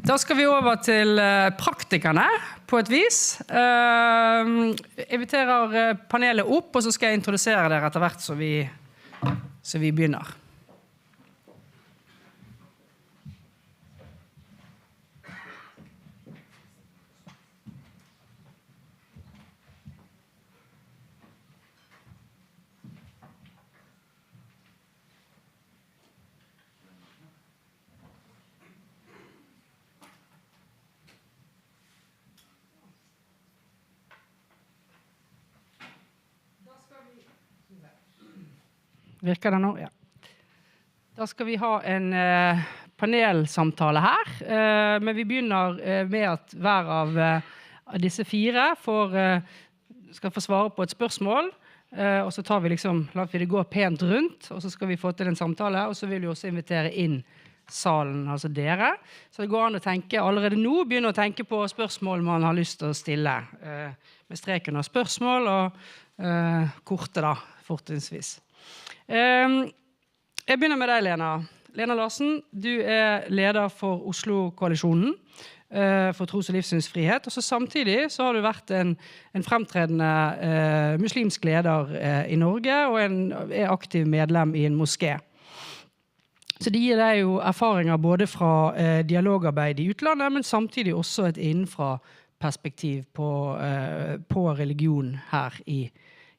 Da skal vi over til praktikerne på et vis. Jeg inviterer panelet opp, og så skal jeg introdusere dere etter hvert så vi begynner. Virker det nå? Ja. Da skal vi ha en panelsamtale her, men vi begynner med at hver av disse fire skal få svare på et spørsmål, og så tar vi lar vi det gå pent rundt, og så skal vi få til en samtale, og så vil vi også invitere inn salen, altså dere. Så det går an å tenke allerede nå, begynne å tenke på spørsmål man har lyst til å stille, med streken av spørsmål og korte da, fortrinnsvis. Jeg begynner med deg, Lena. Lena Larsen, du er leder for Oslo-koalisjonen for tros- og livssynsfrihet, og så samtidig så har du vært en fremtredende muslimsk leder i Norge, og er aktiv medlem i en moské. Så det gir deg jo erfaringer både fra dialogarbeid i utlandet, men samtidig også et innenfra perspektiv på religion her i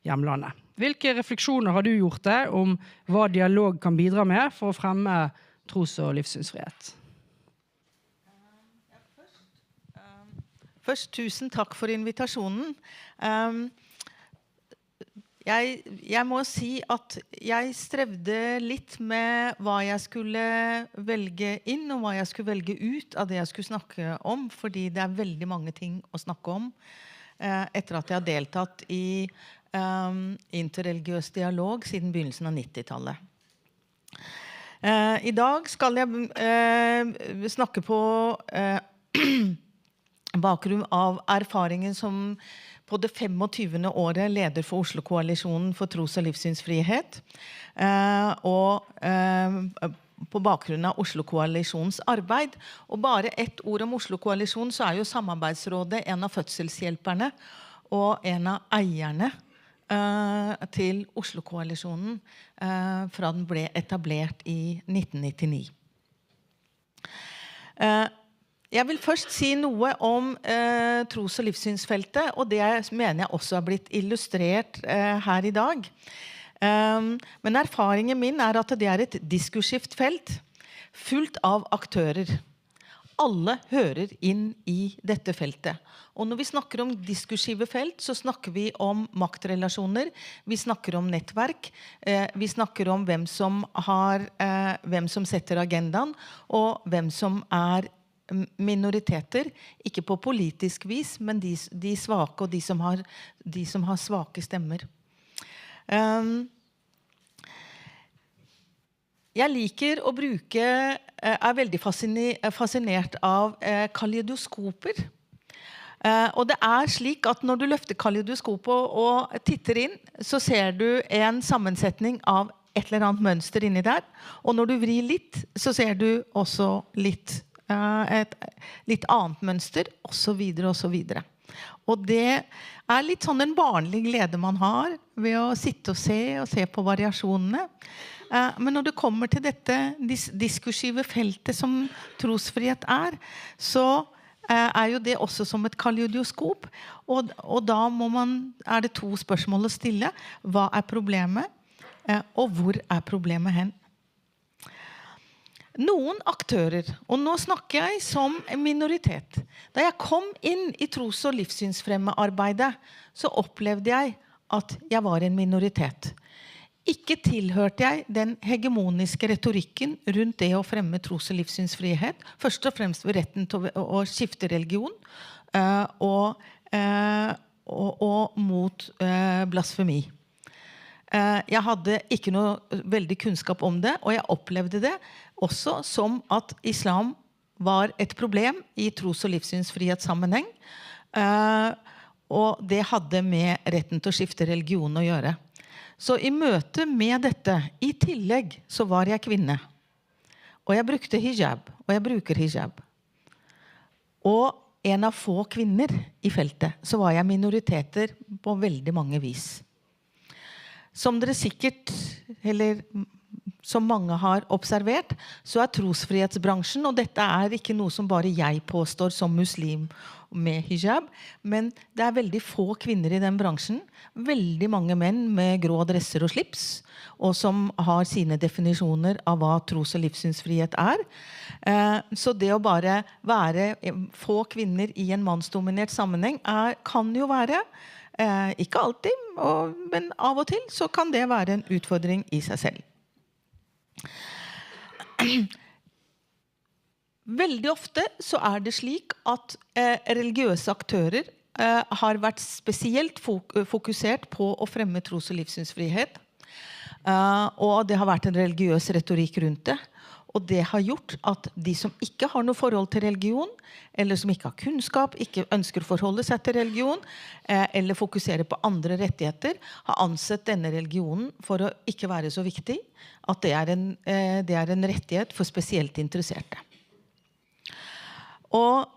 hjemlandet. Hvilke refleksjoner har du gjort deg om hva dialog kan bidra med for å fremme tros- og livssynsfrihet? Først, tusen takk for invitasjonen. Jeg må si at jeg strevde litt med hva jeg skulle velge inn og hva jeg skulle velge ut av det jeg skulle snakke om, fordi det veldig mange ting å snakke om etter at jeg har deltatt i interreligiøs dialog siden begynnelsen av 90-tallet. I dag skal jeg snakke på bakgrunn av erfaringen som på det 25. året leder for Oslo-koalisjonen for tros- og livssynsfrihet, og på bakgrunn av Oslo-koalisjonens arbeid. Og bare ett ord om Oslo-koalisjonen, så jo Samarbeidsrådet en av fødselshjelperne og en av eierne til Oslo-koalisjonen fra den ble etablert i 1999. Jeg vil først si noe om tros- og livssynsfeltet, og det mener jeg også har blitt illustrert her i dag. Men erfaringen min at det et diskursivt felt, fullt av aktører. Alle hører inn i dette feltet. Og når vi snakker om diskursive felt, så snakker vi om maktrelasjoner, vi snakker om nettverk, vi snakker om hvem som setter agendaen, og hvem som minoriteter, ikke på politisk vis, men de svake og de som har svake stemmer. Jeg liker å bruke, veldig fascinert av kaleidoskoper. Og det slik at når du løfter kaleidoskopet og titter inn, så ser du en sammensetning av et eller annet mønster inni der. Og når du vrir litt, så ser du også et litt annet mønster, og så videre, og så videre. Og det litt sånn en barnlig glede man har ved å sitte og se på variasjonene. Men når det kommer til dette diskursive feltet som trosfrihet så jo det også som et kaleidoskop. Og da det to spørsmål å stille. Hva problemet? Og hvor problemet hen? Noen aktører, og nå snakker jeg som en minoritet. Da jeg kom inn i tros- og livssynsfremmearbeidet, så opplevde jeg at jeg var en minoritet. Ikke tilhørte jeg den hegemoniske retorikken rundt det å fremme tros- og livssynsfrihet, først og fremst ved retten til å skifte religion, og mot blasfemi. Jeg hadde ikke noe veldig kunnskap om det, og jeg opplevde det også som at islam var et problem i tros- og livssynsfrihetssammenheng, og det hadde med retten til å skifte religion å gjøre. Så i møte med dette, i tillegg så var jeg kvinne, og jeg brukte hijab, og jeg bruker hijab. Og en av få kvinner i feltet, så var jeg minoriteter på veldig mange vis. Som dere sikkert, eller som mange har observert, så trosfrihetsbransjen, og dette ikke noe som bare jeg påstår som muslim med hijab, men det veldig få kvinner i den bransjen, veldig mange menn med grå dresser og slips, og som har sine definisjoner av hva tros- og livssynsfrihet Så det å bare være få kvinner i en mannsdominert sammenheng kan jo være, ikke alltid, men av og til så kan det være en utfordring i seg selv. Veldig ofte så det slik at religiøse aktører har vært spesielt fokusert på å fremme tros- og livssynsfrihet, og det har vært en religiøs retorikk rundt det. Og det har gjort at de som ikke har noe forhold til religion, eller som ikke har kunnskap, ikke ønsker å forholde seg til religion, eller fokusere på andre rettigheter, har ansett denne religionen for å ikke være så viktig, at det en rettighet for spesielt interesserte. Og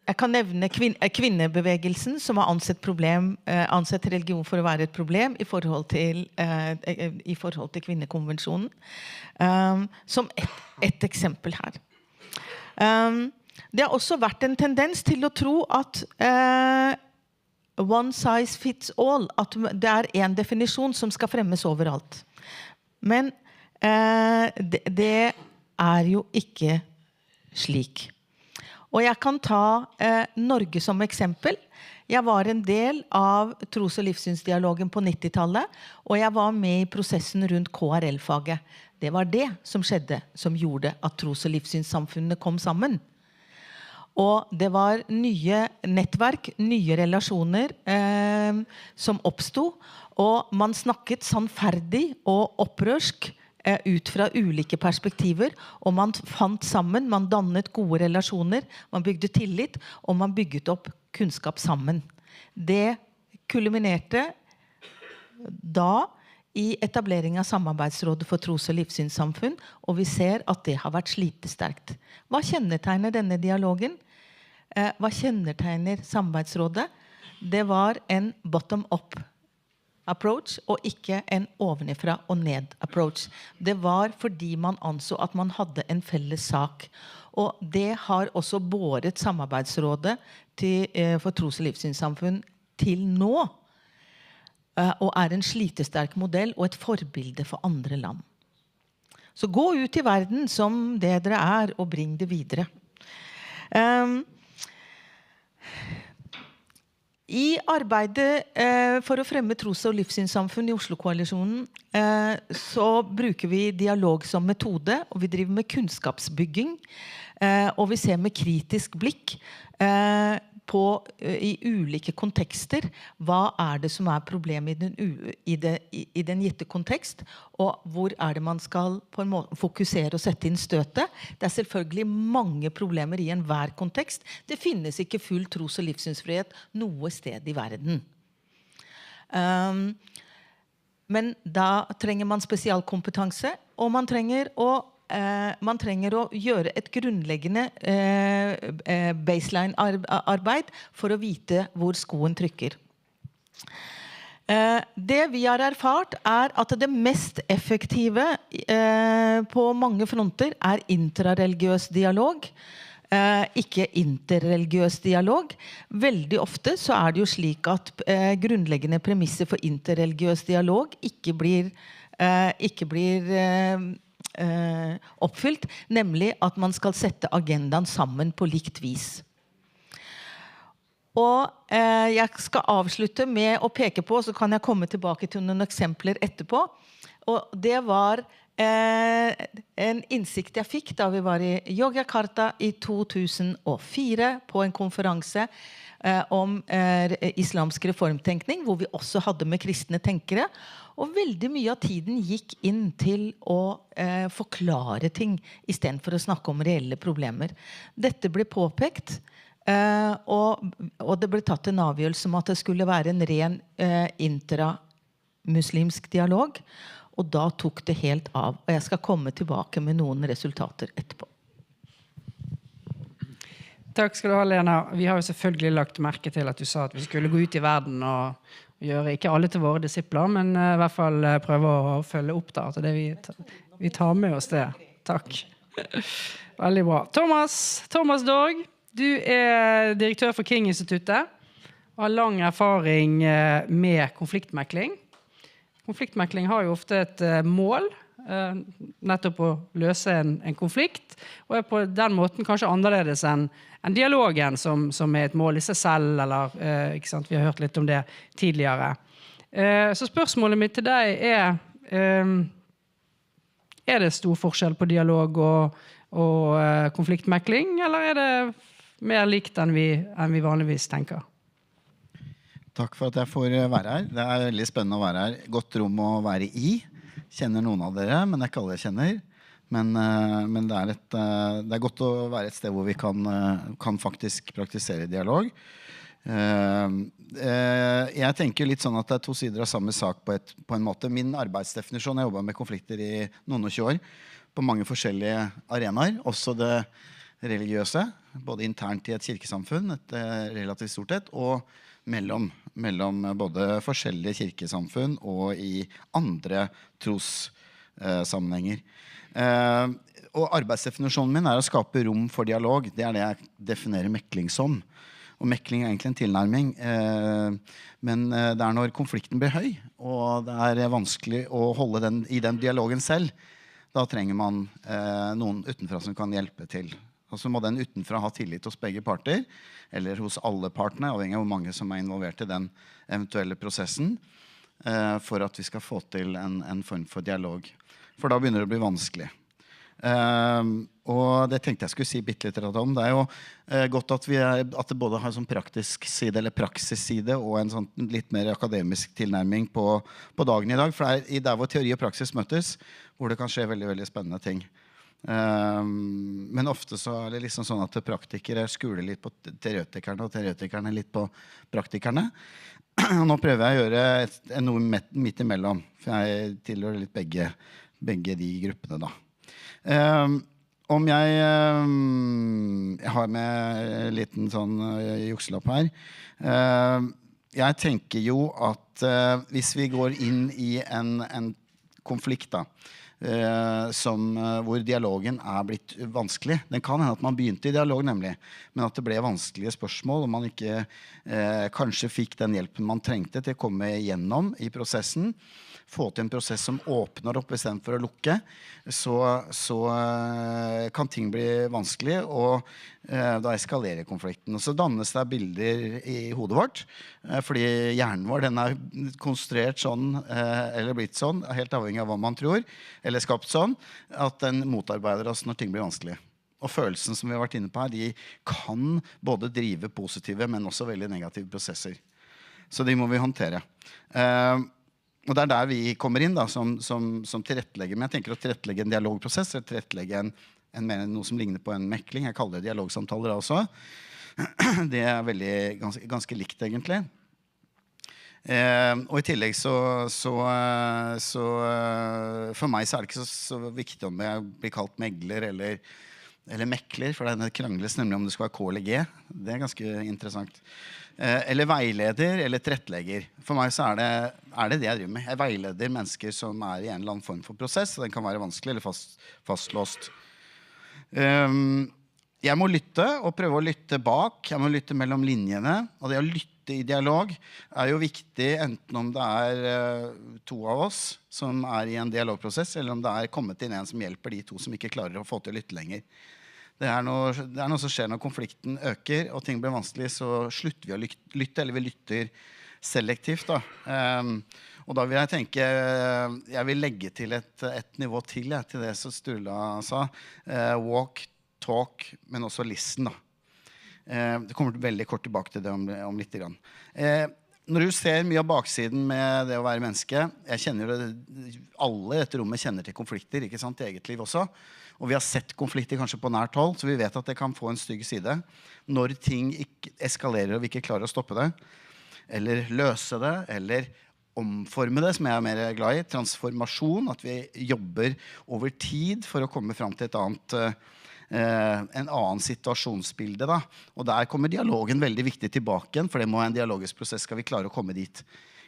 jeg kan nevne kvinnebevegelsen som har ansett religion for å være et problem i forhold til kvinnekonvensjonen, som et eksempel her. Det har også vært en tendens til å tro at one size fits all, at det er en definisjon som skal fremmes overalt. Men det er jo ikke slik. Og jeg kan ta Norge som eksempel. Jeg var en del av tros- og livssynsdialogen på 90-tallet, og jeg var med i prosessen rundt KRL-faget. Det var det som skjedde, som gjorde at tros- og livssynssamfunnene kom sammen. Og det var nye nettverk, nye relasjoner som oppstod, og man snakket sannferdig og opprørsk ut fra ulike perspektiver, og man fant sammen, man dannet gode relasjoner, man bygde tillit, og man bygget opp kunnskap sammen. Det kulminerte da i etablering av Samarbeidsrådet for tros- og livssynssamfunn, og vi ser at det har vært slitesterkt. Hva kjennetegner denne dialogen? Hva kjennetegner Samarbeidsrådet? Det var en bottom-up approach, og ikke en ovenifra og ned approach. Det var fordi man anså at man hadde en felles sak. Og det har også båret Samarbeidsrådet for tros- og livssynssamfunn til nå, og er en slitesterk modell og et forbilde for andre land. Så gå ut i verden som det dere er, og bring det videre. I arbeidet for å fremme tros- og livssynssamfunn i Oslo-koalisjonen så bruker vi dialog som metode, og vi driver med kunnskapsbygging, og vi ser med kritisk blikk i ulike kontekster hva er det som er problemet i den gitte kontekst, og hvor er det man skal på en måte fokusere og sette inn støtet. Det er selvfølgelig mange problemer i enhver kontekst. Det finnes ikke full tros- og livssynsfrihet noe sted i verden. Men da trenger man spesialkompetanse, og man trenger å gjøre et grunnleggende baseline-arbeid for å vite hvor skoen trykker. Det vi har erfart er at det mest effektive på mange fronter er intrareligiøs dialog, ikke interreligiøs dialog. Veldig ofte så er det jo slik at grunnleggende premisser for interreligiøs dialog ikke blir oppfylt, nemlig at man skal sette agendaen sammen på likt vis. Og jeg skal avslutte med å peke på, så kan jeg komme tilbake til noen eksempler etterpå. Og det var en innsikt jeg fikk da vi var i Yogyakarta i 2004 på en konferanse om islamsk reformtenkning, hvor vi også hadde med kristne tenkere. Og veldig mye av tiden gikk inn til å forklare ting i stedet for å snakke om reelle problemer. Dette ble påpekt, og det ble tatt en avgjørelse om at det skulle være en ren intramuslimsk dialog, og da tok det helt av. Og jeg skal komme tilbake med noen resultater etterpå. Takk skal du ha, Lena. Vi har jo selvfølgelig lagt merke til at du sa at vi skulle gå ut i verden og gjøre ikke alle til våre disipler, men i hvert fall prøve å følge opp da. Så det vi tar med oss det. Takk. Veldig bra. Thomas Dorg, du er direktør for King-instituttet og har lang erfaring med konfliktmekling. Konfliktmekling har jo ofte et mål, nettopp å løse en konflikt, og er på den måten kanskje annerledes enn dialogen som er et mål i seg selv, eller, ikke sant? Vi har hørt litt om det tidligere. Så spørsmålet mitt til deg er det stor forskjell på dialog og konfliktmekling, eller er det mer likt enn vi vanligvis tenker? Takk for at jeg får være her. Det er veldig spennende å være her. Godt rom å være i. Kjenner noen av dere, men det er ikke alle jeg kjenner. Men det er godt å være et sted hvor vi kan faktisk praktisere dialog. Jeg tenker litt sånn at det er to sider av samme sak på en måte. Min arbeidsdefinisjon, jeg jobbet med konflikter i noen og 20 år, på mange forskjellige arenaer, også det religiøse, både internt i et kirkesamfunn, et relativt stort et, og mellom både forskjellige kirkesamfunn og i andre trossammenhenger. Og arbeidsdefinisjonen min å skape rom for dialog. Det det jeg definerer mekling som. Og mekling egentlig en tilnærming. Men det når konflikten blir høy, og det vanskelig å holde i den dialogen selv, da trenger man noen utenfra som kan hjelpe til. Og så må den utenfra ha tillit hos begge parter, eller hos alle partene, avhengig av hvor mange som involvert i den eventuelle prosessen, for at vi skal få til en form for dialog. For da begynner det å bli vanskelig. Og det tenkte jeg skulle si bitte litt om. Det jo godt at det både har en sånn praktisk side eller praksisside og en sånn litt mer akademisk tilnærming på dagen i dag. For det der hvor teori og praksis møtes, hvor det kan skje veldig, veldig spennende ting. Men ofte så det liksom sånn at praktikere skuler litt på teoretikerne og teoretikerne litt på praktikerne. Nå prøver jeg å gjøre noe midt imellom, for jeg tilhører litt begge de gruppene da. Om jeg har med en liten sånn jukselapp her. Jeg tenker jo at hvis vi går inn i en konflikt da, hvor dialogen blitt vanskelig. Den kan hende at man begynte i dialog nemlig, men at det ble vanskelige spørsmål, og man ikke kanskje fikk den hjelpen man trengte til å komme igjennom i prosessen, få til en prosess som åpner opp i stedet for å lukke, så kan ting bli vanskelig, og da eskalerer konflikten. Og så dannes det bilder i hodet vårt, fordi hjernen vår den konstruert sånn, eller blitt sånn, helt avhengig av hva man tror, eller skapt sånn, at den motarbeider oss når ting blir vanskelig. Og følelsen som vi har vært inne på her, de kan både drive positive, men også veldig negative prosesser. Så de må vi håndtere. Og det der vi kommer inn da, som tilrettelegger. Men jeg tenker å tilrettelegge en dialogprosess, eller tilrettelegge noe som ligner på en mekling. Jeg kaller det dialogsamtaler da også. Det ganske likt egentlig. Og i tillegg så for meg så det ikke så viktig om jeg blir kalt megler eller mekler, for det krangles nemlig om det skal være K eller G. Det ganske interessant. Eller veileder eller tilrettelegger. For meg så det jeg driver med. Jeg veileder mennesker som i en eller annen form for prosess, og den kan være vanskelig eller fastlåst. Jeg må lytte og prøve å lytte bak. Jeg må lytte mellom linjene, og det å lytte i dialog jo viktig enten om det to av oss som i en dialogprosess, eller om det kommet inn en som hjelper de to som ikke klarer å få til å lytte lenger. Det noe som skjer når konflikten øker, og ting blir vanskelig, så slutter vi å lytte, eller vi lytter selektivt da. Og da vil jeg tenke, jeg vil legge til et nivå til det som Sturla sa. Walk, talk, men også listen da. Det kommer veldig kort tilbake til det om litt grann. Når du ser mye av baksiden med det å være menneske, jeg kjenner jo det, alle i dette rommet kjenner til konflikter, ikke sant, i eget liv også. Og vi har sett konflikter kanskje på nært hold, så vi vet at det kan få en stygg side. Når ting ikke eskalerer og vi ikke klarer å stoppe det, eller løse det, eller omforme det, som jeg mer glad i, transformasjon, at vi jobber over tid for å komme frem til en annen situasjonsbilde da. Og der kommer dialogen veldig viktig tilbake igjen, for det må en dialogisk prosess skal vi klare å komme dit.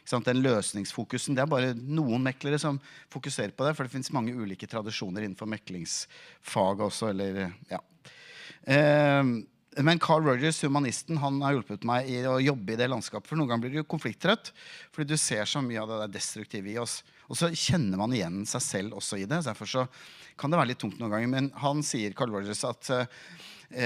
Den løsningsfokusen, det bare noen meklere som fokuserer på det, for det finnes mange ulike tradisjoner innenfor meklingsfag også, eller ja. Men Carl Rogers, humanisten, han har hjulpet meg i å jobbe i det landskapet, for noen ganger blir du konflikttrøtt, fordi du ser så mye av det der destruktive i oss. Og så kjenner man igjen seg selv også i det, så derfor så kan det være litt tungt noen ganger, men han sier, Carl Rogers, at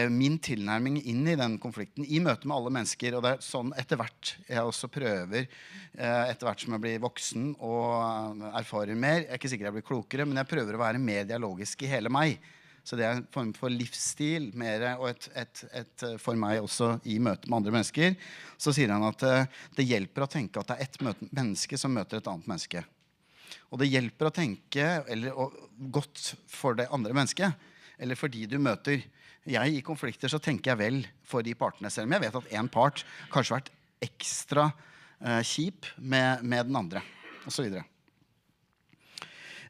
min tilnærming inn i den konflikten, i møte med alle mennesker, og det sånn etter hvert jeg også prøver, etter hvert som jeg blir voksen og erfarer mer, jeg ikke sikker jeg blir klokere, men jeg prøver å være mer dialogisk i hele meg. Så det en form for livsstil, mer, og et for meg også i møte med andre mennesker. Så sier han at det hjelper å tenke at det et menneske som møter et annet menneske. Og det hjelper å tenke godt for det andre mennesket, eller for de du møter. I konflikter så tenker jeg vel for de partene selv, men jeg vet at en part kanskje har vært ekstra kjip med den andre, og så videre.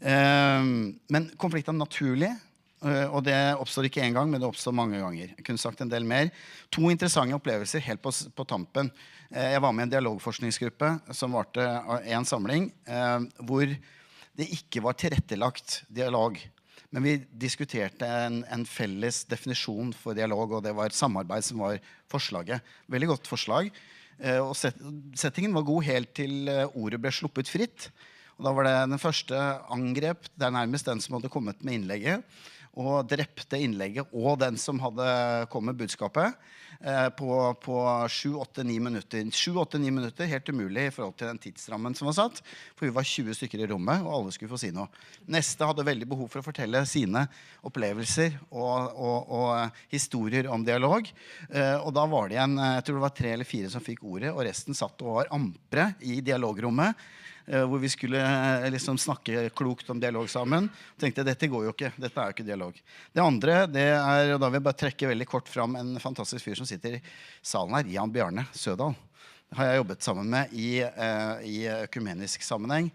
Men konflikt naturlig, og det oppstår ikke en gang, men det oppstår mange ganger. Jeg kunne sagt en del mer. 2 interessante opplevelser helt på tampen. Jeg var med i en dialogforskningsgruppe som varte en samling, hvor det ikke var tilrettelagt dialog. Men vi diskuterte en felles definisjon for dialog, og det var samarbeid som var forslaget. Veldig godt forslag. Og settingen var god helt til ordet ble sluppet fritt. Og da var det den første angrep, det er nærmest den som hadde kommet med innlegget, og drepte innlegget og den som hadde kommet med budskapet på 7-8-9 minutter. 7-8-9 minutter, helt umulig i forhold til den tidsrammen som var satt, for vi var 20 stykker i rommet, og alle skulle få si noe. Neste hadde veldig behov for å fortelle sine opplevelser og historier om dialog, og da var det igjen, jeg tror det var 3 eller 4 som fikk ordet, og resten satt og var ampre i dialogrommet, hvor vi skulle liksom snakke klokt om dialog sammen. Tenkte, dette går jo ikke, dette er jo ikke dialog. Det andre, det er, og da vil jeg bare trekke veldig kort fram en fantastisk fyr som sitter i salen her, Jan Bjarne Sødal. Det har jeg jobbet sammen med i økumenisk sammenheng.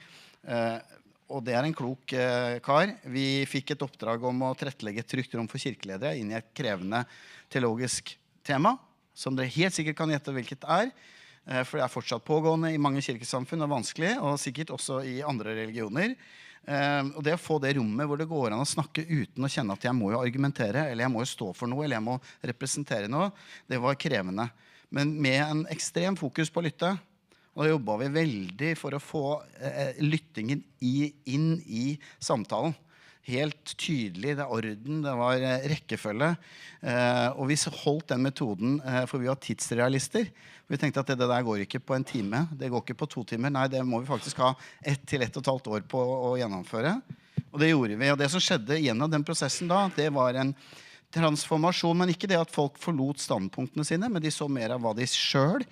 Og det er en klok kar. Vi fikk et oppdrag om å tilrettelegge et trygt rom for kirkeledere inn i et krevende teologisk tema, som dere helt sikkert kan gjette hvilket er. For det er fortsatt pågående i mange kirkesamfunn og vanskelig, og sikkert også i andre religioner. Og det å få det rommet hvor det går an å snakke uten å kjenne at jeg må jo argumentere, eller jeg må jo stå for noe, eller jeg må representere noe, det var krevende. Men med en ekstrem fokus på å lytte, og da jobbet vi veldig for å få lyttingen inn i samtalen. Helt tydelig, det er orden, det var rekkefølge, og vi holdt den metoden, for vi var tidsrealister. Vi tenkte at det der går ikke på en time, det går ikke på 2 timer, nei, det må vi faktisk ha 1 til 1,5 år på å gjennomføre. Og det gjorde vi, og det som skjedde gjennom den prosessen da, det var en transformasjon, men ikke det at folk forlot standpunktene sine, men de så mer av hva de selv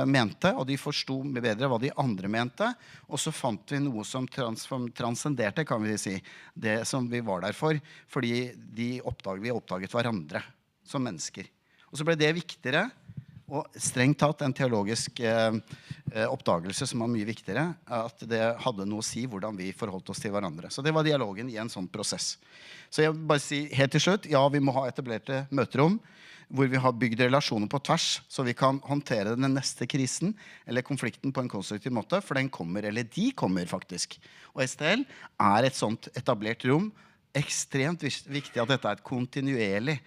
mente, og de forstod bedre hva de andre mente, og så fant vi noe som transcenderte, kan vi si, det som vi var der for, fordi vi oppdaget hverandre som mennesker. Og så ble det viktigere, og strengt tatt en teologisk oppdagelse som var mye viktigere, at det hadde noe å si hvordan vi forholdt oss til hverandre. Så det var dialogen i en sånn prosess. Så jeg vil bare si helt til slutt, ja, vi må ha etablerte møterom, hvor vi har bygd relasjoner på tvers, så vi kan håndtere den neste krisen, eller konflikten på en konstruktiv måte, for den kommer, eller de kommer faktisk. Og STL er et sånt etablert rom, ekstremt viktig at dette er et kontinuerlig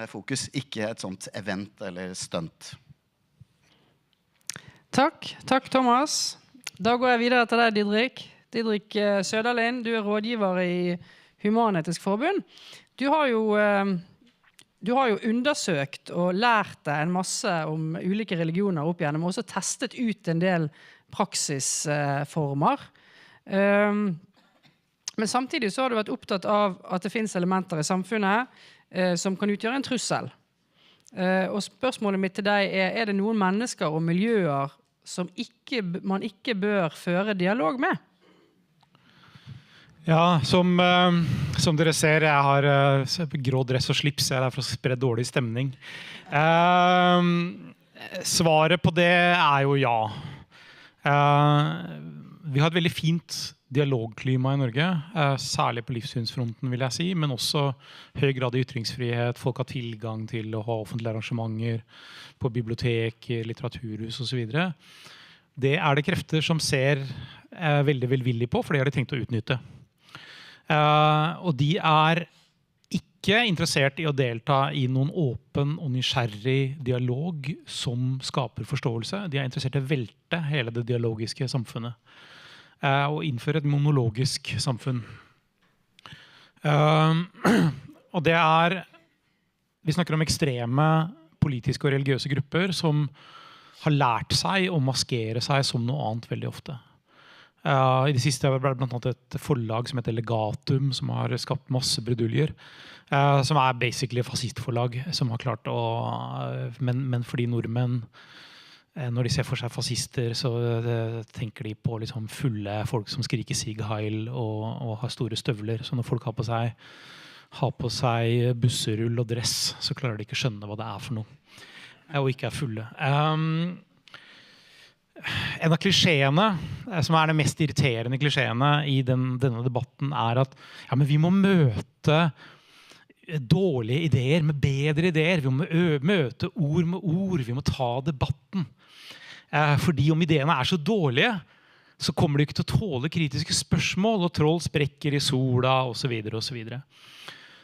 fokus, ikke et sånt event eller stunt. Takk Thomas. Da går jeg videre til deg, Didrik. Didrik Søderlind, du er rådgiver i Human-Etisk Forbund. Du har jo undersøkt og lært deg en masse om ulike religioner opp igjennom, og også testet ut en del praksisformer. Men samtidig så har du vært opptatt av at det finnes elementer i samfunnet som kan utgjøre en trussel. Og spørsmålet mitt til deg er det noen mennesker og miljøer som man ikke bør føre dialog med? Ja, som dere ser, jeg har grå dress og slips, jeg er der for å spre dårlig stemning. Svaret på det er jo ja. Vi har et veldig fint dialogklima i Norge, særlig på livssynsfronten vil jeg si, men også høy grad av ytringsfrihet, folk har tilgang til å ha offentlige arrangementer på bibliotek, litteraturhus og så videre. Det er det krefter som ser veldig velvillig på, for det har de tenkt å utnytte. Og de er ikke interessert i å delta i noen åpen og nysgjerrig dialog som skaper forståelse. De er interessert i å velte hele det dialogiske samfunnet og innføre et monologisk samfunn. Og det er, vi snakker om ekstreme politiske og religiøse grupper som har lært seg å maskere seg som noe annet veldig ofte. I det siste har det blant annet et forlag som heter Legatum, som har skapt masse bruduljer, som er basically fascistforlag, som har klart å, men fordi nordmenn, når de ser for seg fascister, så tenker de på liksom fulle folk som skriker Sieg Heil og har store støvler, så når folk har på seg busserull og dress, så klarer de ikke skjønne hva det er for noe, og ikke er fulle. En av klisjeene, som er det mest irriterende klisjeene i denne debatten, er at ja, men vi må møte dårlige ideer med bedre ideer. Vi må møte ord med ord. Vi må ta debatten. Fordi om ideene er så dårlige, så kommer de ikke til å tåle kritiske spørsmål, og troll sprekker i sola, og så videre, og så videre.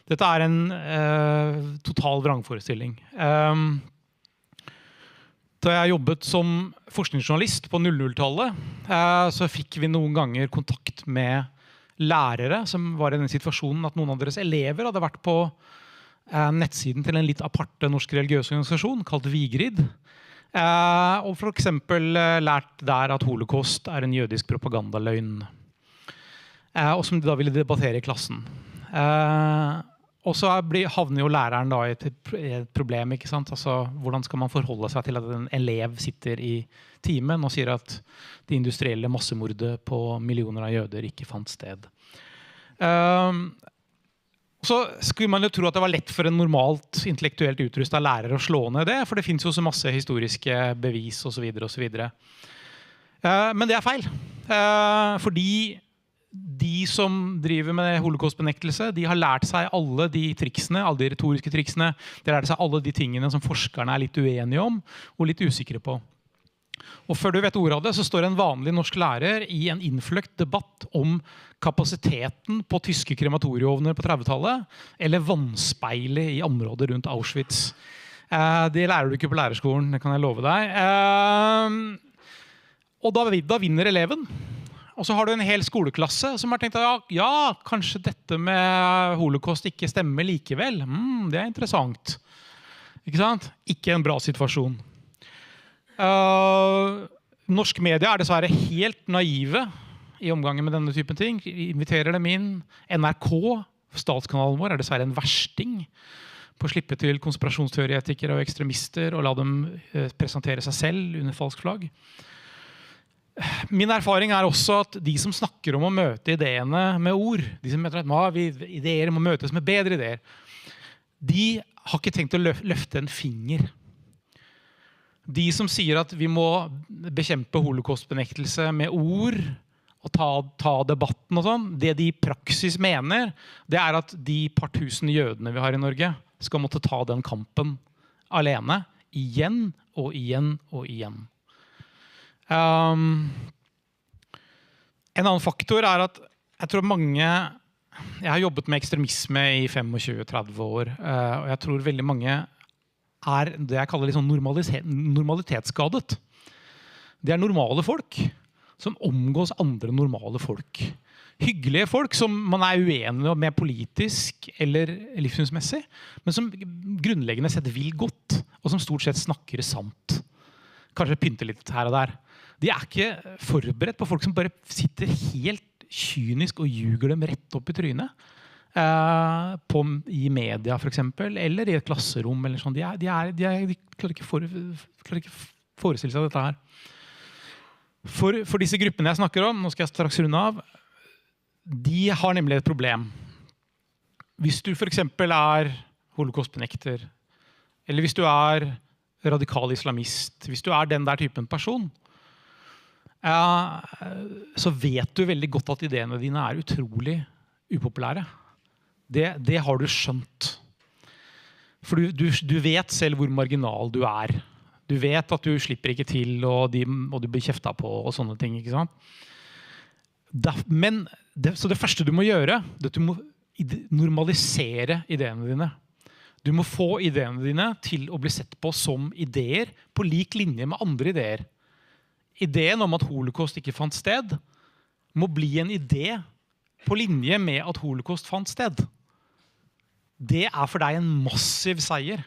Dette en total vrangforestilling. Da jeg jobbet som forskningsjournalist på 00-tallet, så fikk vi noen ganger kontakt med lærere som var i den situasjonen at noen av deres elever hadde vært på nettsiden til en litt aparte norsk religiøs organisasjon kalt Vigrid, og for eksempel lært der at holocaust en jødisk propagandaløgn, og som de da ville debattere i klassen. Og så havner jo læreren da i et problem, ikke sant? Altså, hvordan skal man forholde seg til at en elev sitter i timen og sier at det industrielle massemordet på millioner av jøder ikke fant sted. Så skulle man jo tro at det var lett for en normalt intellektuelt utrustet lærer å slå ned det, for det finnes jo så masse historiske bevis og så videre og så videre. Men det feil, fordi de som driver med holocaustbenektelse, de har lært seg alle de triksene, alle de retoriske triksene, de har lært seg alle de tingene som forskerne litt uenige om og litt usikre på. Og før du vet ordet av det, så står en vanlig norsk lærer i en innfløkt debatt om kapasiteten på tyske krematorieovner på 30-tallet, eller vannspeilet i området rundt Auschwitz. Det lærer du ikke på lærerskolen, det kan jeg love deg. Og da vinner eleven. Og så har du en hel skoleklasse som har tenkt at ja, kanskje dette med holocaust ikke stemmer likevel. Det interessant. Ikke sant? Ikke en bra situasjon. Norsk media dessverre helt naive i omgangen med denne typen ting. Inviterer dem inn. NRK, statskanalen vår, dessverre en versting på å slippe til konspirasjonsteoretikere og ekstremister og la dem presentere seg selv under falsk flagg. Min erfaring også at de som snakker om å møte ideene med ord, de som mener at ideer må møtes med bedre ideer, de har ikke tenkt å løfte en finger. De som sier at vi må bekjempe holocaustbenektelse med ord og ta debatten og sånn, det de i praksis mener, det at de par tusen jødene vi har i Norge skal måtte ta den kampen alene, igjen og igjen og igjen. En annen faktor at jeg tror jeg har jobbet med ekstremisme i 25-30 år, og jeg tror veldig mange det jeg kaller litt sånn normalitetsskadet. Det normale folk som omgås andre normale folk. Hyggelige folk som man uenig med politisk eller livssynsmessig, men som grunnleggende sett vil godt, og som stort sett snakker sant. Kanskje pynter litt her og der. De ikke forberedt på folk som bare sitter helt kynisk og ljuger dem rett opp i trynet. I media for eksempel, eller i et klasserom. Eller sånn. De klarer ikke forestille seg dette her. For disse gruppene jeg snakker om, nå skal jeg straks runde av, de har nemlig et problem. Hvis du for eksempel holocaustbenekter, eller hvis du radikal islamist, hvis du den der typen person, så vet du veldig godt at ideene dine utrolig upopulære. Det har du skjønt. For du vet selv hvor marginal du Du vet at du slipper ikke til, og du blir kjeftet på, og sånne ting, ikke sant? Så det første du må gjøre, det at du må normalisere ideene dine. Du må få ideene dine til å bli sett på som ideer på lik linje med andre ideer. Ideen om at holocaust ikke fant sted må bli en idé på linje med at holocaust fant sted. Det for deg en massiv seier.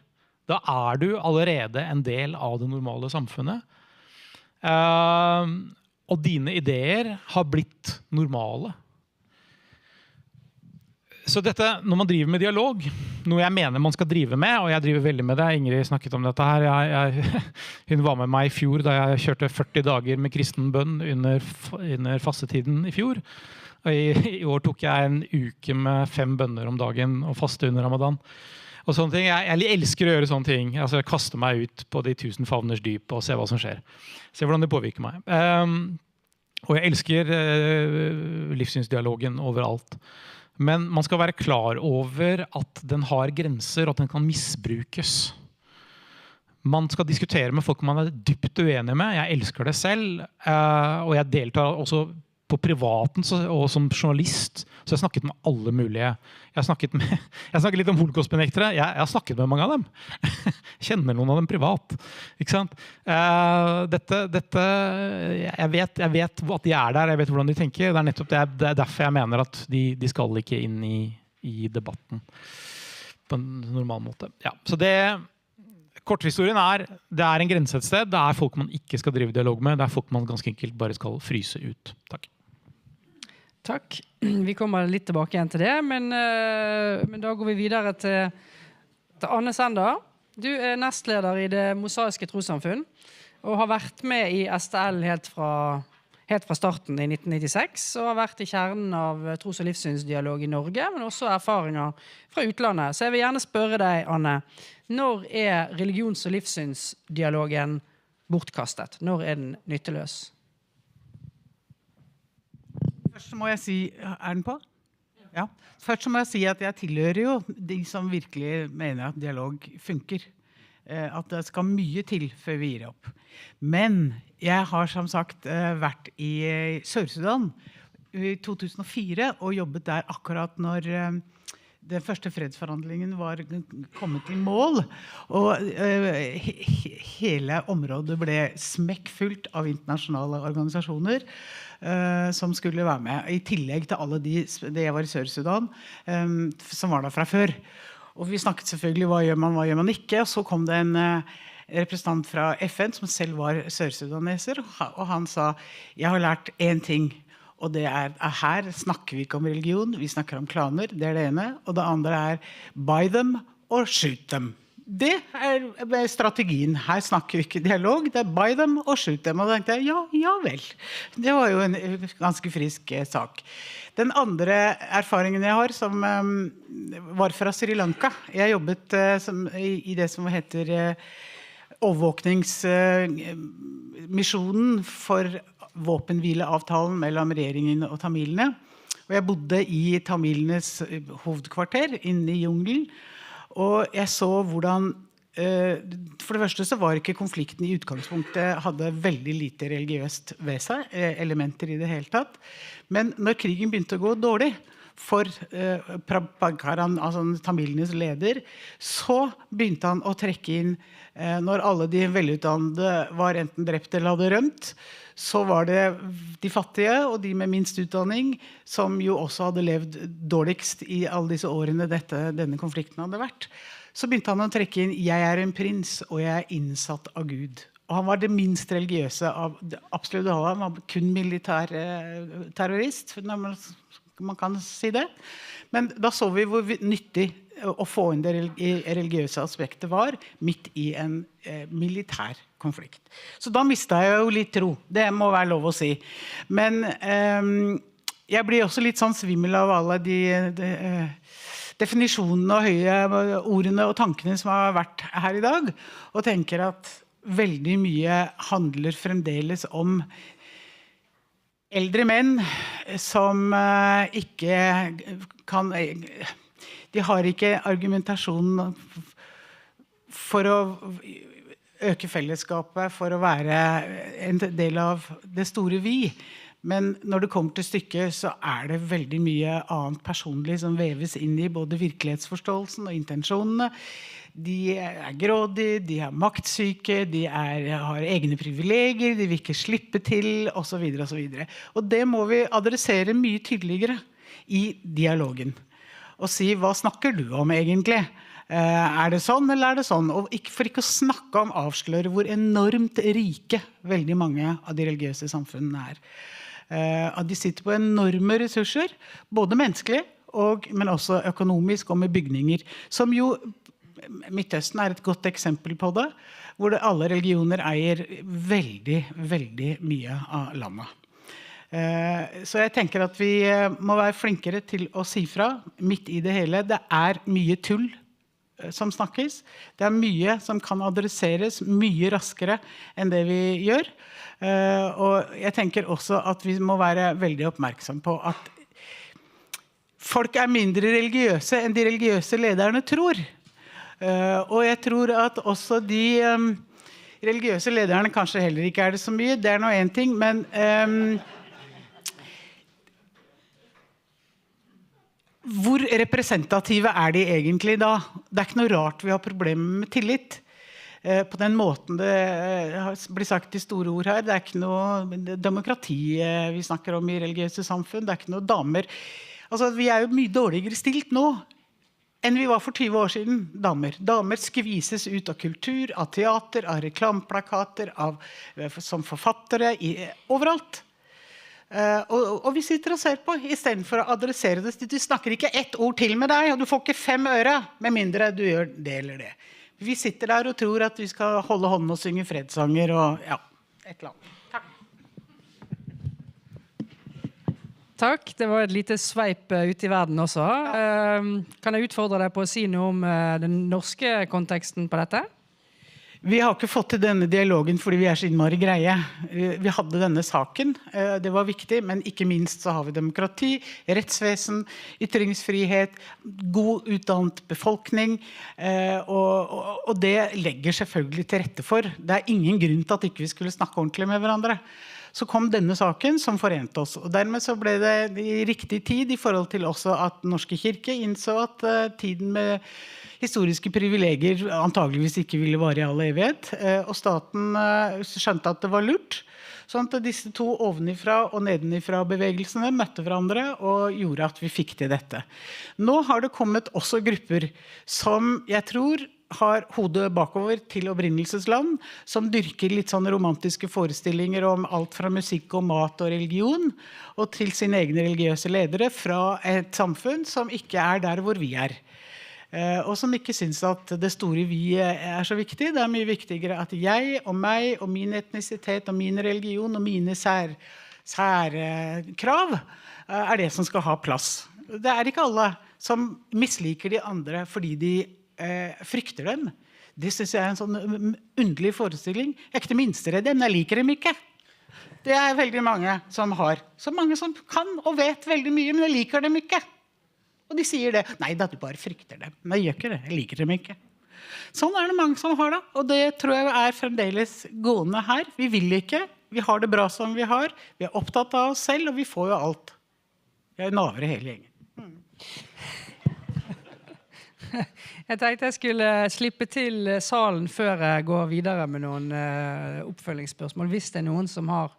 Da du allerede en del av det normale samfunnet. Og dine ideer har blitt normale. Så dette, når man driver med dialog, noe jeg mener man skal drive med, og jeg driver veldig med det, Ingrid snakket om dette her, hun var med meg i fjor da jeg kjørte 40 dager med kristen bønn under fastetiden i fjor. Og i år tok jeg en uke med 5 bønner om dagen og faste under ramadan. Og sånne ting, jeg elsker å gjøre sånne ting, altså kaste meg ut på de 1000 favners dyp og se hva som skjer. Se hvordan det påvirker meg. Og jeg elsker livssynsdialogen overalt. Men man skal være klar over at den har grenser, og at den kan misbrukes. man skal diskutere med folk man dypt uenig med. Jeg elsker det selv, og jeg deltar også på privaten og som journalist, så jeg snakket med alle mulige. Jeg snakket litt om holocaustbenektere. Jeg har snakket med mange av dem. Jeg kjenner noen av dem privat. Ikke sant? Jeg vet at de der, jeg vet hvordan de tenker. Det nettopp det derfor jeg mener at de skal ikke inn i debatten på en normal måte. Ja, så korthistorien det en grense et sted. Det folk man ikke skal drive dialog med. Det folk man ganske enkelt bare skal fryse ut. Takk. Takk. Vi kommer litt tilbake igjen til det, men da går vi videre til Anne Sender. Du nestleder i det mosaiske trossamfunn, og har vært med i STL helt fra starten i 1996, og har vært i kjernen av tros- og livssynsdialog i Norge, men også erfaringer fra utlandet. Så jeg vil gjerne spørre deg, Anne, når religions- og livssynsdialogen bortkastet? Når den nytteløs? Først må jeg si, den på? Ja. Først må jeg si at jeg tilhører jo de som virkelig mener at dialog funker. At det skal mye til før vi gir opp. Men jeg har som sagt vært i Sør-Sudan i 2004 og jobbet der akkurat når den første fredsforhandlingen var kommet i mål, og hele området ble smekkfullt av internasjonale organisasjoner som skulle være med, i tillegg til alle det jeg var i Sør-Sudan, som var der fra før. Og vi snakket selvfølgelig hva gjør man ikke, og så kom det en representant fra FN som selv var sør-sudaneser, og han sa, jeg har lært en ting, og det her snakker vi ikke om religion, vi snakker om klaner, det det ene, og det andre buy them or shoot them. Det strategien. Her snakker vi ikke dialog, det buy them or shoot them. Og da tenkte jeg, ja vel. Det var jo en ganske frisk sak. Den andre erfaringen jeg har, som var fra Sri Lanka. Jeg jobbet i det som heter overvåkningsmisjonen for våpenhvileavtalen mellom regjeringen og tamilene. Og jeg bodde i tamilenes hovedkvarter inne i jungelen. Og jeg så hvordan, for det første så var ikke konflikten i utgangspunktet, hadde veldig lite religiøst ved seg, elementer i det hele tatt. Men når krigen begynte å gå dårlig for Prabhakaran, altså tamilenes leder, så begynte han å trekke inn, når alle de velutdannede var enten drept eller hadde rømt, så var det de fattige og de med minst utdanning som jo også hadde levd dårligst i alle disse årene denne konflikten hadde vært. Så begynte han å trekke inn, jeg en prins og jeg innsatt av Gud. Og han var det minst religiøse av absolutt alle. Han var kun militær terrorist, når man kan si det. Men da så vi hvor nyttig å få inn det religiøse aspektet var midt i en militær konflikt. Så da mistet jeg jo litt tro. Det må være lov å si. Men jeg blir også litt sånn svimmel av alle de definisjonene og høye ordene og tankene som har vært her i dag, og tenker at veldig mye handler fremdeles om eldre menn som ikke kan... De har ikke argumentasjon for å øke fellesskapet, for å være en del av det store vi. Men når det kommer til stykket, så det veldig mye annet personlig som veves inn i både virkelighetsforståelsen og intensjonene. De grådige, de maktsyke, de har egne privilegier, de vil ikke slippe til, og så videre, og så videre. Og det må vi adressere mye tydeligere i dialogen. Og si, hva snakker du om egentlig? Det sånn, eller det sånn? Og for ikke å snakke om avsløre hvor enormt rike veldig mange av de religiøse samfunnene At de sitter på enorme ressurser, både menneskelig, men også økonomisk og med bygninger, som jo, Midtøsten et godt eksempel på det, hvor alle religioner eier veldig, veldig mye av landet. Så jeg tenker at vi må være flinkere til å si fra midt i det hele. Det mye tull som snakkes. Det mye som kan adresseres mye raskere enn det vi gjør. Og jeg tenker også at vi må være veldig oppmerksom på at folk mindre religiøse enn de religiøse lederne tror. Og jeg tror at også de religiøse lederne kanskje heller ikke det så mye, det nå en ting, men hvor representative de egentlig da? Det ikke noe rart vi har problemer med tillit. På den måten det blir sagt i store ord her, det ikke noe demokrati vi snakker om i religiøse samfunn, det ikke noe damer. Altså, vi jo mye dårligere stilt nå enn vi var for 20 år siden, damer. Damer skvises ut av kultur, av teater, av reklameplakater, som forfattere, overalt. Og vi sitter og ser på, I stedet for å adressere det. Du snakker ikke ett ord til med deg, og du får ikke 5 øre, med mindre du gjør det eller det. Vi sitter der og tror at vi skal holde hånden og synge fredssanger, og ja, et eller annet. Takk, det var et lite sveip ut I verden også. Kan jeg utfordre deg på å si noe om den norske konteksten på dette? Vi har ikke fått til denne dialogen fordi vi så innmari greie. Vi hadde denne saken, det var viktig, men ikke minst så har vi demokrati, rettsvesen, ytringsfrihet, god utdannet befolkning, og det legger selvfølgelig til rette for. Det ingen grunn til at ikke vi skulle snakke ordentlig med hverandre. Så kom denne saken som forente oss, og dermed så ble det I riktig tid I forhold til også at Norske Kirke innså at tiden med historiske privilegier antageligvis ikke ville vare I all evighet, og staten skjønte at det var lurt, sånn at disse to ovenifra og nedenifra bevegelsene møtte hverandre og gjorde at vi fikk til dette. Nå har det kommet også grupper som jeg tror har hodet bakover til opprinnelsesland, som dyrker litt sånne romantiske forestillinger om alt fra musikk og mat og religion, og til sine egne religiøse ledere fra et samfunn som ikke der hvor vi og som ikke synes at det store vi så viktig. Det mye viktigere at jeg og meg og min etnisitet og min religion og mine særkrav det som skal ha plass. Det ikke alle som misliker de andre fordi de frykter dem. Det synes jeg en sånn underlig forestilling. Jeg ikke det minste redd dem, jeg liker dem ikke. Det veldig mange som har. Så mange som kan og vet veldig mye, men jeg liker dem ikke. Og de sier det. Nei da, du bare frykter dem. Nei, jeg gjør ikke det. Jeg liker dem ikke. Sånn det mange som har det. Og det tror jeg fremdeles gående her. Vi vil ikke. Vi har det bra som vi har. Vi opptatt av oss selv, og vi får jo alt. Vi navere hele gjengen. Jeg tenkte jeg skulle slippe til salen før jeg går videre med noen oppfølgingsspørsmål. Hvis det noen som har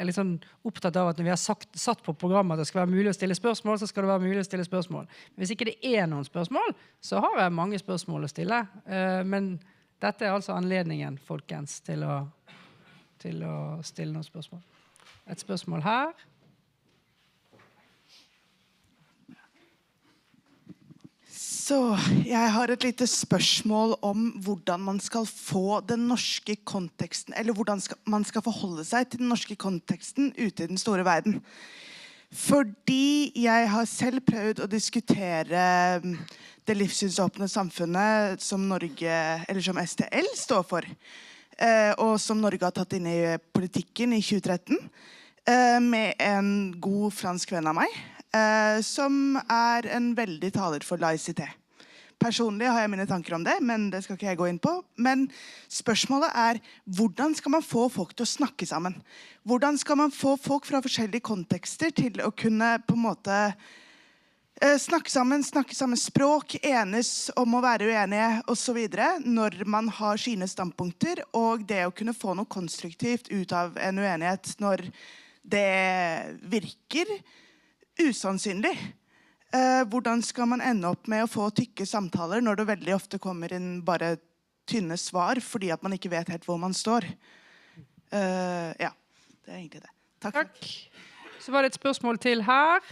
litt sånn opptatt av at når vi har satt på programmet at det skal være mulig å stille spørsmål, så skal det være mulig å stille spørsmål. Hvis ikke det noen spørsmål, så har jeg mange spørsmål å stille. Men dette altså anledningen, folkens, til å stille noen spørsmål. Et spørsmål her. Så jeg har et lite spørsmål om hvordan man skal få den norske konteksten, eller hvordan man skal forholde seg til den norske konteksten ute I den store verden. Fordi jeg har selv prøvd å diskutere det livssynsåpne samfunnet som Norge, eller som STL står for, og som Norge har tatt inn I politikken I 2013, med en god fransk venn av meg, som en veldig taler for laicitet. Personlig har jeg mine tanker om det, men det skal ikke jeg gå inn på. Men spørsmålet hvordan skal man få folk til å snakke sammen? Hvordan skal man få folk fra forskjellige kontekster til å kunne på en måte snakke samme språk, enes om å være uenige og så videre, når man har sine standpunkter, og det å kunne få noe konstruktivt ut av en uenighet når det virker usannsynlig. Hvordan skal man ende opp med å få tykke samtaler når det veldig ofte kommer inn bare tynne svar, fordi at man ikke vet helt hvor man står? Ja, det egentlig det. Takk. Så var det et spørsmål til her.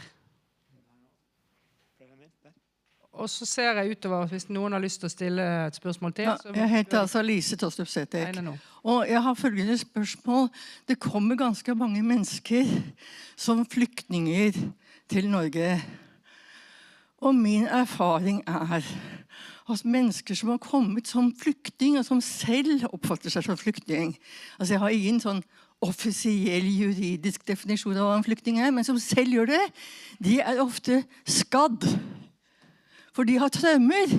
Og så ser jeg utover hvis noen har lyst til å stille et spørsmål til. Ja, jeg heter altså Lise Tostrup Sæther. Og jeg har følgende spørsmål. Det kommer ganske mange mennesker som flyktninger til Norge. Og min erfaring at mennesker som har kommet som flyktning, og som selv oppfatter seg som flyktning, altså jeg har ingen sånn offisiell juridisk definisjon av hva en flyktning men som selv gjør det, de ofte skadd. For de har traumer.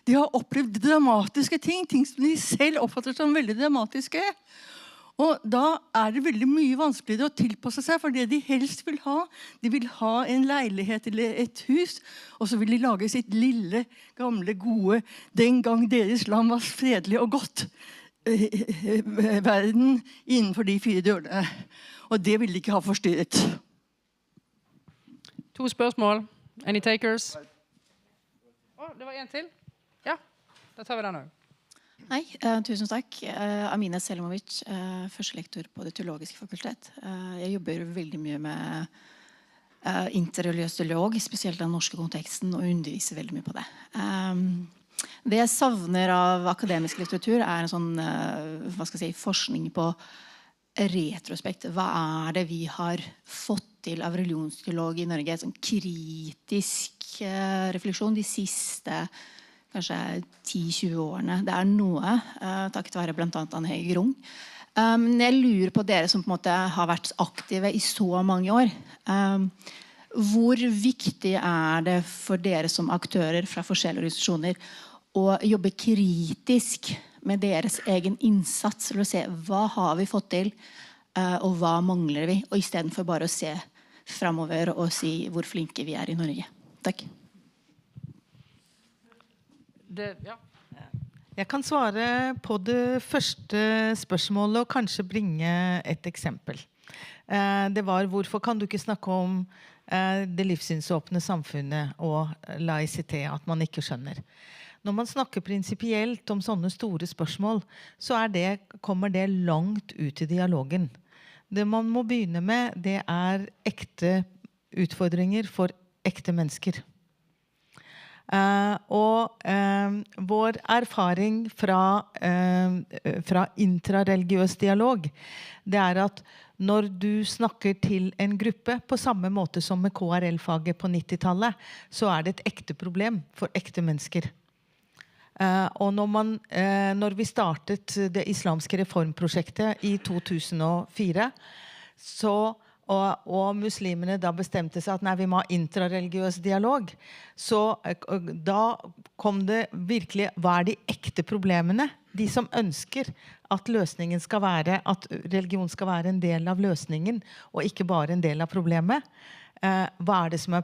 De har opplevd dramatiske ting, ting som de selv oppfatter som veldig dramatiske. Og da det veldig mye vanskeligere å tilpasse seg, for det de helst vil ha. De vil ha en leilighet eller et hus, og så vil de lage sitt lille, gamle, gode, den gang deres land var fredelig og godt, verden innenfor de 4 dørene. Og det vil de ikke ha forstyrret. 2 spørsmål. Any takers? Det var en til. Ja, da tar vi den også. Hei, tusen takk. Amina Selimovic, førstelektor på det teologiske fakultet. Jeg jobber veldig mye med interreligiøs dialog, spesielt den norske konteksten, og underviser veldig mye på det. Det jeg savner av akademisk litteratur en sånn, hva skal jeg si, forskning på retrospekt. Hva det vi har fått til av religionsdialog i Norge? Sånn kritisk refleksjon de siste kanskje 10-20 årene. Det noe, takket være blant annet Anne Hege Grung. Jeg lurer på dere som på en måte har vært aktive i så mange år. Hvor viktig det for dere som aktører fra forskjellige organisasjoner å jobbe kritisk med deres egen innsats, for å se hva har vi fått til, og hva mangler vi, og i stedet for bare å se fremover og si hvor flinke vi i Norge. Takk. Jeg kan svare på det første spørsmålet og kanskje bringe et eksempel. Det var hvorfor kan du ikke snakke om det livssynsåpne samfunnet og laicitet, at man ikke skjønner. Når man snakker prinsipielt om sånne store spørsmål, så kommer det langt ut i dialogen. Det man må begynne med, det ekte utfordringer for ekte mennesker. Og vår erfaring fra intrareligiøs dialog, det at når du snakker til en gruppe på samme måte som med KRL-faget på 90-tallet, så det et ekte problem for ekte mennesker. Og når vi startet det islamske reformprosjektet i 2004, og muslimene da bestemte seg at vi må ha intrareligiøs dialog, så da kom det virkelig, hva de ekte problemene? De som ønsker at løsningen skal være, at religion skal være en del av løsningen, og ikke bare en del av problemet. Hva det som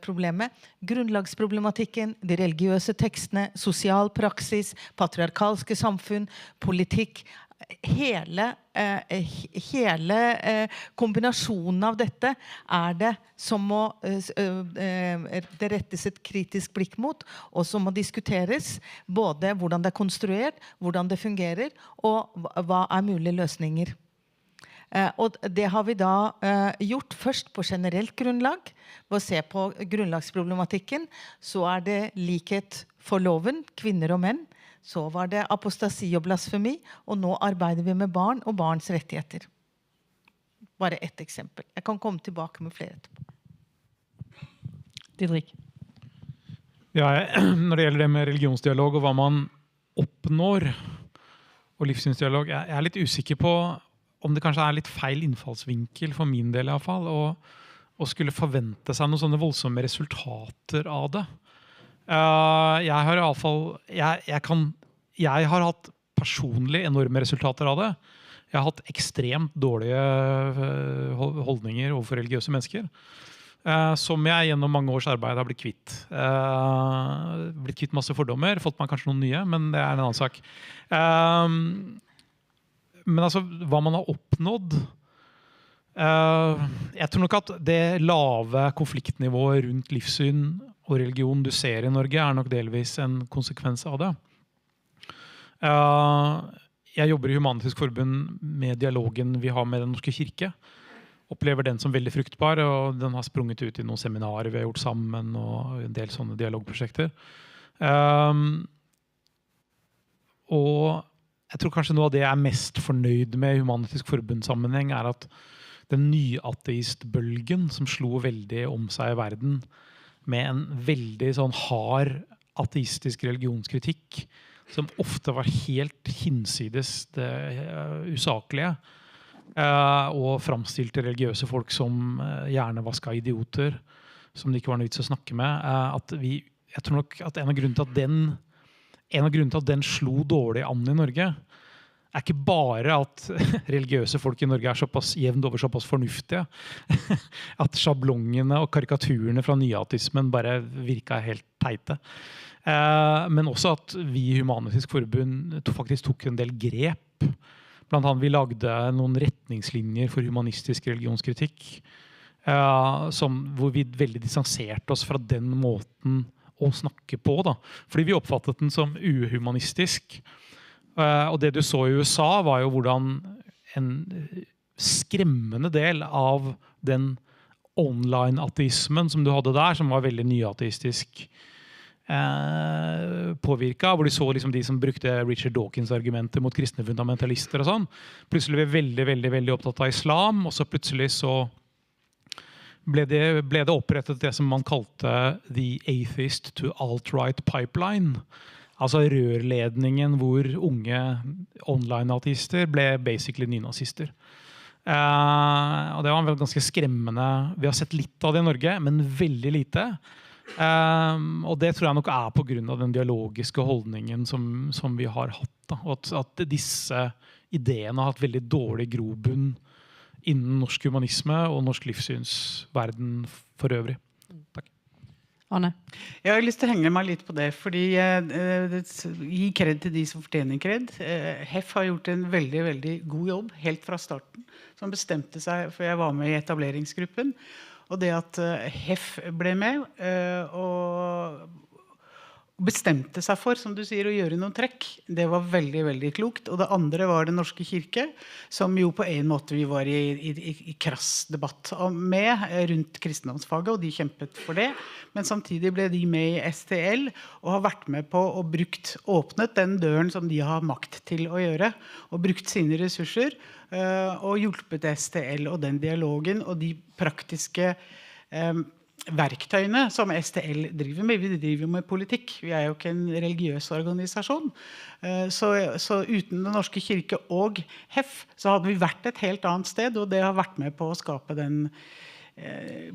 problemet? Grunnlagsproblematikken, de religiøse tekstene, sosial praksis, patriarkalske samfunn, politikk, hele kombinasjonen av dette det som må det rettes et kritisk blikk mot, og som må diskuteres både hvordan det konstruert, hvordan det fungerer, og hva mulige løsninger. Og det har vi da gjort først på generelt grunnlag. Ved å se på grunnlagsproblematikken, så det likhet for loven, kvinner og menn. Så var det apostasi og blasfemi, og nå arbeider vi med barn og barns rettigheter. Bare ett eksempel. Jeg kan komme tilbake med flere etterpå. Didrik. Ja, når det gjelder det med religionsdialog og hva man oppnår, og livssynsdialog, jeg litt usikker på om det kanskje litt feil innfallsvinkel for min del i hvert fall, og skulle forvente seg noen sånne voldsomme resultater av det. Jeg har i alle fall jeg har hatt personlig enorme resultater av det. Jeg har hatt ekstremt dårlige holdninger overfor religiøse mennesker, som jeg gjennom mange års arbeid har blitt kvitt. Blitt kvitt masse fordommer, fått meg kanskje noen nye, men det en annen sak. Men altså, hva man har oppnådd, jeg tror nok at det lave konfliktnivået rundt livssyn og religion du ser i Norge nok delvis en konsekvens av det. Jeg jobber i Human-Etisk Forbund med dialogen vi har med den norske kirke. Opplever den som veldig fruktbar, og den har sprunget ut i noen seminarer vi har gjort sammen, og en del sånne dialogprosjekter. Og jeg tror kanskje noe av det jeg mest fornøyd med i Human-Etisk Forbund-sammenheng at den nyateistbølgen som slo veldig om seg i verden, med en veldig sånn hard ateistisk religionskritikk, som ofte var helt hinsides det usaklige, og framstilte religiøse folk som hjernevasket idioter, som det ikke var noe vits å snakke med. Jeg tror nok at en av grunnene til at den en av grunnene til at den slo dårlig an I Norge, ikke bare at religiøse folk I Norge såpass jevnt over såpass fornuftige, at sjablongene og karikaturene fra nyateismen bare virket helt teite. Men også at vi I Human-Etisk Forbund faktisk tok en del grep. Blant annet vi lagde noen retningslinjer for humanistisk religionskritikk, hvor vi veldig distanserte oss fra den måten å snakke på. Da. Fordi vi oppfattet den som uhumanistisk. Og det du så I USA var jo hvordan en skremmende del av den online-ateismen som du hadde der, som var veldig nyateistisk påvirket, hvor de så liksom de som brukte Richard Dawkins argumenter mot kristne fundamentalister og sånn. Plutselig ble veldig, veldig, veldig opptatt av islam, og så plutselig så ble det opprettet det som man kalte the atheist to alt-right pipeline. Altså rørledningen hvor unge online-artister ble basically nynazister. Og det var ganske skremmende. Vi har sett litt av det I Norge, men veldig lite. Og det tror jeg nok på grunn av den dialogiske holdningen som vi har hatt. Da. Og at disse ideene har hatt veldig dårlig grobunn innen norsk humanisme og norsk livssynsverden for øvrig. Takk. Anne? Jeg har lyst til å henge meg litt på det, fordi gi kred til de som fortjener kred. HEF har gjort en veldig, veldig god jobb helt fra starten, som bestemte seg, for jeg var med I etableringsgruppen, og det at HEF ble med og bestemte seg for, som du sier, å gjøre noen trekk. Det var veldig, veldig klokt. Og det andre var Den norske kirke, som jo på en måte vi var I krass debatt med rundt kristendomsfaget, og de kjempet for det. Men samtidig ble de med I STL, og har vært med på å åpnet den døren som de har makt til å gjøre, og brukt sine ressurser, og hjulpet STL og den dialogen, og de praktiske verktøyene som STL driver med. Vi driver med politikk. Vi jo ikke en religiøs organisasjon. Så uten Den norske kirke og HEF så hadde vi vært et helt annet sted, og det har vært med på å skape den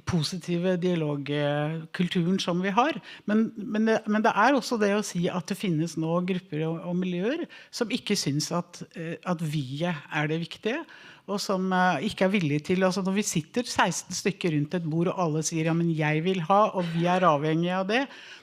positive dialogkulturen som vi har. Men det også det å si at det finnes nå grupper og miljøer som ikke synes at vi det viktige, og som ikke villige til, altså når vi sitter 16 stykker rundt et bord, og alle sier, ja, men jeg vil ha, og vi avhengige av det.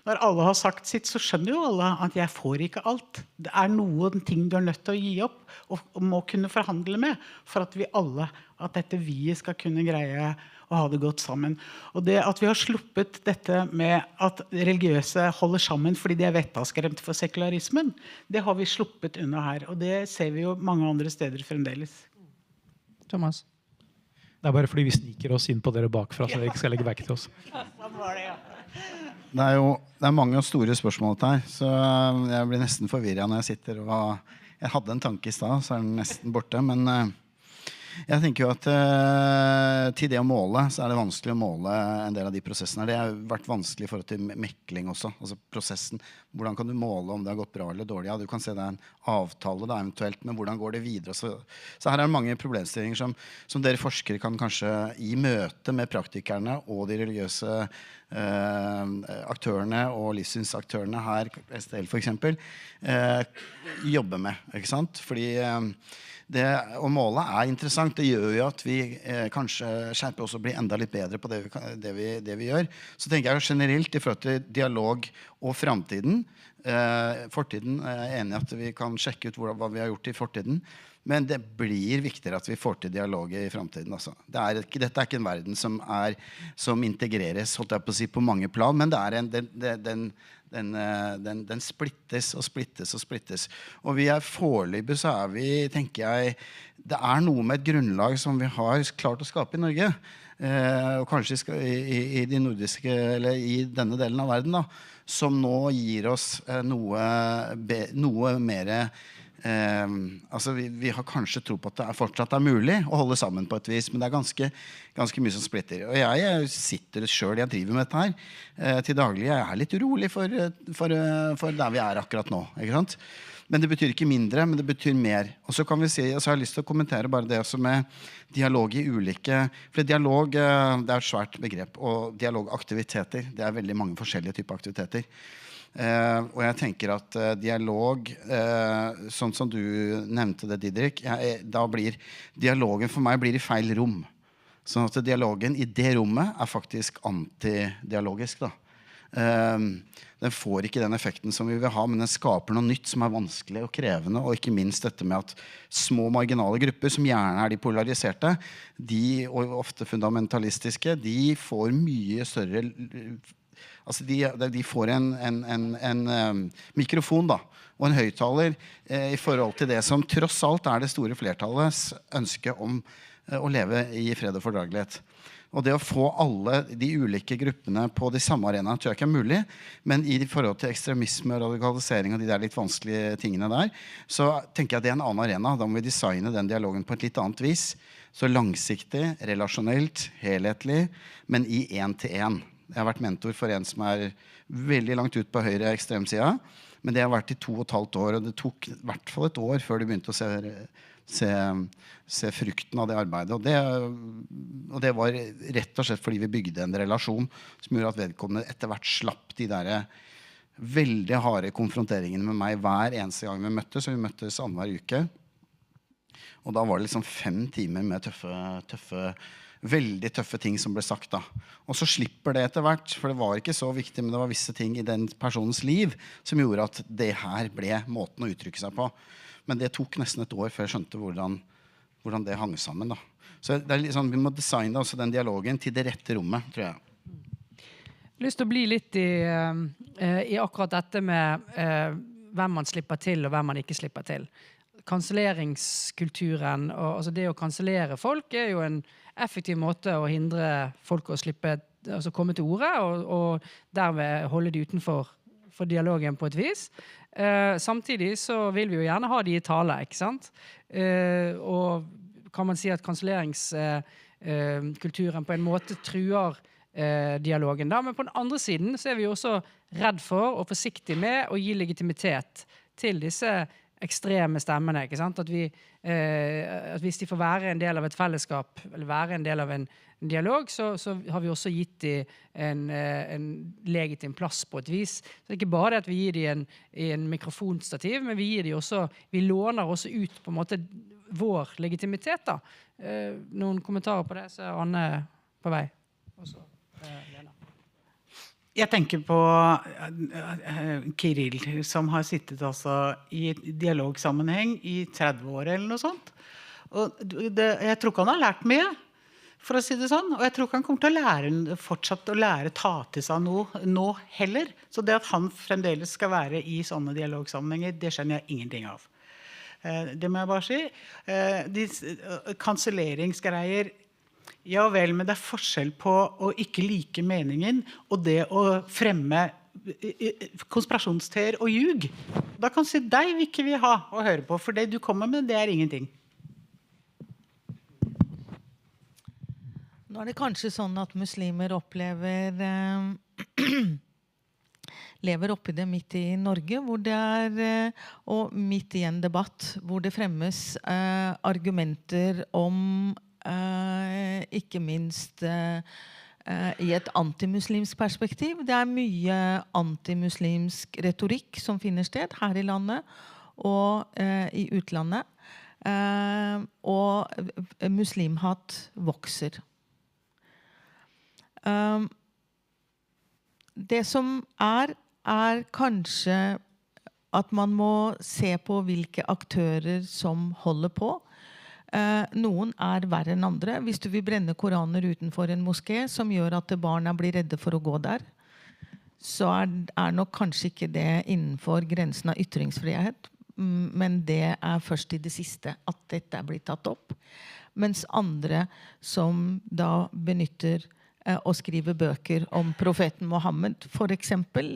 Når alle har sagt sitt, så skjønner jo alle at jeg får ikke alt. Det noen ting du nødt til å gi opp, og må kunne forhandle med, for at vi alle, at dette vi skal kunne greie å ha det godt sammen. Og det at vi har sluppet dette med at religiøse holder sammen fordi de vettaskremt for sekularismen, det har vi sluppet unna her, og det ser vi jo mange andre steder fremdeles. Thomas? Det bare fordi vi sniker oss inn på dere bakfra, så dere ikke skal legge vekk til oss. Det mange og store spørsmål her, så jeg blir nesten forvirret når jeg sitter og... Jeg hadde en tanke I sted, så den nesten borte, men jeg tenker jo at til det å måle, så det vanskelig å måle en del av de prosessene. Det har vært vanskelig I forhold til mekling også, altså prosessen. Hvordan kan du måle om det har gått bra eller dårlig? Ja, du kan se det en avtale da, eventuelt, men hvordan går det videre? Så her det mange problemstillinger som dere forskere kan kanskje I møte med praktikerne og de religiøse aktørene og livssynsaktørene her, STL for eksempel, jobbe med, ikke sant? Fordi det å måle interessant. Det gjør jo at vi kanskje skjerper oss og blir enda litt bedre på det vi gjør. Så tenker jeg jo generelt I forhold til dialog og fremtiden. Fortiden jeg enig I at vi kan sjekke ut hva vi har gjort I fortiden. Men det blir viktigere at vi får til dialog I fremtiden. Altså. Dette ikke en verden som integreres, holdt jeg på å si, på mange plan, men det den splittes og splittes og splittes. Og vi foreløpig så vi, tenker jeg, det noe med et grunnlag som vi har klart å skape I Norge, og kanskje I de nordiske, eller I denne delen av verden da, som nå gir oss noe mer altså vi har kanskje tro på at det fortsatt mulig å holde sammen på et vis, men det ganske mye som splitter. Og jeg sitter selv, jeg driver med dette her til daglig. Jeg litt urolig for der vi akkurat nå, ikke sant? Men det betyr ikke mindre, men det betyr mer. Og så kan vi si, og så har jeg lyst til å kommentere bare det som dialog I ulike, for dialog det et svært begrep, og dialogaktiviteter, det veldig mange forskjellige typer aktiviteter. Og jeg tenker at dialog, sånn som du nevnte det, Didrik, da blir dialogen for meg blir i feil rom. Sånn at dialogen i det rommet faktisk antidialogisk da. Den får ikke den effekten som vi vil ha, men den skaper noe nytt som vanskelig og krevende, og ikke minst dette med at små marginale grupper, som gjerne de polariserte, og ofte fundamentalistiske, de får mye større, altså de får en mikrofon da, og en høyttaler i forhold til det som tross alt det store flertallets ønske om å leve i fred og fordragelighet. Og det å få alle de ulike gruppene på de samme arenaene tror jeg ikke mulig, men i forhold til ekstremisme og radikalisering og de der litt vanskelige tingene der, så tenker jeg at det en annen arena. Da må vi designe den dialogen på et litt annet vis. Så langsiktig, relasjonelt, helhetlig, men i en-til-en. Jeg har vært mentor for en som veldig langt ut på høyre ekstremsida, men det har vært i 2,5 år, og det tok i hvert fall et år før de begynte å se frukten av det arbeidet. Og det var rett og slett fordi vi bygde en relasjon som gjorde at vedkommende etter hvert slapp de der veldig harde konfronteringene med meg hver eneste gang vi møttes, og vi møttes annenhver uke. Og da var det liksom 5 timer med veldig tøffe ting som ble sagt da. Og så slipper det etter hvert, for det var ikke så viktig, men det var visse ting i den personens liv som gjorde at det her ble måten å uttrykke seg på. Men det tok nesten et år før jeg skjønte hvordan det hang sammen da. Så det litt sånn, vi må designe også den dialogen til det rette rommet, tror jeg. Jeg har lyst til å bli litt i akkurat dette med hvem man slipper til og hvem man ikke slipper til. Kanselleringskulturen, altså det å kansellere folk jo en effektiv måte å hindre folk å komme til orde, og derved holde de utenfor dialogen på et vis. Samtidig så vil vi jo gjerne ha de i tale, ikke sant? Og kan man si at kanselleringskulturen på en måte truer dialogen da, men på den andre siden så vi også redd for og forsiktig med å gi legitimitet til disse ekstreme stemmene, ikke sant? At hvis de får være en del av et fellesskap, eller være en del av en dialog, så har vi også gitt dem en legitim plass på et vis. Så det ikke bare det at vi gir dem en mikrofonstativ, men vi låner også ut på en måte vår legitimitet da. Noen kommentarer på det, så Anne på vei. Også, Lena. Jeg tenker på Kirill, som har sittet altså i dialogsammenheng i 30 år eller noe sånt. Og jeg tror ikke han har lært mye, for å si det sånn. Og jeg tror ikke han kommer til å fortsatt å lære ta til seg noe nå heller. Så det at han fremdeles skal være i sånne dialogsammenhenger, det skjønner jeg ingenting av. Det må jeg bare si. De kanselleringsgreier, ja vel, men det forskjell på å ikke like meningen og det å fremme konspirasjonsteer og ljug. Da kan du si, deg vil ikke vi ha å høre på, for det du kommer med, det ingenting. Nå det kanskje sånn at muslimer lever oppi det midt i Norge, hvor det og midt i en debatt, hvor det fremmes argumenter om ikke minst i et antimuslimsk perspektiv. Det mye antimuslimsk retorikk som finner sted her i landet og i utlandet. Og muslimhat vokser. Det som kanskje at man må se på hvilke aktører som holder på. Noen verre enn andre. Hvis du vil brenne koraner utenfor en moské som gjør at barna blir redde for å gå der, så nok kanskje ikke det innenfor grensen av ytringsfrihet, men det først i det siste at dette blitt tatt opp. Mens andre som da benytter å skrive bøker om profeten Mohammed, for eksempel,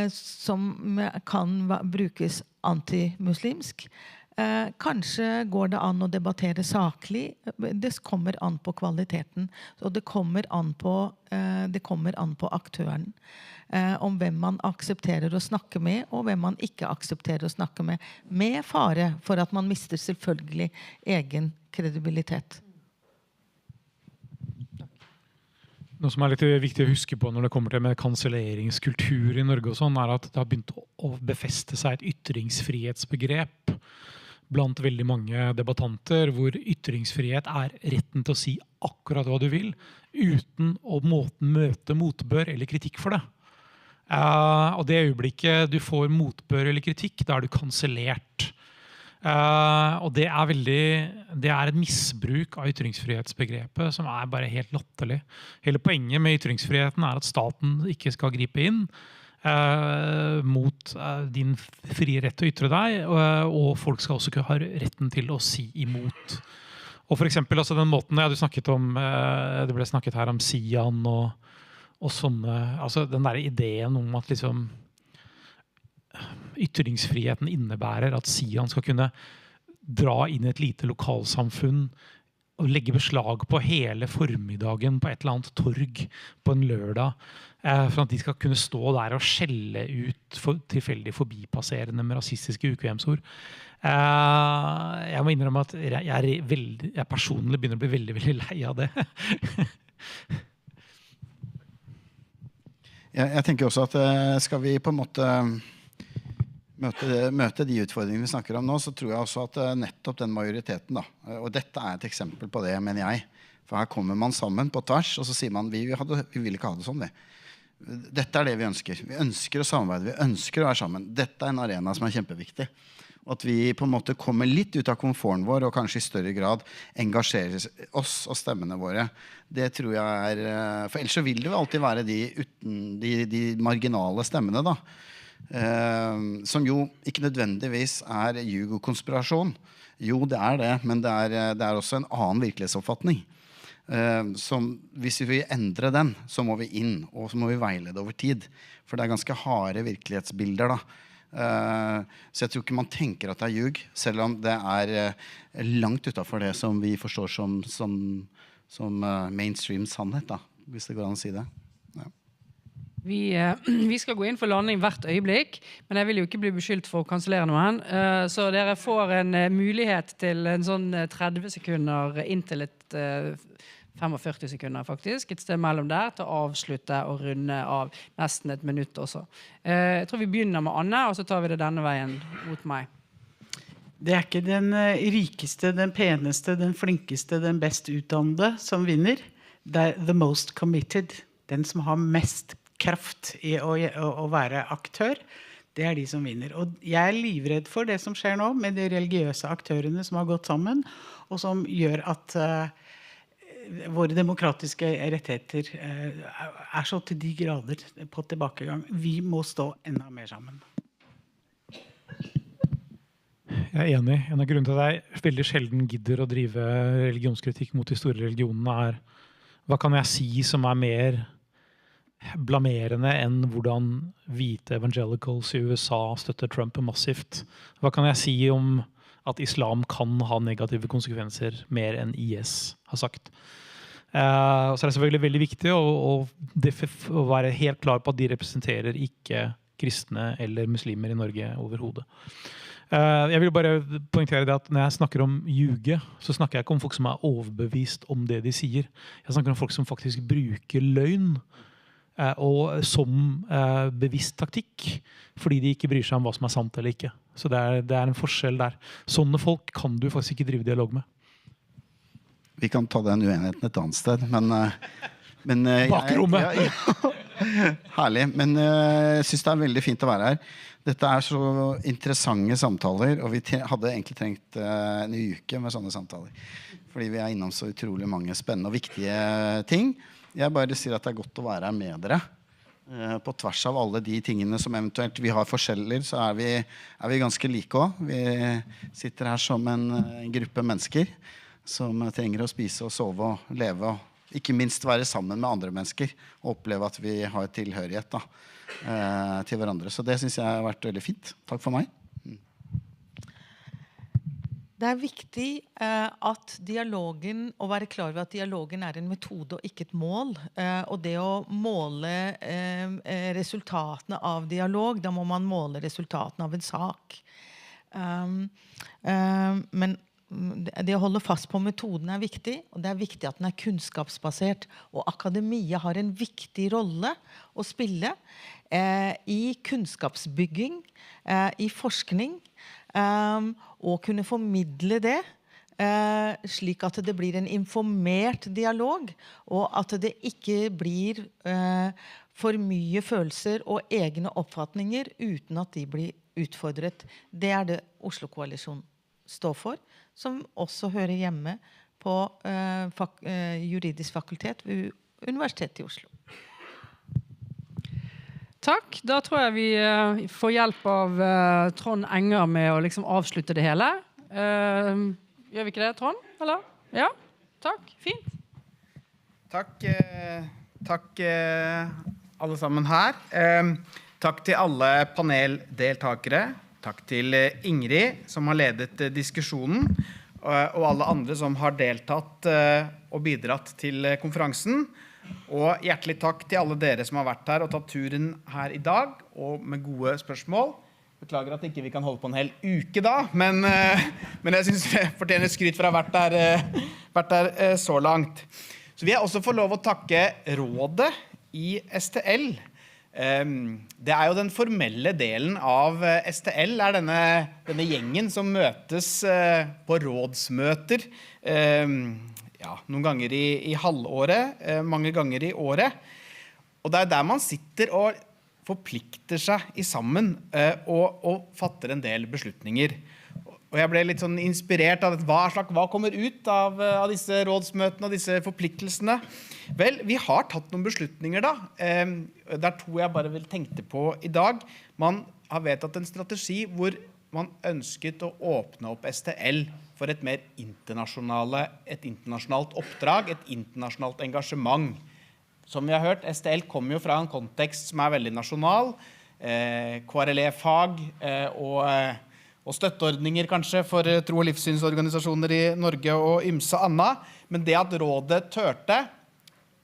som kan brukes antimuslimsk. Kanskje går det an å debattere saklig. Det kommer an på kvaliteten. Og det kommer an på aktøren. Om hvem man aksepterer å snakke med, og hvem man ikke aksepterer å snakke med fare for at man mister selvfølgelig egen kredibilitet. Noe som litt viktig å huske på når det kommer til med kanselleringskultur I Norge og sånn, at det har begynt å befeste seg et ytringsfrihetsbegrep blant veldig mange debattanter, hvor ytringsfrihet retten til å si akkurat hva du vil, uten å møte motbør eller kritikk for det. Og det øyeblikket du får motbør eller kritikk, da du kansellert. Og det et misbruk av ytringsfrihetsbegrepet som bare helt latterlig. Hele poenget med ytringsfriheten at staten ikke skal gripe inn mot din frie rett til å ytre deg, og folk skal også ha retten til å si imot. Og for eksempel altså den måten du snakket om, det ble snakket her om Sian og sånne, altså den der ideen om at liksom ytringsfriheten innebærer at Sian skal kunne dra inn I et lite lokalsamfunn og legge beslag på hele formiddagen på et eller annet torg på en lørdag, for at de skal kunne stå der og skjelle ut tilfeldig forbipasserende med rasistiske ukvemsord. Jeg må innrømme at jeg personlig begynner å bli veldig, veldig lei av det. Jeg tenker også at skal vi på en måte møte de utfordringene vi snakker om nå, så tror jeg også at nettopp den majoriteten da, og dette et eksempel på det, mener jeg, for her kommer man sammen på tvers, og så sier man, vi vil ikke ha det sånn det. Dette det vi ønsker. Vi ønsker å samarbeide, vi ønsker å være sammen. Dette en arena som kjempeviktig. Og at vi på en måte kommer litt ut av komforten vår, og kanskje I større grad engasjerer oss og stemmene våre. Det tror jeg for ellers så vil det jo alltid være de marginale stemmene da. Som jo ikke nødvendigvis ljug og konspirasjon. Jo, det det, men det også en annen virkelighetsoppfatning. Som, hvis vi vil endre den, så må vi inn, og så må vi veilede over tid. For det ganske harde virkelighetsbilder da. Så jeg tror ikke man tenker at det ljug, selv om det langt utenfor det som vi forstår som mainstream sannhet da, hvis det går an å si det. Vi skal gå inn for landing hvert øyeblikk, men jeg vil jo ikke bli beskyldt for å kansellere noen. Så dere får en mulighet til en sånn 30 sekunder inntil et 45 sekunder faktisk, et sted mellom der, til å avslutte og runde av nesten et minutt også. Jeg tror vi begynner med Anne, og så tar vi det denne veien mot meg. Det ikke den rikeste, den peneste, den flinkeste, den best utdannede som vinner. Det the most committed, den som har mest kraft I å være aktør, det de som vinner. Og jeg livredd for det som skjer nå med de religiøse aktørene som har gått sammen, og som gjør at våre demokratiske rettigheter så til de grader på tilbakegang. Vi må stå enda mer sammen. Jeg enig. En av grunnene til at jeg veldig sjelden gidder å drive religionskritikk mot de store religionene hva kan jeg si som mer blamerende enn hvordan hvite evangelicals I USA støtter Trump massivt. Hva kan jeg si om at islam kan ha negative konsekvenser mer enn IS har sagt. Og så det selvfølgelig veldig viktig å være helt klar på at de representerer ikke kristne eller muslimer I Norge overhodet. Jeg vil bare poengtere det at når jeg snakker om ljuge, så snakker jeg ikke om folk som overbevist om det de sier. Jeg snakker om folk som faktisk bruker løgn og som bevisst taktikk, fordi de ikke bryr seg om hva som sant eller ikke. Så det en forskjell der. Sånne folk kan du faktisk ikke drive dialog med. Vi kan ta den uenigheten et annet sted, men bakrommet. Herlig, men jeg synes det veldig fint å være her. Dette så interessante samtaler, og vi hadde egentlig trengt en uke med sånne samtaler. Fordi vi innom så utrolig mange spennende og viktige ting. Jeg bare sier at det godt å være her med dere. På tvers av alle de tingene som eventuelt vi har forskjeller, så vi ganske like også. Vi sitter her som en gruppe mennesker som trenger å spise og sove og leve, og ikke minst være sammen med andre mennesker, og oppleve at vi har tilhørighet da, til hverandre. Så det synes jeg har vært veldig fint. Takk for meg. Det viktig at dialogen, å være klar over at dialogen en metode og ikke et mål. Og det å måle resultatene av dialog, da må man måle resultatene av en sak. Men det å holde fast på metoden viktig, og det viktig at den kunnskapsbasert, og akademia har en viktig rolle å spille i kunnskapsbygging, i forskning, og kunne formidle det, slik at det blir en informert dialog, og at det ikke blir for mye følelser og egne oppfatninger uten at de blir utfordret. Det det Oslo-koalisjonen står for, som også hører hjemme på juridisk fakultet ved Universitetet i Oslo. Takk. Da tror jeg vi får hjelp av Trond Enger med å liksom avslutte det hele. Gjør vi ikke det, Trond? Eller? Ja? Takk. Fint. Takk, alle sammen her. Takk til alle paneldeltakere. Takk til Ingrid, som har ledet diskusjonen, og alle andre som har deltatt og bidratt til konferansen. Og hjertelig takk til alle dere som har vært her og tatt turen her i dag, og med gode spørsmål. Beklager at ikke vi kan holde på en hel uke da, men jeg synes det fortjener skryt for å ha vært der så langt. Så vil jeg også få lov å takke rådet i STL. Det jo den formelle delen av STL, denne gjengen som møtes på rådsmøter, noen ganger i halvåret, mange ganger i året. Og det der man sitter og forplikter seg sammen og fatter en del beslutninger. Og jeg ble litt sånn inspirert av hva kommer ut av disse rådsmøtene og disse forpliktelsene. Vel, vi har tatt noen beslutninger da. Det to jeg bare vil tenke på i dag. Man har vedtatt en strategi hvor man ønsket å åpne opp STL for et mer internasjonalt oppdrag, et internasjonalt engasjement. Som vi har hørt, STL kommer jo fra en kontekst som veldig nasjonal, KRLE-fag og støtteordninger kanskje for tro- og livssynsorganisasjoner i Norge og ymse anna. Men det at rådet tørte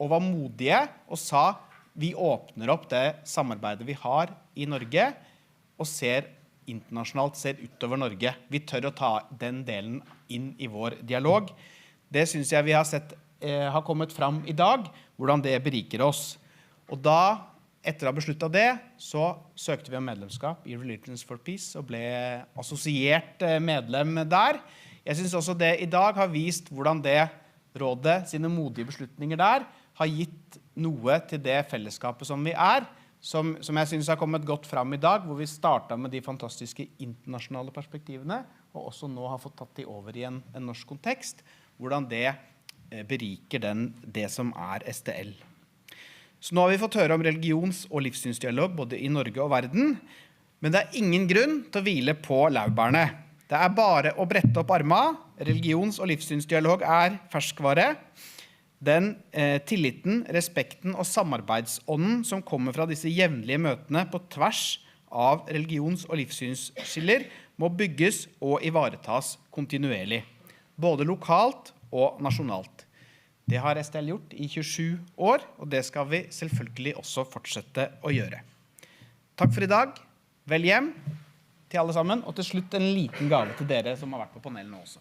og var modige og sa vi åpner opp det samarbeidet vi har i Norge og ser internasjonalt, ser utover Norge. Vi tør å ta den delen inn i vår dialog. Det synes jeg vi har sett har kommet fram i dag, hvordan det beriker oss. Og da, etter å ha besluttet det, så søkte vi om medlemskap i Religions for Peace og ble assosiert medlem der. Jeg synes også det i dag har vist hvordan det rådet, sine modige beslutninger der, har gitt noe til det fellesskapet som vi som jeg synes har kommet godt fram i dag, hvor vi startet med de fantastiske internasjonale perspektivene, og også nå har fått tatt de over i en norsk kontekst, hvordan det beriker det som STL. Så nå har vi fått høre om religions- og livssynsdialog både i Norge og verden, men det ingen grunn til å hvile på laurbærene. Det bare å brette opp armene. Religions- og livssynsdialog ferskvare. Den tilliten, respekten og samarbeidsånden som kommer fra disse jevnlige møtene på tvers av religions- og livssynsskiller må bygges og ivaretas kontinuerlig, både lokalt og nasjonalt. Det har STL gjort i 27 år, og det skal vi selvfølgelig også fortsette å gjøre. Takk for i dag. Vel hjem til alle sammen, og til slutt en liten gave til dere som har vært på panelen nå også.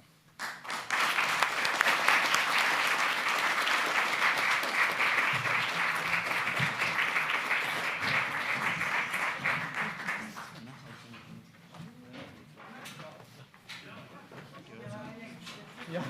Ja.